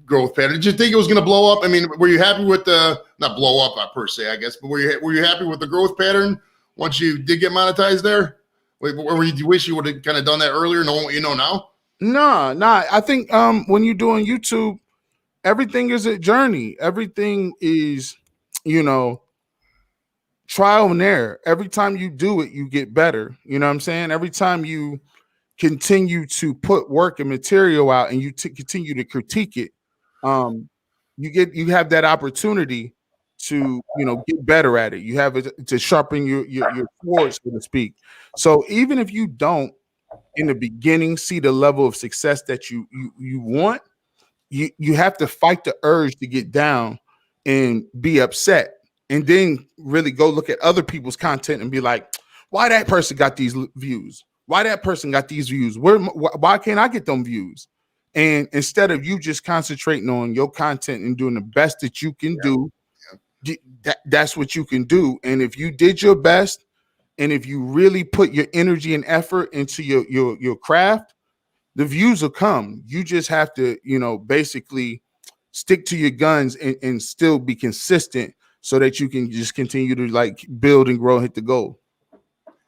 growth pattern. Did you think it was going to blow up? I mean, were you happy with not blow up per se, I guess, but were you happy with the growth pattern once you did get monetized there? Or you wish you would have kind of done that earlier, knowing what you know now? No. I think when you're doing YouTube, everything is a journey. Everything is, trial and error. Every time you do it, you get better. You know what I'm saying? Every time you continue to put work and material out and you continue to critique it, you have that opportunity to get better at it. You have it to sharpen your sword, so to speak. So even if you don't in the beginning see the level of success that you want, you have to fight the urge to get down and be upset, and then really go look at other people's content and be like, why that person got these views? Why that person got these views? Why can't I get them views? And instead of you just concentrating on your content and doing the best that you can do, that's what you can do. And if you did your best, and if you really put your energy and effort into your craft, the views will come. You just have to, basically stick to your guns and still be consistent so that you can just continue to like build and grow and hit the goal.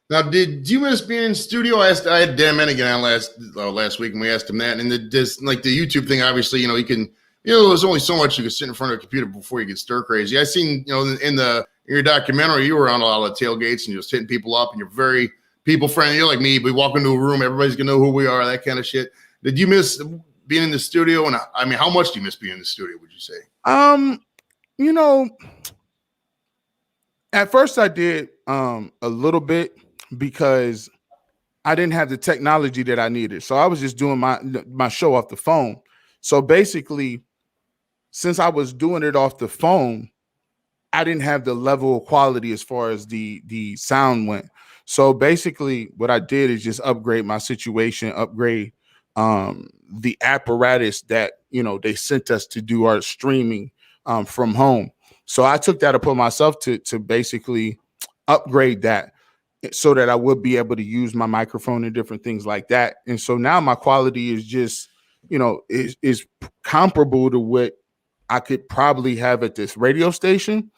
Now, did you miss being in studio? I had Dan Mennigan on last week, and we asked him that. And the YouTube thing, obviously, you can, there's only so much you can sit in front of a computer before you get stir crazy. I seen, in your documentary, you were on a lot of tailgates and just hitting people up, and you're very people friendly. You're like me. We walk into a room, everybody's gonna know who we are, that kind of shit. Did you miss being in the studio? And I mean, how much do you miss being in the studio? Would you say? At first I did a little bit because I didn't have the technology that I needed. So I was just doing my show off the phone. So basically, since I was doing it off the phone, I didn't have the level of quality as far as the sound went. So basically what I did is just upgrade my situation, upgrade the apparatus that, they sent us to do our streaming from home. So I took that upon myself to basically upgrade that so that I would be able to use my microphone and different things like that. And so now my quality is just, is comparable to what I could probably have at this radio station.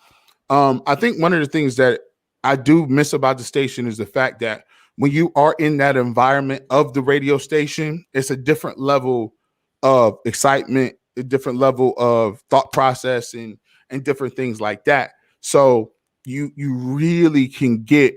I think one of the things that I do miss about the station is the fact that when you are in that environment of the radio station, it's a different level of excitement, a different level of thought process and different things like that. So you really can get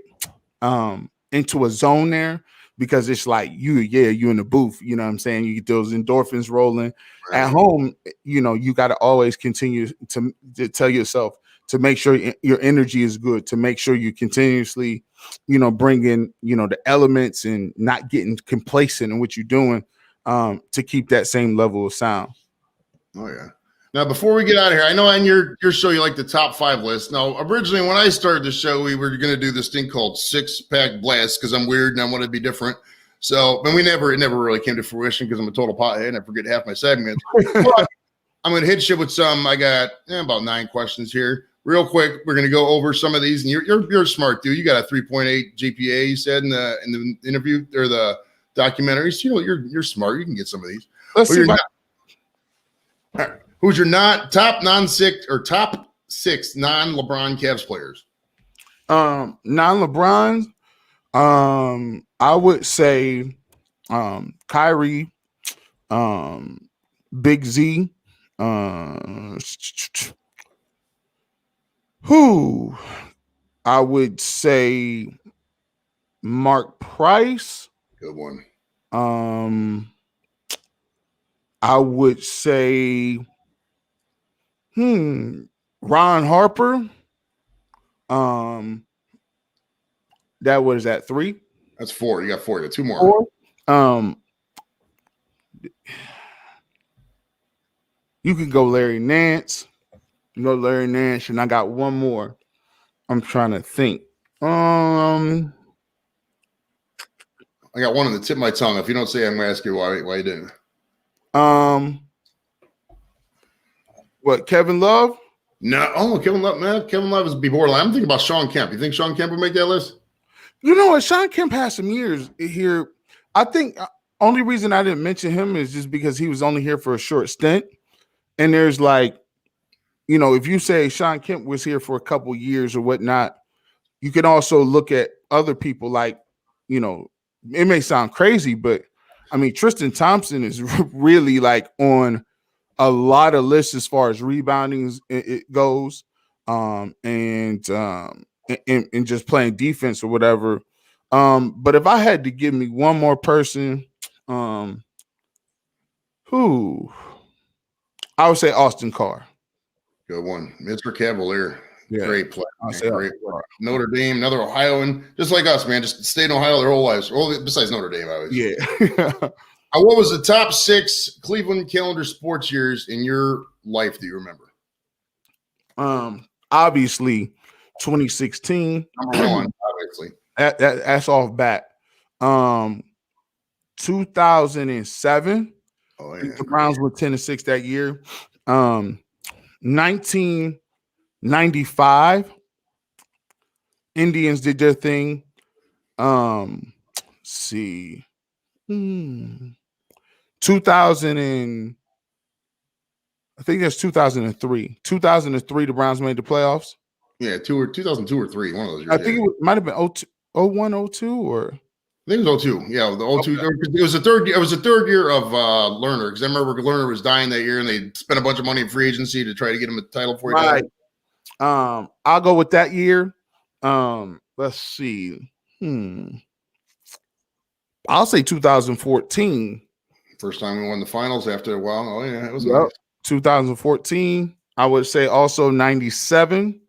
into a zone there because it's like you in the booth. You know what I'm saying? You get those endorphins rolling. Right. At home, you got to always continue to tell yourself to make sure your energy is good, to make sure you continuously, bring in, the elements and not getting complacent in what you're doing, to keep that same level of sound. Oh yeah. Now, before we get out of here, I know on your show you like the top 5 list. Now, originally when I started the show, we were going to do this thing called 6-pack blast because I'm weird and I want to be different. So, but it never really came to fruition because I'm a total pothead and I forget half my segments. But I'm going to hit you with some. I got about 9 questions here. Real quick, we're going to go over some of these. And you're a smart dude. You got a 3.8 GPA. You said in the interview or the documentaries. You're smart. You can get some of these. Let's see. Who's your top 6 non-LeBron Cavs players? Non-LeBron, I would say Kyrie, Big Z, who I would say Mark Price. Good one. I would say Ron Harper. That was at 3. That's 4. You got 4. You got 2 more. 4. You can go Larry Nance. And I got one more. I'm trying to think. I got one on the tip of my tongue. If you don't say it, I'm gonna ask you why you didn't. What, Kevin Love? No, Kevin Love, man. Kevin Love is be borderline. I'm thinking about Sean Kemp. You think Sean Kemp would make that list? You know what? Sean Kemp has some years here. I think only reason I didn't mention him is just because he was only here for a short stint. And there's like, if you say Sean Kemp was here for a couple years or whatnot, you can also look at other people like, it may sound crazy, but I mean, Tristan Thompson is really like on a lot of lists as far as rebounding it goes, and just playing defense or whatever. But if I had to give me one more person, who I would say Austin Carr. Good one, Mr. Cavalier. Yeah. Great player. Great player. Notre Dame, another Ohioan, just like us, man. Just stayed in Ohio their whole lives. Well, besides Notre Dame, obviously. Yeah. What was the top 6 Cleveland calendar sports years in your life that you remember? Obviously, 2016. Number 1, obviously. That's off bat. 2007. Oh yeah. The Browns were 10-6 that year. 1995. Indians did their thing. See. 2000 and I think that's 2003. 2003, the Browns made the playoffs. Yeah, 2002 or 3, one of those years. I think it might have been 01, 02, or I think it was 02. Yeah, the 02. Okay. It was the third. It was the third year of Lerner because I remember Lerner was dying that year, and they spent a bunch of money in free agency to try to get him a title for right. I'll go with that year. Let's see. I'll say 2014. First time we won the finals after a while. Oh yeah, it was. Yep. Nice. 2014. I would say also 97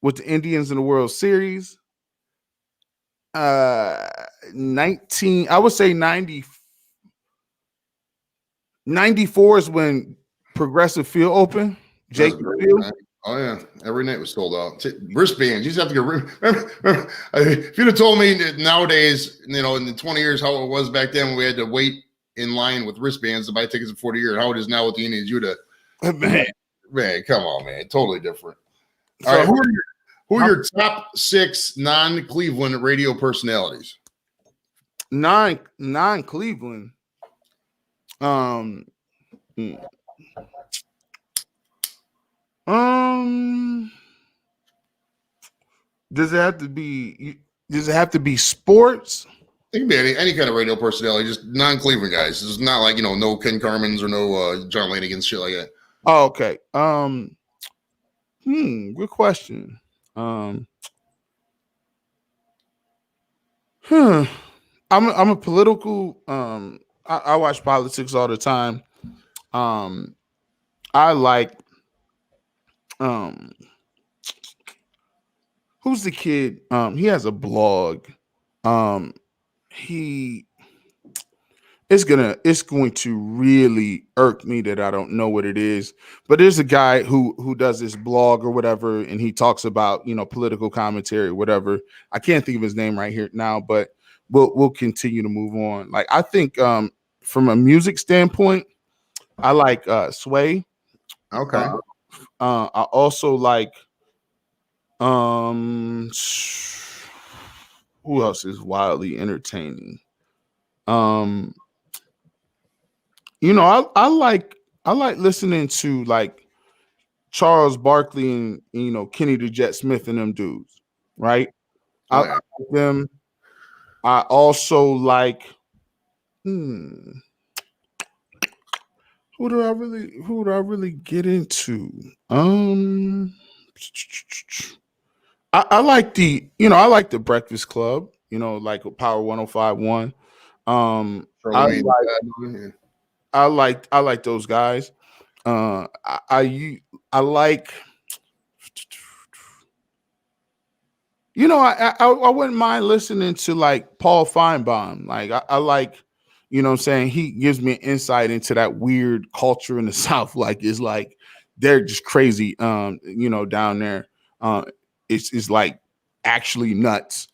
with the Indians in the World Series. 19. I would say 94 is when Progressive Field opened. Jake Field. Oh yeah, every night was sold out. Wristbands. You just have to get. Remember, if you'd have told me that nowadays, in the 20 years how it was back then when we had to wait in line with wristbands to buy tickets for 40 years, how it is now with the Indians, you'd have. Man, come on, man, totally different. All right, who are your top 6 non-Cleveland radio personalities? Non-Cleveland. Does it have to be sports? It can be any kind of radio personality, just non-Cleveland guys. It's not like no Ken Carmans or no John Lanigans, shit like that. Oh, okay. Good question. I'm a political. I watch politics all the time. I like who's the kid? He has a blog. He it's going to really irk me that I don't know what it is. But there's a guy who does this blog or whatever, and he talks about political commentary, whatever. I can't think of his name right here now, but we'll continue to move on. Like I think from a music standpoint, I like Sway. Okay. I also like who else is wildly entertaining? I like listening to like Charles Barkley and Kenny the Jet Smith and them dudes, right? I like them. I also like who do I really get into? I like I like the Breakfast Club, like Power 105.1. I like those guys. I like I wouldn't mind listening to like Paul Feinbaum. Like I like, what I'm saying, he gives me an insight into that weird culture in the South. Like it's like they're just crazy down there. It's like actually nuts.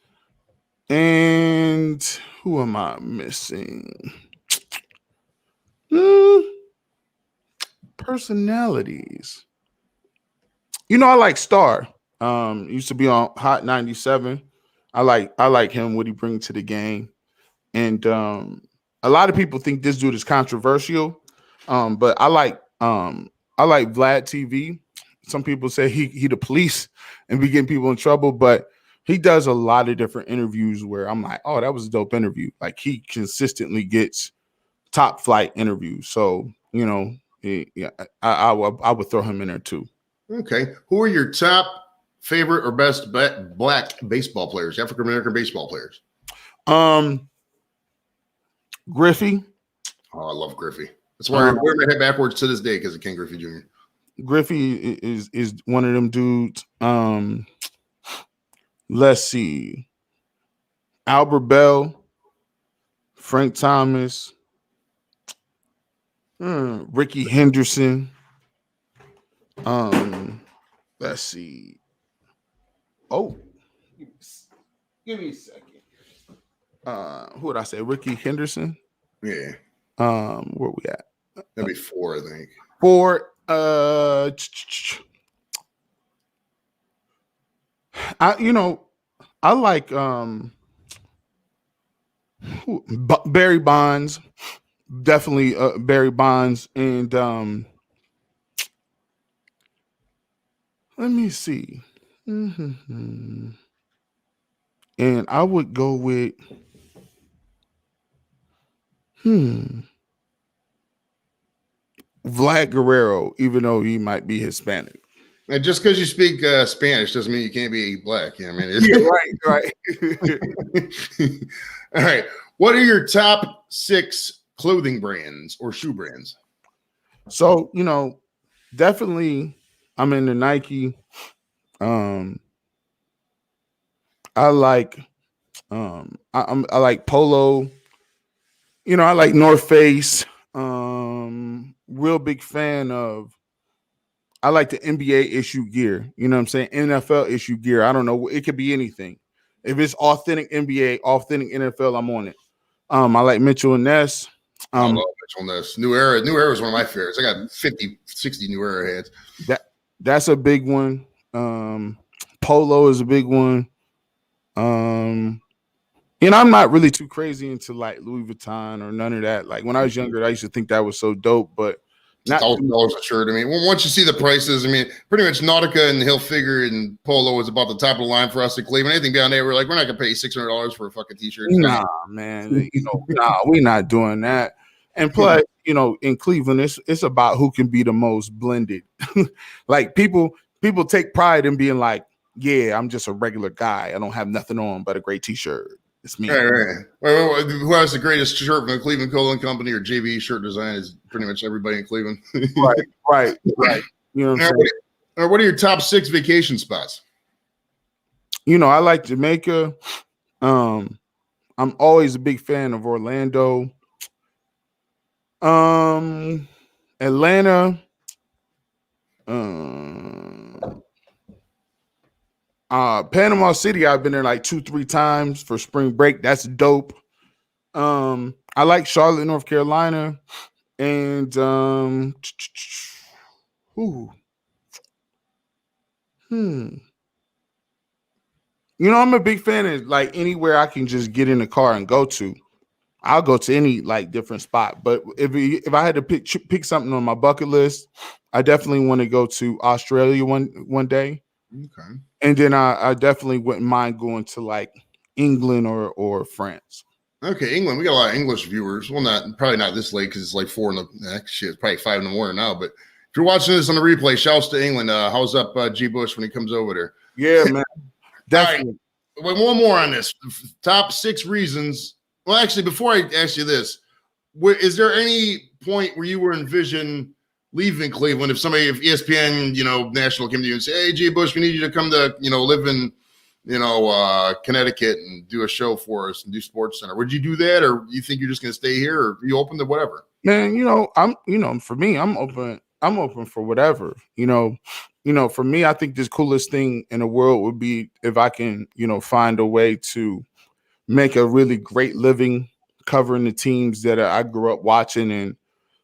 And who am I missing? Personalities. I like Star. Used to be on Hot 97. I like him, what he brings to the game. And a lot of people think this dude is controversial. But I like Vlad TV. Some people say he the police and be getting people in trouble, but he does a lot of different interviews where I'm like, oh, that was a dope interview. Like he consistently gets top flight interviews. So, I would throw him in there too. Okay. Who are your top favorite or best black baseball players, African American baseball players? Griffey. Oh, I love Griffey. That's why I wear my head backwards to this day because of Ken Griffey Jr. Griffey is one of them dudes. Let's see. Albert Bell, Frank Thomas, Ricky Henderson. Let's see. Oh, give me a second. Who would I say? Ricky Henderson? Yeah. Where we at? That'd be 4, I think. 4. I like Barry Bonds, definitely Barry Bonds, and let me see. And I would go with Vlad Guerrero, even though he might be Hispanic. And just because you speak Spanish doesn't mean you can't be black. Yeah, I mean, right. All right. What are your top 6 clothing brands or shoe brands? So, definitely I'm into Nike. I like I like Polo. I like North Face. Real big fan of, I like the NBA issue gear. You know what I'm saying? NFL issue gear. I don't know. It could be anything. If it's authentic NBA, authentic NFL, I'm on it. I like Mitchell and Ness. I love Mitchell and Ness. New Era. New Era is one of my favorites. I got 50, 60 New Era heads. That's a big one. Polo is a big one. I'm not really too crazy into like Louis Vuitton or none of that. Like when I was younger, I used to think that was so dope, but not $1,000 a shirt. I mean, once you see the prices, I mean, pretty much Nautica and Hilfiger and Polo is about the top of the line for us in Cleveland. Anything down there, we're like, we're not gonna pay $600 for a fucking t-shirt. Nah, man. We're not doing that. And plus, in Cleveland, it's about who can be the most blended. Like people take pride in being like, yeah, I'm just a regular guy. I don't have nothing on but a great t-shirt. It's me. Right. Well, who has the greatest shirt from the Cleveland Clothing Company or JB shirt design is pretty much everybody in Cleveland. Right. You know what I'm saying? What are your top 6 vacation spots? You know, I like Jamaica. I'm always a big fan of Orlando. Atlanta. Panama City, I've been there like 2-3 times for spring break. That's dope. I like Charlotte, North Carolina, and You know, I'm a big fan of like anywhere I can just get in the car and go to. I'll go to any like different spot. But if I had to pick something on my bucket list, I definitely want to go to Australia one day. Okay. And then I definitely wouldn't mind going to like England or France. Okay, England. We got a lot of English viewers. Well, probably not this late because it's like 4 in the shit. It's probably 5 in the morning now. But if you're watching this on the replay, shouts to England. How's up GBush when he comes over there? Yeah, man. Definitely. All right. Wait, one more on this. Top 6 reasons. Well, actually, before I ask you this, is there any point where you were envision leaving Cleveland if ESPN, national came to you and say, hey, GBush, we need you to come to, live in, Connecticut and do a show for us and do Sports Center. Would you do that, or you think you're just going to stay here, or are you open to whatever? Man, for me, I'm open. I'm open for whatever. For me, I think this coolest thing in the world would be if I can, find a way to make a really great living covering the teams that I grew up watching and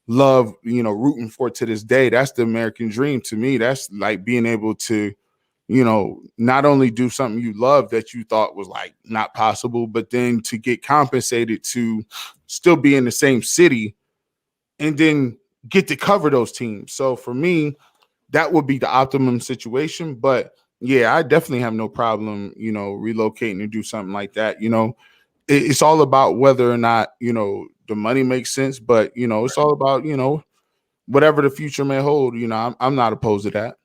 love, rooting for to this day. That's the American dream to me. That's like being able to, not only do something you love that you thought was like not possible, but then to get compensated to still be in the same city and then get to cover those teams. So for me, that would be the optimum situation. But yeah, I definitely have no problem, relocating to do something like that. It's all about whether or not, the money makes sense, but, it's all about, whatever the future may hold. I'm not opposed to that.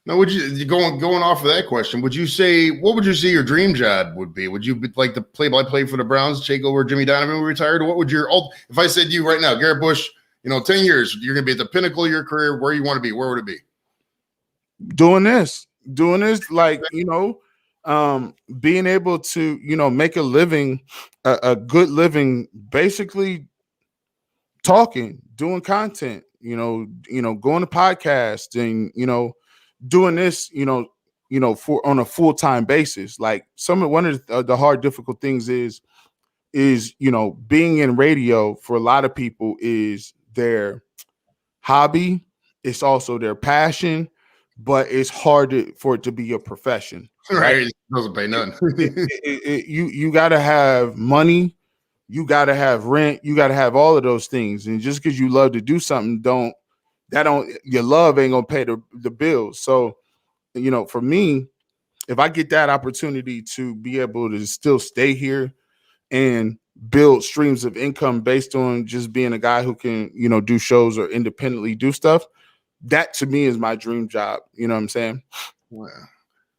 Now, would you going off of that question? What would you say your dream job would be? Would you like to play-by-play for the Browns, take over Jimmy Donovan when we retired? Or what would if I said to you right now, Garrett Bush, 10 years, you're going to be at the pinnacle of your career, where you want to be, where would it be? Doing this, like, being able to, make a living, a good living, basically talking, doing content, going to podcasts and, doing this, for on a full-time basis. Like one of the hard, difficult things is, being in radio for a lot of people is their hobby. It's also their passion, but it's hard for it to be your profession. Right. It doesn't pay none. You got to have money. You got to have rent. You got to have all of those things. And just because you love to do something, your love ain't going to pay the bills. So, for me, if I get that opportunity to be able to still stay here and build streams of income based on just being a guy who can, do shows or independently do stuff, that to me is my dream job. You know what I'm saying? Wow.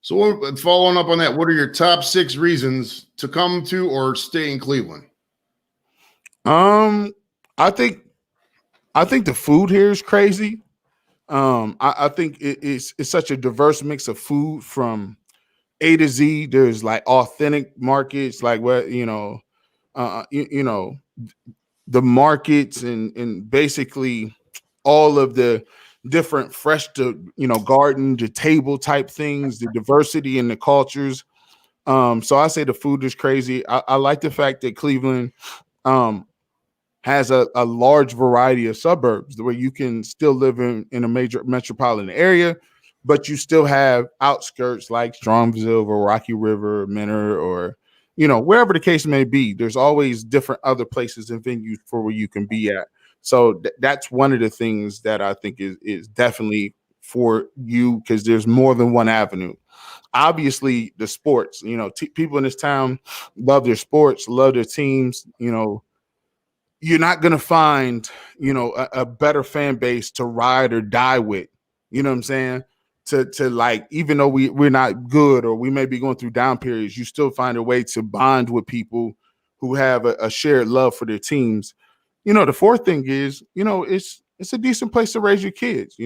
So following up on that, what are your top 6 reasons to come to or stay in Cleveland? I think the food here is crazy. I think it's such a diverse mix of food from A to Z. There's like authentic markets, like what the markets and basically all of the different fresh to garden to table type things, the diversity in the cultures. So I say the food is crazy. I like the fact that Cleveland has a large variety of suburbs where you can still live in a major metropolitan area, but you still have outskirts like Strongsville or Rocky River, or Menor, or wherever the case may be. There's always different other places and venues for where you can be at. So that's one of the things that I think is definitely for you, because there's more than one avenue. Obviously, the sports, people in this town love their sports, love their teams. You're not going to find, a better fan base to ride or die with. You know what I'm saying? to like, even though we're not good or we may be going through down periods, you still find a way to bond with people who have a shared love for their teams. The fourth thing is, it's a decent place to raise your kids.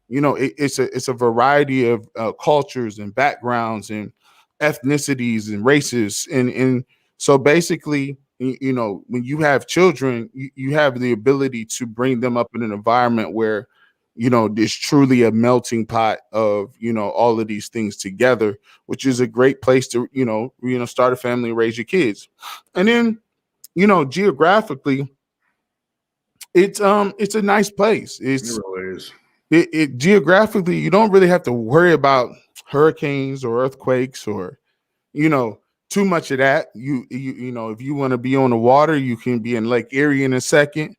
It's a variety of cultures and backgrounds and ethnicities and races, and so basically, when you have children, you have the ability to bring them up in an environment where there's truly a melting pot of all of these things together, which is a great place to start a family and raise your kids. And then geographically, it's a nice place. It really is. It geographically, you don't really have to worry about hurricanes or earthquakes or too much of that. If you want to be on the water, you can be in Lake Erie in a second.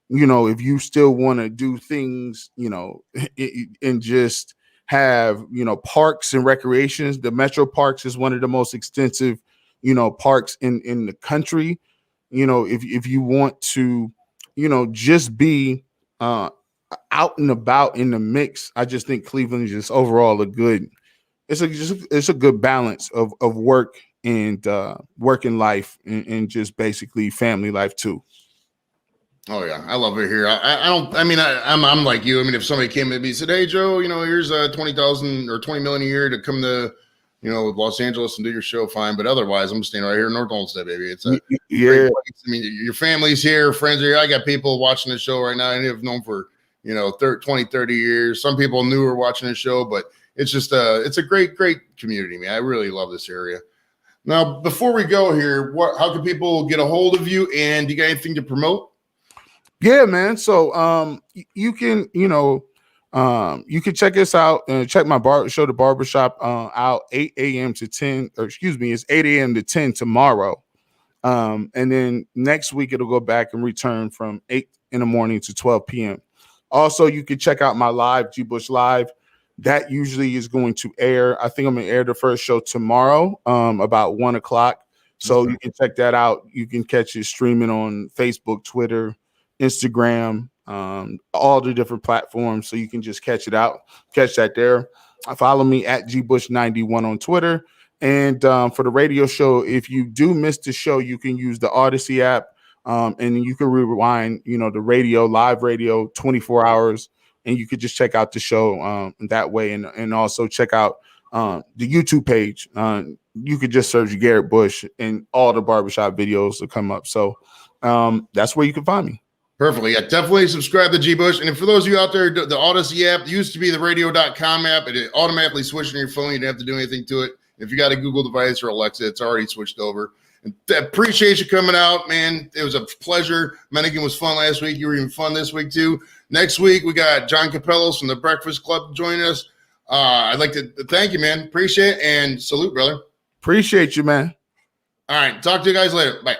If you still want to do things, and just have, parks and recreations, the Metro Parks is one of the most extensive, parks in the country. If you want to, just be out and about in the mix, I just think Cleveland is just overall it's a good balance of work and working life and just basically family life too. Oh yeah, I love it here. I'm like you. I mean, if somebody came to me and said, "Hey Joe, here's 20,000 or 20 million a year to come to, Los Angeles and do your show," fine. But otherwise, I'm staying right here in North Olmsted, baby. It's a great place. I mean, your family's here, friends are here. I got people watching the show right now, and I've known for 20, 30 years. Some people new are watching the show, but it's just it's a great community, man. I really love this area. Now, before we go here, how can people get a hold of you, and do you got anything to promote? Yeah, man. So you can check us out and check my show, The Barbershop, out 8 a.m. to 10, or excuse me, it's 8 a.m. to 10 tomorrow. And then next week it'll go back and return from 8 in the morning to 12 p.m. Also, you can check out my live, GBush Live. That usually is going to air. I think I'm going to air the first show tomorrow, about 1 o'clock. So you can check that out. You can catch it streaming on Facebook, Twitter, Instagram, all the different platforms. So you can just catch that there. Follow me at GBush91 on Twitter. And for the radio show, if you do miss the show, you can use the Odyssey app, and you can rewind, the radio, live radio, 24 hours, and you could just check out the show that way. And also check out the YouTube page. You could just search Garrett Bush and all the barbershop videos will come up. So that's where you can find me. Perfectly. Yeah, definitely subscribe to GBush. And for those of you out there, the Odyssey app used to be the radio.com app. It automatically switched on your phone. You didn't have to do anything to it. If you got a Google device or Alexa, it's already switched over. And appreciate you coming out, man. It was a pleasure. Mannequin was fun last week. You were even fun this week, too. Next week, we got John Capellos from the Breakfast Club joining us. I'd like to thank you, man. Appreciate it. And salute, brother. Appreciate you, man. All right. Talk to you guys later. Bye.